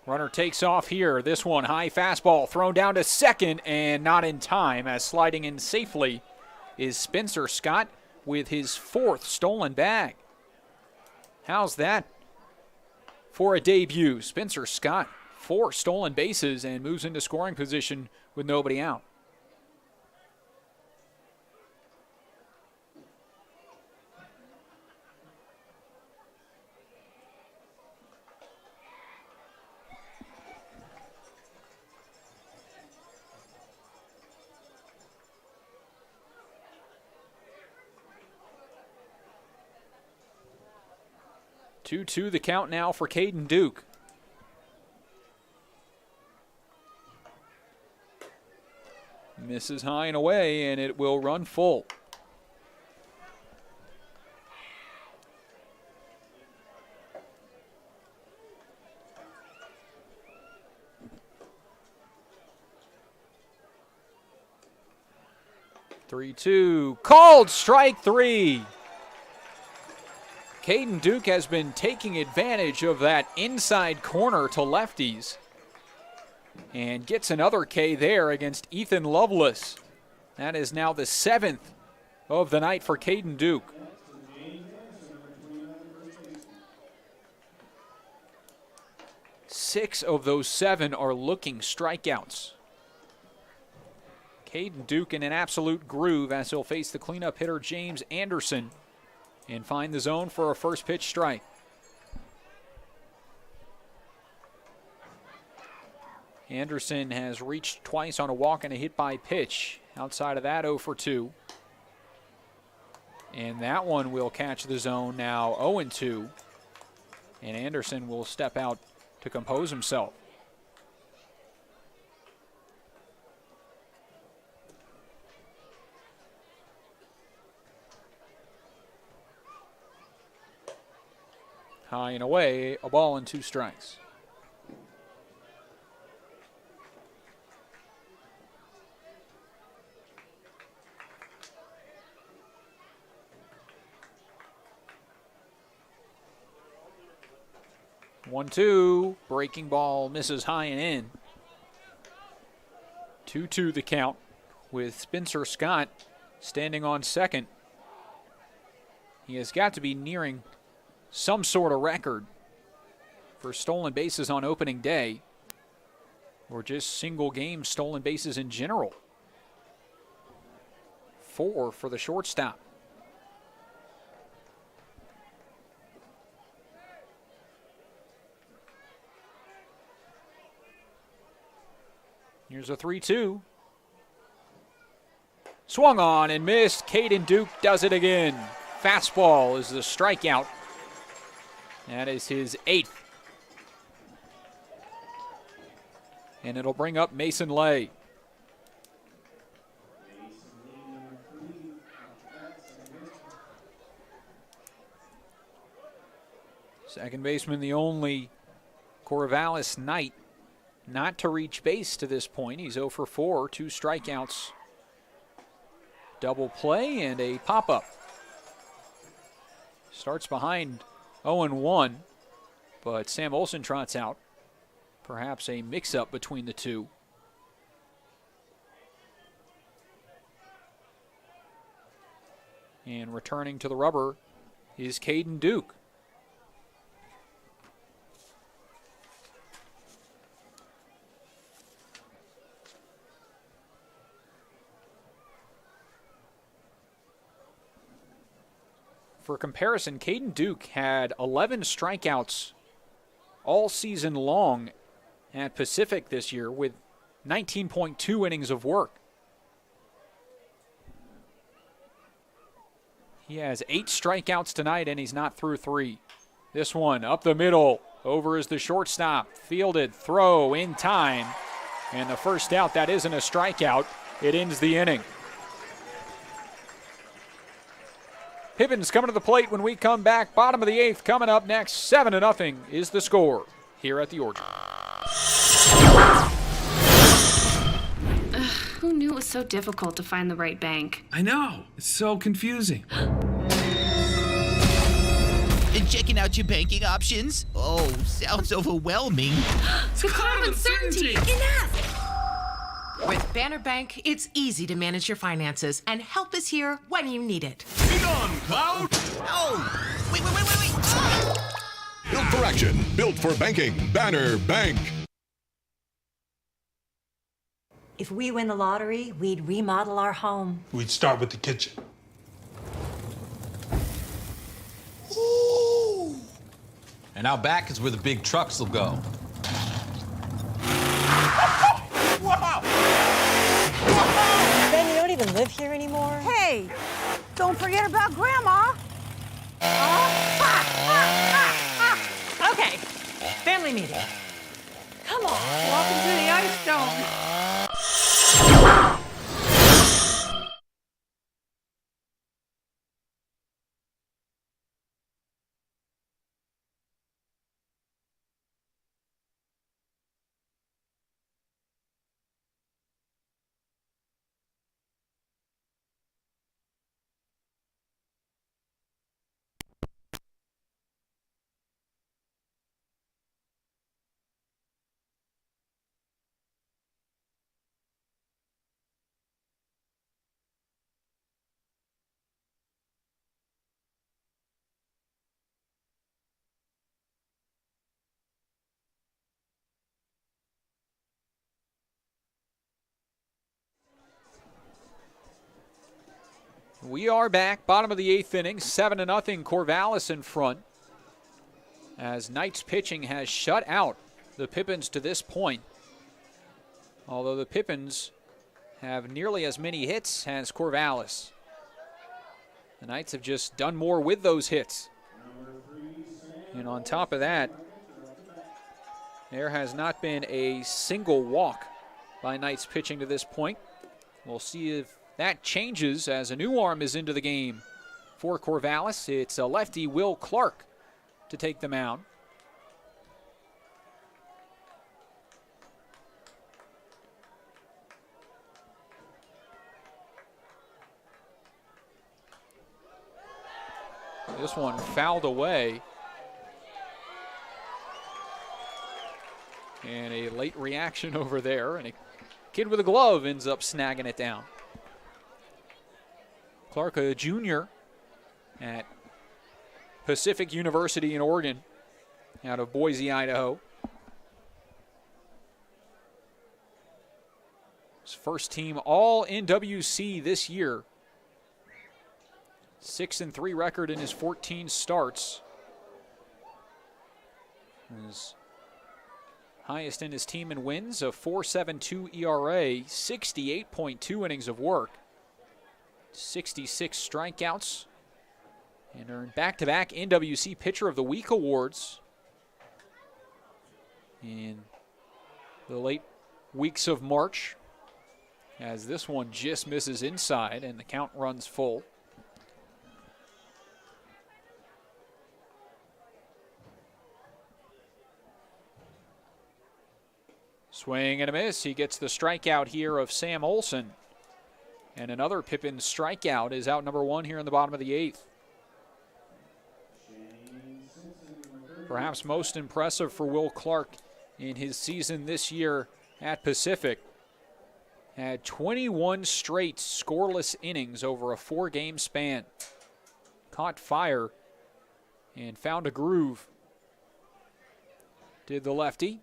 Runner takes off here. This one, high fastball thrown down to second and not in time, as sliding in safely is Spencer Scott with his 4th stolen bag. How's that for a debut? Spencer Scott, 4 stolen bases and moves into scoring position with nobody out. 2-2 the count now for Caden Duke. Misses high and away, and it will run full. Three-two, called strike three. Caden Duke has been taking advantage of that inside corner to lefties and gets another K there against Ethan Lovelace. That is now the 7th of the night for Caden Duke. Six of those 7 are looking strikeouts. Caden Duke in an absolute groove as he'll face the cleanup hitter James Anderson and find the zone for a first pitch strike. Anderson has reached twice on a walk and a hit by pitch. Outside of that, 0 for 2. And that one will catch the zone now 0-2. And Anderson will step out to compose himself. High and away, a ball and 2 strikes. One-two, breaking ball misses high and in. 2-2 the count with Spencer Scott standing on second. He has got to be nearing some sort of record for stolen bases on opening day, or just single game stolen bases in general. 4 for the shortstop. Here's a 3-2. Swung on and missed. Caden Duke does it again. Fastball is the strikeout. That is his 8th. And it'll bring up Mason Lay. Second baseman, the only Corvallis Knight not to reach base to this point. He's 0 for 4, 2 strikeouts. Double play and a pop-up. Starts behind 0-1, but Sam Olson trots out. Perhaps a mix-up between the two. And returning to the rubber is Caden Duke. For comparison, Caden Duke had 11 strikeouts all season long at Pacific this year with 19.2 innings of work. He has 8 strikeouts tonight, and he's not through 3. This one up the middle. Over is the shortstop. Fielded, throw in time. And the first out, that isn't a strikeout. It ends the inning. Pippins coming to the plate when we come back. Bottom of the 8th coming up next. 7-0 is the score here at the Orchard. Who knew it was so difficult to find the right bank? I know. It's so confusing. And checking out your banking options? Oh, sounds overwhelming. The cloud of uncertainty. Enough! With Banner Bank, it's easy to manage your finances, and help is here when you need it. Be gone, Cloud! Oh, wait. Built for action, built for banking. Banner Bank. If we win the lottery, we'd remodel our home. We'd start with the kitchen. Ooh. And out back is where the big trucks will go. Wow! Ben, you don't even live here anymore? Hey, don't forget about Grandma. Friendly meeting. Come on. Welcome to the ice dome. We are back, bottom of the 8th inning, 7-0, Corvallis in front. As Knights pitching has shut out the Pippins to this point. Although the Pippins have nearly as many hits as Corvallis. The Knights have just done more with those hits. And on top of that, there has not been a single walk by Knights pitching to this point. We'll see if that changes as a new arm is into the game for Corvallis. It's a lefty, Will Clark, to take the mound. This one fouled away. And a late reaction over there, and a kid with a glove ends up snagging it down. Clark, a junior at Pacific University in Oregon, out of Boise, Idaho. His first team all in WC this year. 6-3 record in his 14 starts. His highest in his team in wins, a 4.72 ERA, 68.2 innings of work. 66 strikeouts, and earned back-to-back NWC Pitcher of the Week awards in the late weeks of March, as this one just misses inside and the count runs full. Swing and a miss. He gets the strikeout here of Sam Olson. And another Pippin strikeout is out number one here in the bottom of the 8th. Perhaps most impressive for Will Clark in his season this year at Pacific. Had 21 straight scoreless innings over a 4-game span. Caught fire and found a groove. Did the lefty.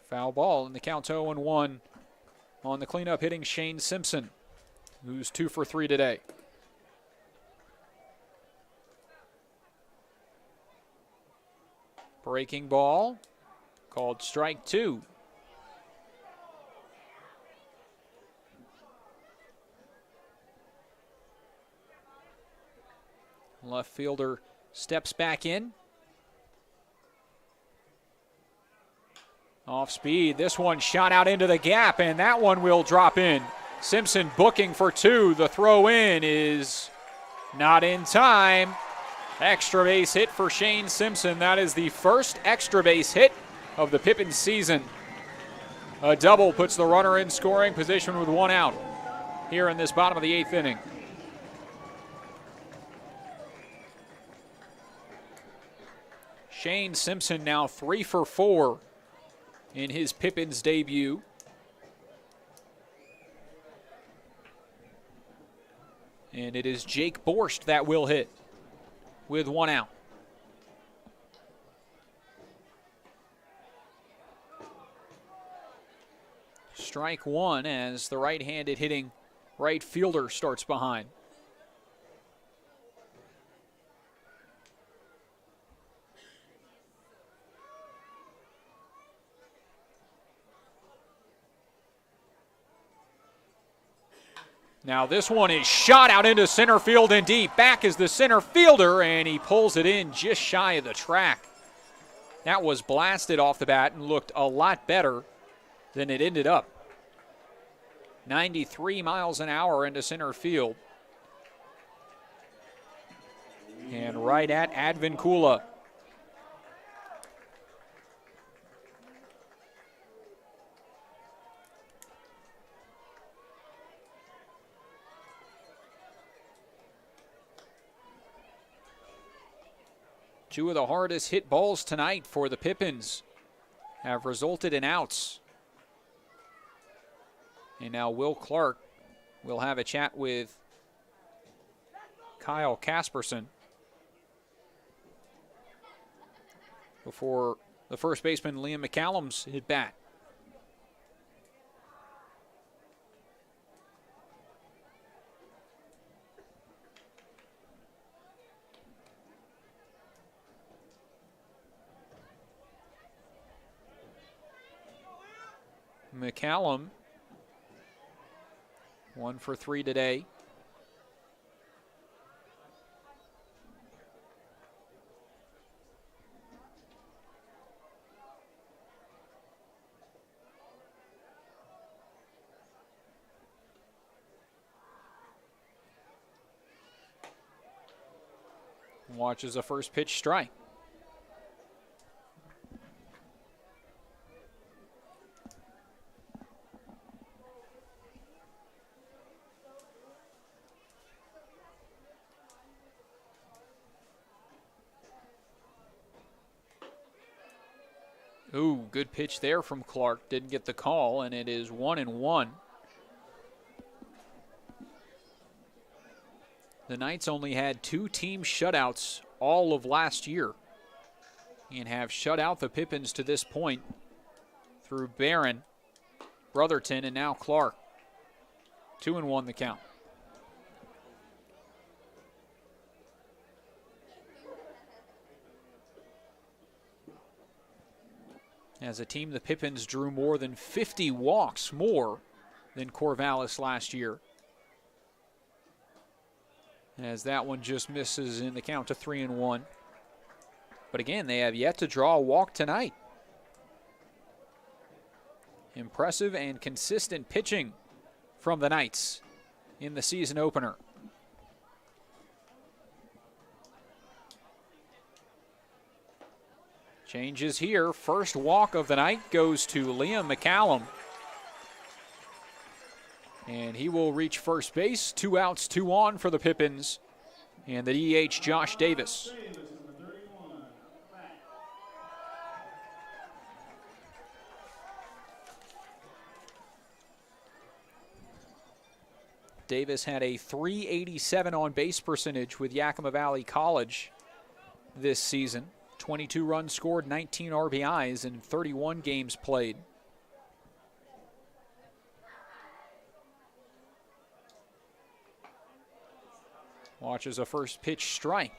Foul ball, and the count's 0-1 on the cleanup hitting Shane Simpson, who's 2 for 3 today. Breaking ball, called strike 2. Left fielder steps back in. Off speed, this one shot out into the gap, and that one will drop in. Simpson booking for 2. The throw in is not in time. Extra base hit for Shane Simpson. That is the first extra base hit of the Pippins season. A double puts the runner in scoring position with 1 out here in this bottom of the 8th inning. Shane Simpson now 3 for 4 in his Pippins debut. And it is Jake Borscht that will hit with 1 out. Strike 1 as the right-handed hitting right fielder starts behind. Now this one is shot out into center field and deep. Back is the center fielder, and he pulls it in just shy of the track. That was blasted off the bat and looked a lot better than it ended up. 93 miles an hour into center field. And right at Advincula. Two of the hardest hit balls tonight for the Pippins have resulted in outs. And now Will Clark will have a chat with Kyle Casperson before the first baseman Liam McCallum's hit bat. McCallum, 1 for 3 today. Watches a first pitch strike. Ooh, good pitch there from Clark. Didn't get the call, and it is 1-1. The Knights only had 2 team shutouts all of last year and have shut out the Pippins to this point through Barron, Brotherton, and now Clark. 2-1 the count. As a team, the Pippins drew more than 50 walks more than Corvallis last year. As that one just misses in the count to 3-1. But again, they have yet to draw a walk tonight. Impressive and consistent pitching from the Knights in the season opener. Changes here. First walk of the night goes to Liam McCallum. And he will reach first base. 2 outs, 2 on for the Pippins. And the DH, Josh Davis. Davis had a .387 on base percentage with Yakima Valley College this season. 22 runs scored, 19 RBIs in 31 games played. Watches a first pitch strike.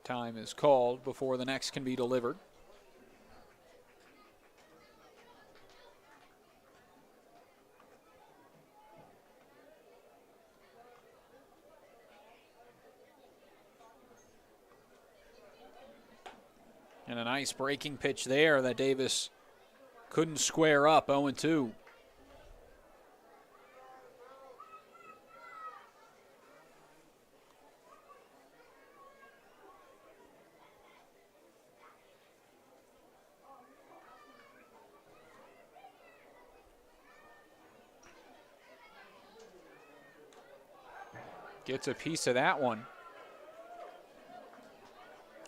Time is called before the next can be delivered. And a nice breaking pitch there that Davis couldn't square up. 0-2. Gets a piece of that one.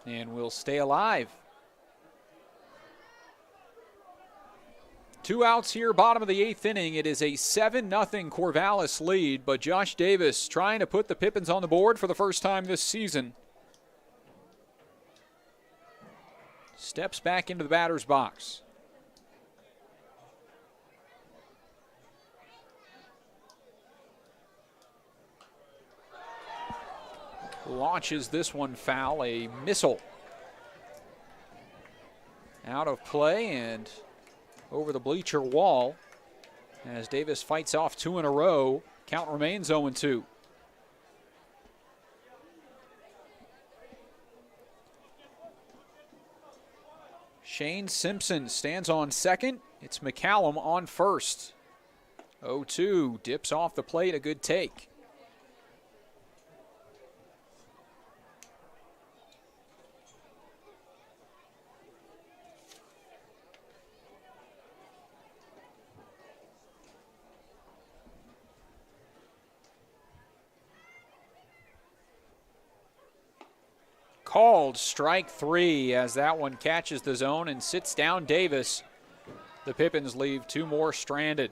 And will stay alive. 2 outs here, bottom of the 8th inning. It is a 7-0 Corvallis lead, but Josh Davis trying to put the Pippins on the board for the first time this season. Steps back into the batter's box. launches this one foul, a missile. Out of play and over the bleacher wall as Davis fights off 2 in a row. Count remains 0-2. Shane Simpson stands on second. It's McCallum on first. 0-2, dips off the plate, a good take. Called strike 3 as that one catches the zone and sits down Davis. The Pippins leave 2 more stranded.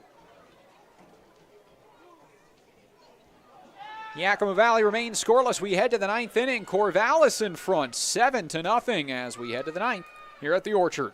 Yakima Valley remains scoreless. We head to the 9th inning. Corvallis in front, 7-0 as we head to the 9th here at the Orchard.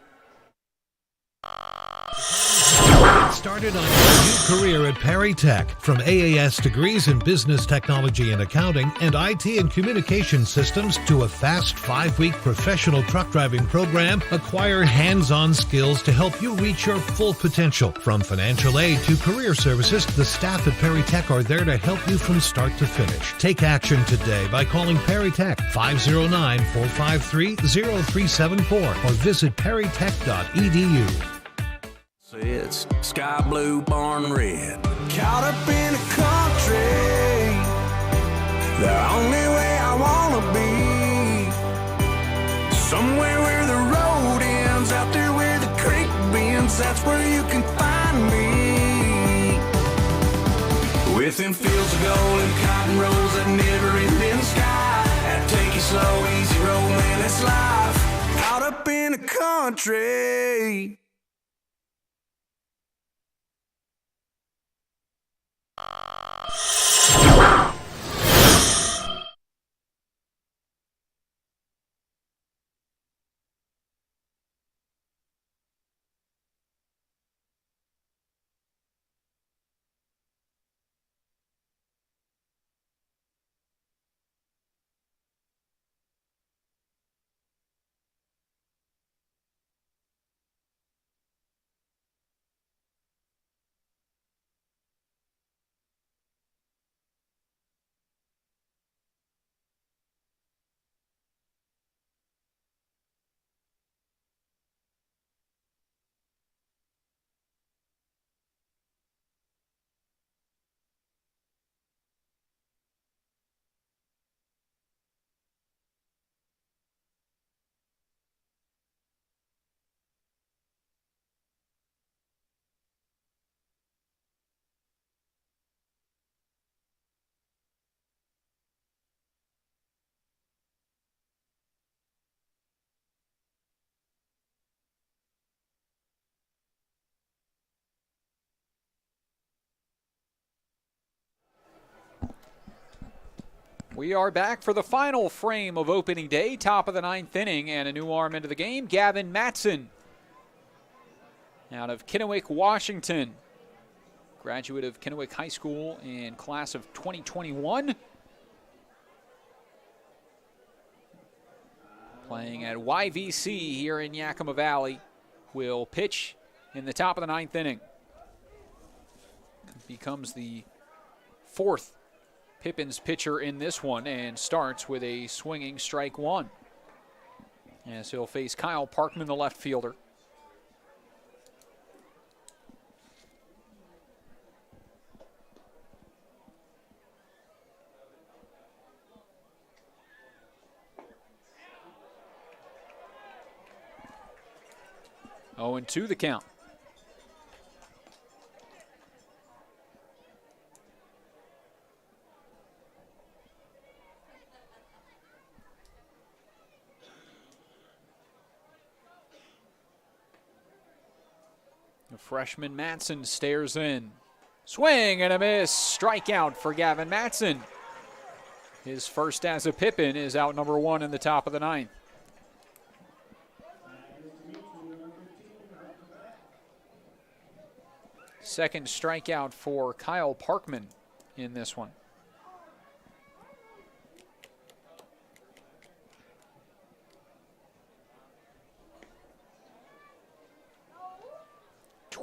Get started on your new career at Perry Tech. From AAS degrees in business technology and accounting and IT and communication systems to a fast 5-week professional truck driving program, acquire hands-on skills to help you reach your full potential. From financial aid to career services, the staff at Perry Tech are there to help you from start to finish. Take action today by calling Perry Tech 509-453-0374 or visit perrytech.edu. It's sky blue, barn red. Caught up in the country, the only way I wanna be. Somewhere where the road ends, out there where the creek bends, that's where you can find me. Within fields of gold and cotton rows that never end in the sky. That take it slow, easy road, man, that's life. Caught up in the country. We are back for the final frame of opening day, top of the 9th inning, and a new arm into the game, Gavin Matson, out of Kennewick, Washington. Graduate of Kennewick High School in class of 2021. Playing at YVC here in Yakima Valley. Will pitch in the top of the 9th inning. Becomes the 4th Pippins pitcher in this one and starts with a swinging strike 1. As he'll face Kyle Parkman, the left fielder. Oh, and 2 the count. The freshman Matson stares in. Swing and a miss. Strikeout for Gavin Matson. His first as a Pippin is out number 1 in the top of the 9th. Second strikeout for Kyle Parkman in this one.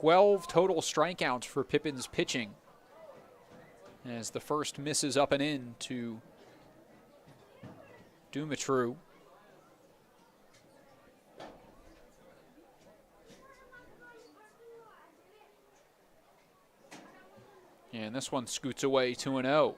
12 total strikeouts for Pippins pitching as the first misses up and in to Dumitru. And this one scoots away 2-0.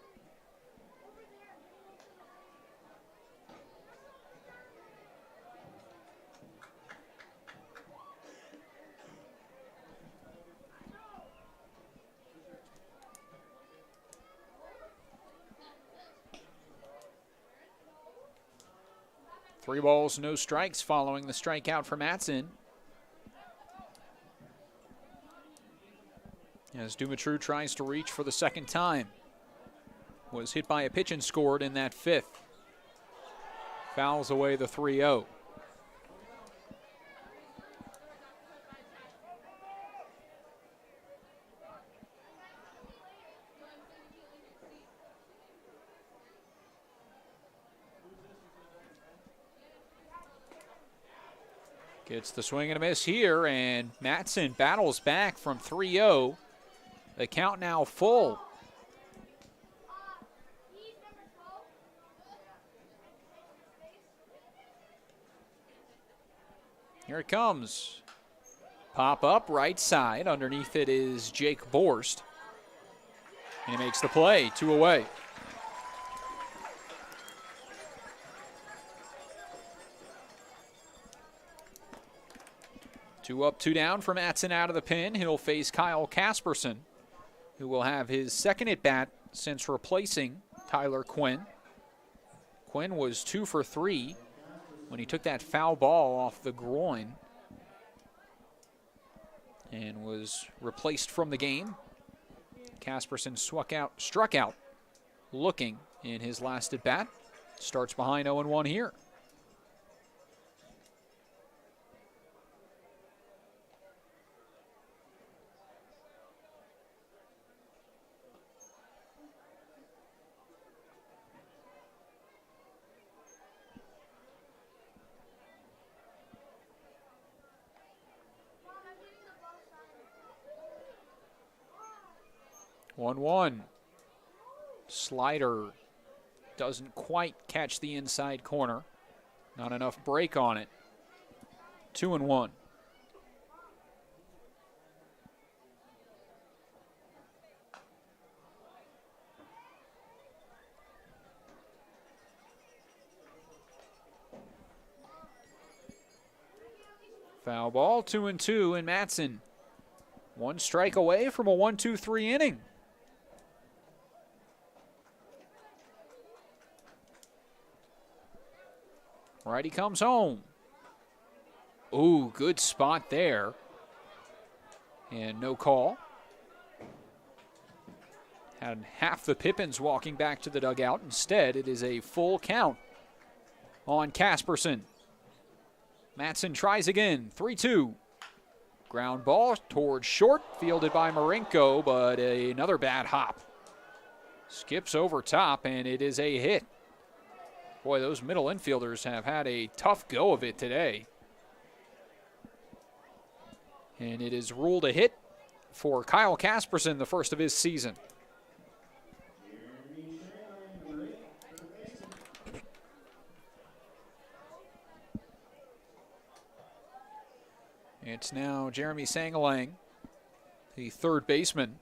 Three balls, no strikes following the strikeout for Matson. As Dumitru tries to reach for the second time. Was hit by a pitch and scored in that fifth. Fouls away the 3-0. Gets the swing and a miss here, and Matson battles back from 3-0. The count now full. Here it comes. Pop up right side. Underneath it is Jake Borst. And he makes the play, 2 away. Two up, 2 down for Matson out of the pen. He'll face Kyle Casperson, who will have his second at-bat since replacing Tyler Quinn. Quinn was 2 for 3 when he took that foul ball off the groin and was replaced from the game. Casperson struck out looking in his last at-bat. Starts behind 0-1 here. One. Slider doesn't quite catch the inside corner. Not enough break on it. 2-1. Foul ball, 2-2, and Matson 1 strike away from a 1-2-3 inning. Righty comes home. Ooh, good spot there. And no call. Had half the Pippins walking back to the dugout. Instead, it is a full count on Casperson. Matson tries again, 3-2. Ground ball towards short, fielded by Marinko, but another bad hop. Skips over top, and it is a hit. Boy, those middle infielders have had a tough go of it today. And it is ruled a hit for Kyle Casperson, the first of his season. It's now Jeremy Sangalang, the third baseman,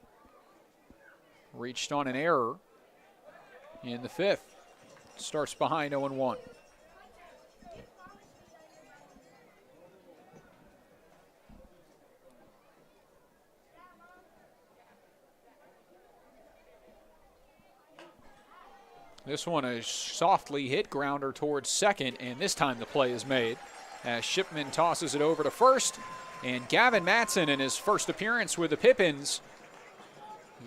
reached on an error in the fifth. Starts behind 0-1. This one a softly hit grounder towards second, and this time the play is made as Shipman tosses it over to first, and Gavin Matson in his first appearance with the Pippins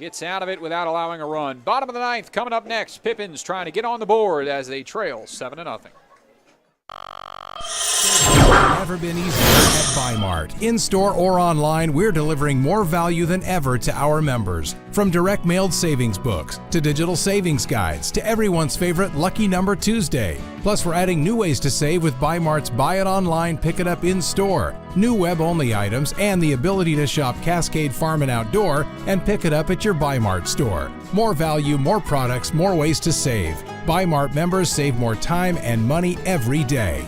gets out of it without allowing a run. Bottom of the ninth coming up next. Pippins trying to get on the board as they trail 7-0. never been easier at Bi-Mart. In-store or online, we're delivering more value than ever to our members. From direct mailed savings books to digital savings guides to everyone's favorite Lucky Number Tuesday. Plus, we're adding new ways to save with Bi-Mart's Buy It Online, Pick It Up in-store, new web-only items, and the ability to shop Cascade Farm and Outdoor and pick it up at your Bi-Mart store. More value, more products, more ways to save. Bi-Mart members save more time and money every day.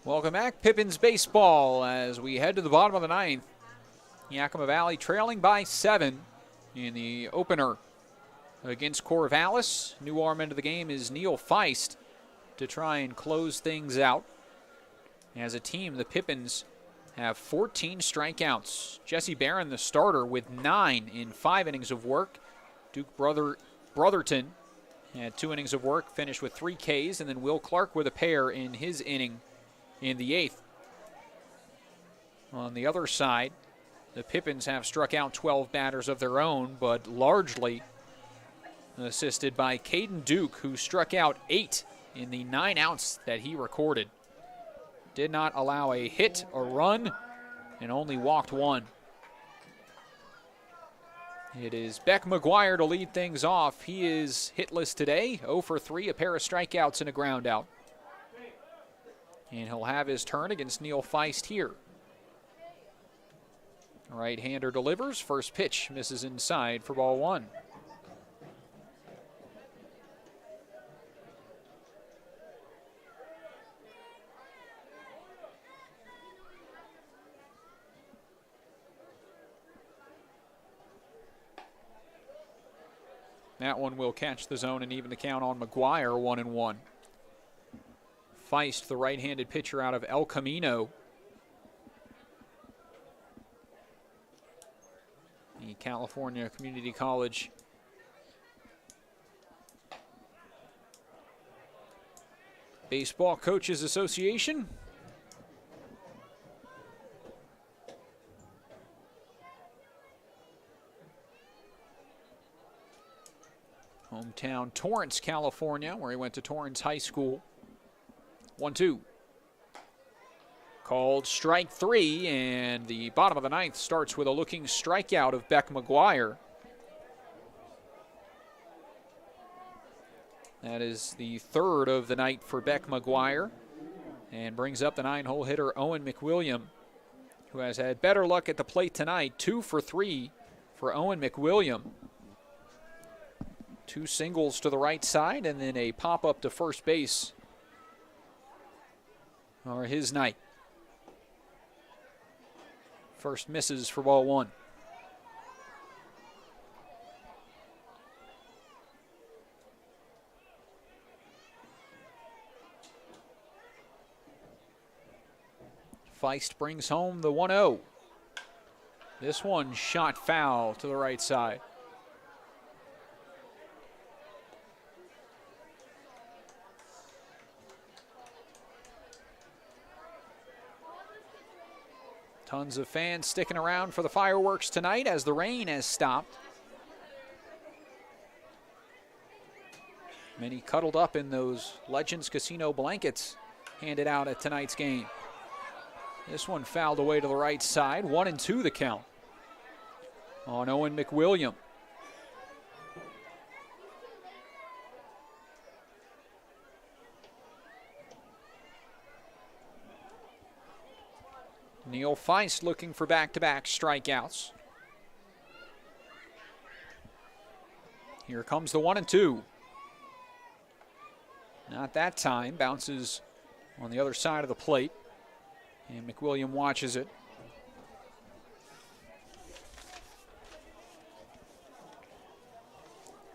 Welcome back, Pippins baseball, as we head to the bottom of the ninth. Yakima Valley trailing by 7 in the opener against Corvallis. New arm into the game is Neil Feist to try and close things out. As a team, the Pippins have 14 strikeouts. Jesse Barron, the starter, with 9 in 5 innings of work. Duke Brotherton had 2 innings of work, finished with 3 Ks, and then Will Clark with a pair in his inning in the 8th. On the other side, the Pippins have struck out 12 batters of their own, but largely assisted by Caden Duke, who struck out 8 in the 9 outs that he recorded. Did not allow a hit, a run, and only walked 1. It is Beck McGuire to lead things off. He is hitless today, 0 for 3, a pair of strikeouts and a ground out. And he'll have his turn against Neil Feist here. Right-hander delivers. First pitch misses inside for ball 1. That one will catch the zone and even the count on McGuire, 1-1. Feist, the right-handed pitcher out of El Camino. The California Community College Baseball Coaches Association. Hometown Torrance, California, where he went to Torrance High School. 1-2. Called strike 3, and the bottom of the 9th starts with a looking strikeout of Beck McGuire. That is the 3rd of the night for Beck McGuire, and brings up the 9-hole hitter Owen McWilliam, who has had better luck at the plate tonight. 2 for 3 for Owen McWilliam. 2 singles to the right side, and then a pop-up to first base or his night. First misses for ball 1. Feist brings home the 1-0. This one shot foul to the right side. Tons of fans sticking around for the fireworks tonight as the rain has stopped. Many cuddled up in those Legends Casino blankets handed out at tonight's game. This one fouled away to the right side. 1-2 the count. on Owen McWilliam. Neil Feist looking for back-to-back strikeouts. Here comes the 1-2. Not that time. Bounces on the other side of the plate. And McWilliam watches it.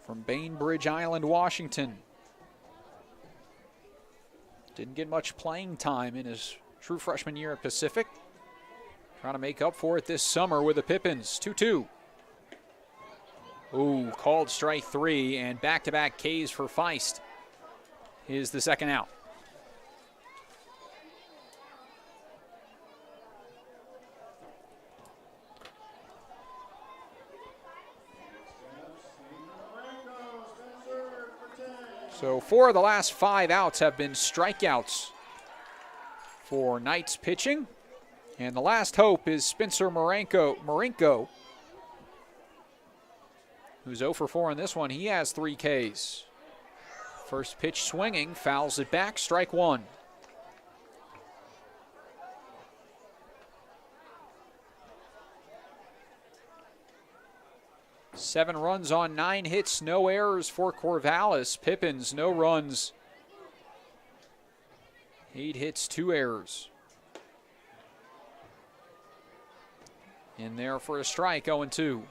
From Bainbridge Island, Washington. Didn't get much playing time in his true freshman year at Pacific. Trying to make up for it this summer with the Pippins. 2-2. Ooh, called strike 3, and back-to-back Ks for Feist is the second out. So 4 of the last 5 outs have been strikeouts for Knights pitching. And the last hope is Spencer Marinko, who's 0 for 4 in this one. He has 3 Ks. First pitch swinging, fouls it back, strike 1. Seven runs on 9 hits, no errors for Corvallis. Pippins, no runs, 8 hits, 2 errors. In there for a strike, 0-2.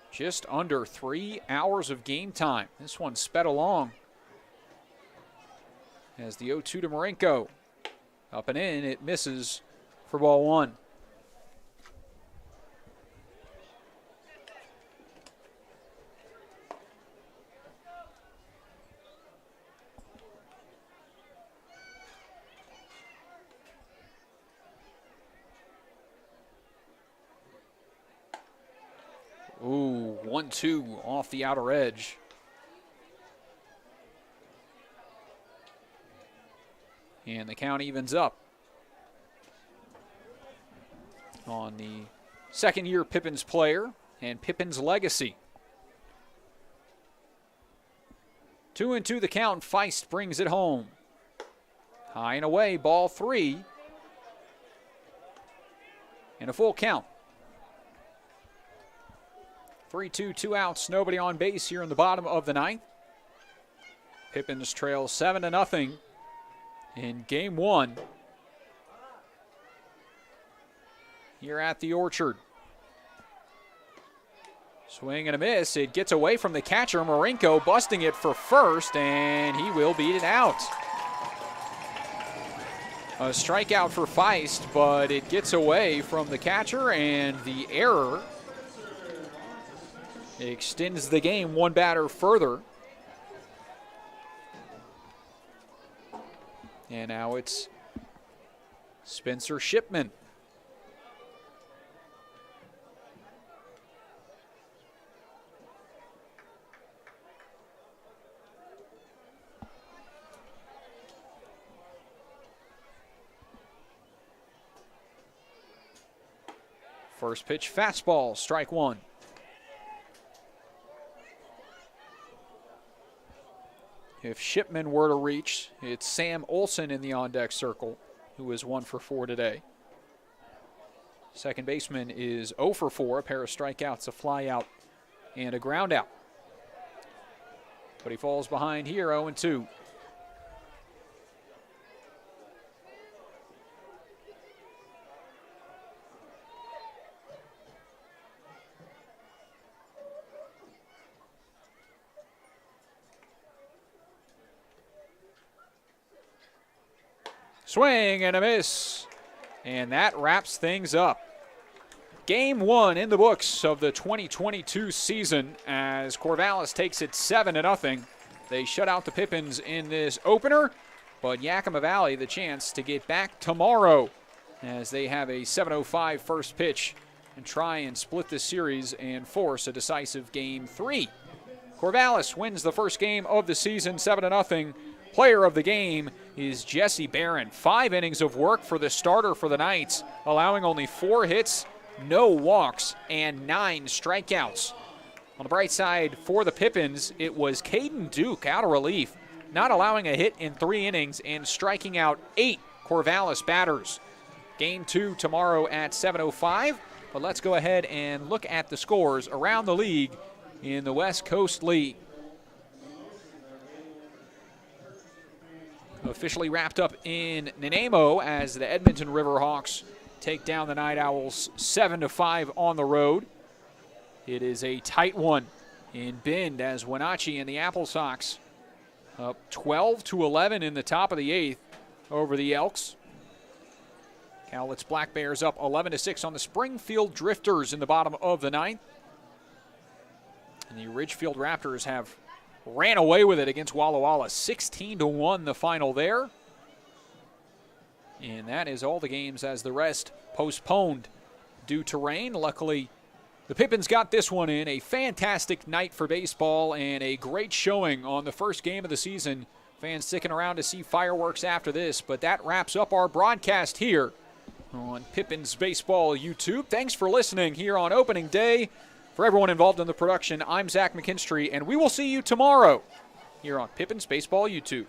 Just under 3 hours of game time. This one sped along. As the 0-2 to Marinko. Up and in, it misses for ball 1. Ooh, 1-2 off the outer edge. And the count evens up on the second-year Pippins player and Pippins legacy. 2-2 the count. Feist brings it home. High and away, ball 3. And a full count. 3-2, 2 outs, nobody on base here in the bottom of the 9th. Pippins trail 7-0 in game 1 here at the Orchard. Swing and a miss. It gets away from the catcher. Marinko busting it for first, and he will beat it out. A strikeout for Feist, but it gets away from the catcher, and the error extends the game 1 batter further. And now it's Spencer Shipman. First pitch fastball, strike 1. If Shipman were to reach, it's Sam Olson in the on-deck circle, who is 1 for 4 today. Second baseman is 0 for 4, a pair of strikeouts, a fly out, and a ground out. But he falls behind here, 0-2. Swing and a miss. And that wraps things up. Game 1 in the books of the 2022 season as Corvallis takes it 7-0. They shut out the Pippins in this opener, but Yakima Valley the chance to get back tomorrow as they have a 7:05 first pitch and try and split this series and force a decisive Game 3. Corvallis wins the first game of the season 7-0 player of the game is Jesse Barron. 5 innings of work for the starter for the Knights, allowing only 4 hits, no walks, and 9 strikeouts. On the bright side for the Pippins, it was Caden Duke out of relief, not allowing a hit in 3 innings and striking out 8 Corvallis batters. Game 2 tomorrow at 7:05, but let's go ahead and look at the scores around the league in the West Coast League. Officially wrapped up in Nanaimo as the Edmonton Riverhawks take down the Night Owls 7-5 on the road. It is a tight one in Bend as Wenatchee and the Apple Sox up 12-11 in the top of the 8th over the Elks. Cowlitz Black Bears up 11-6 on the Springfield Drifters in the bottom of the 9th. And the Ridgefield Raptors have ran away with it against Walla Walla. 16-1 the final there. And that is all the games as the rest postponed due to rain. Luckily, the Pippins got this one in. A fantastic night for baseball and a great showing on the first game of the season. Fans sticking around to see fireworks after this, but that wraps up our broadcast here on Pippins Baseball YouTube. Thanks for listening here on opening day. For everyone involved in the production, I'm Zach McKinstry, and we will see you tomorrow here on Pippins Baseball YouTube.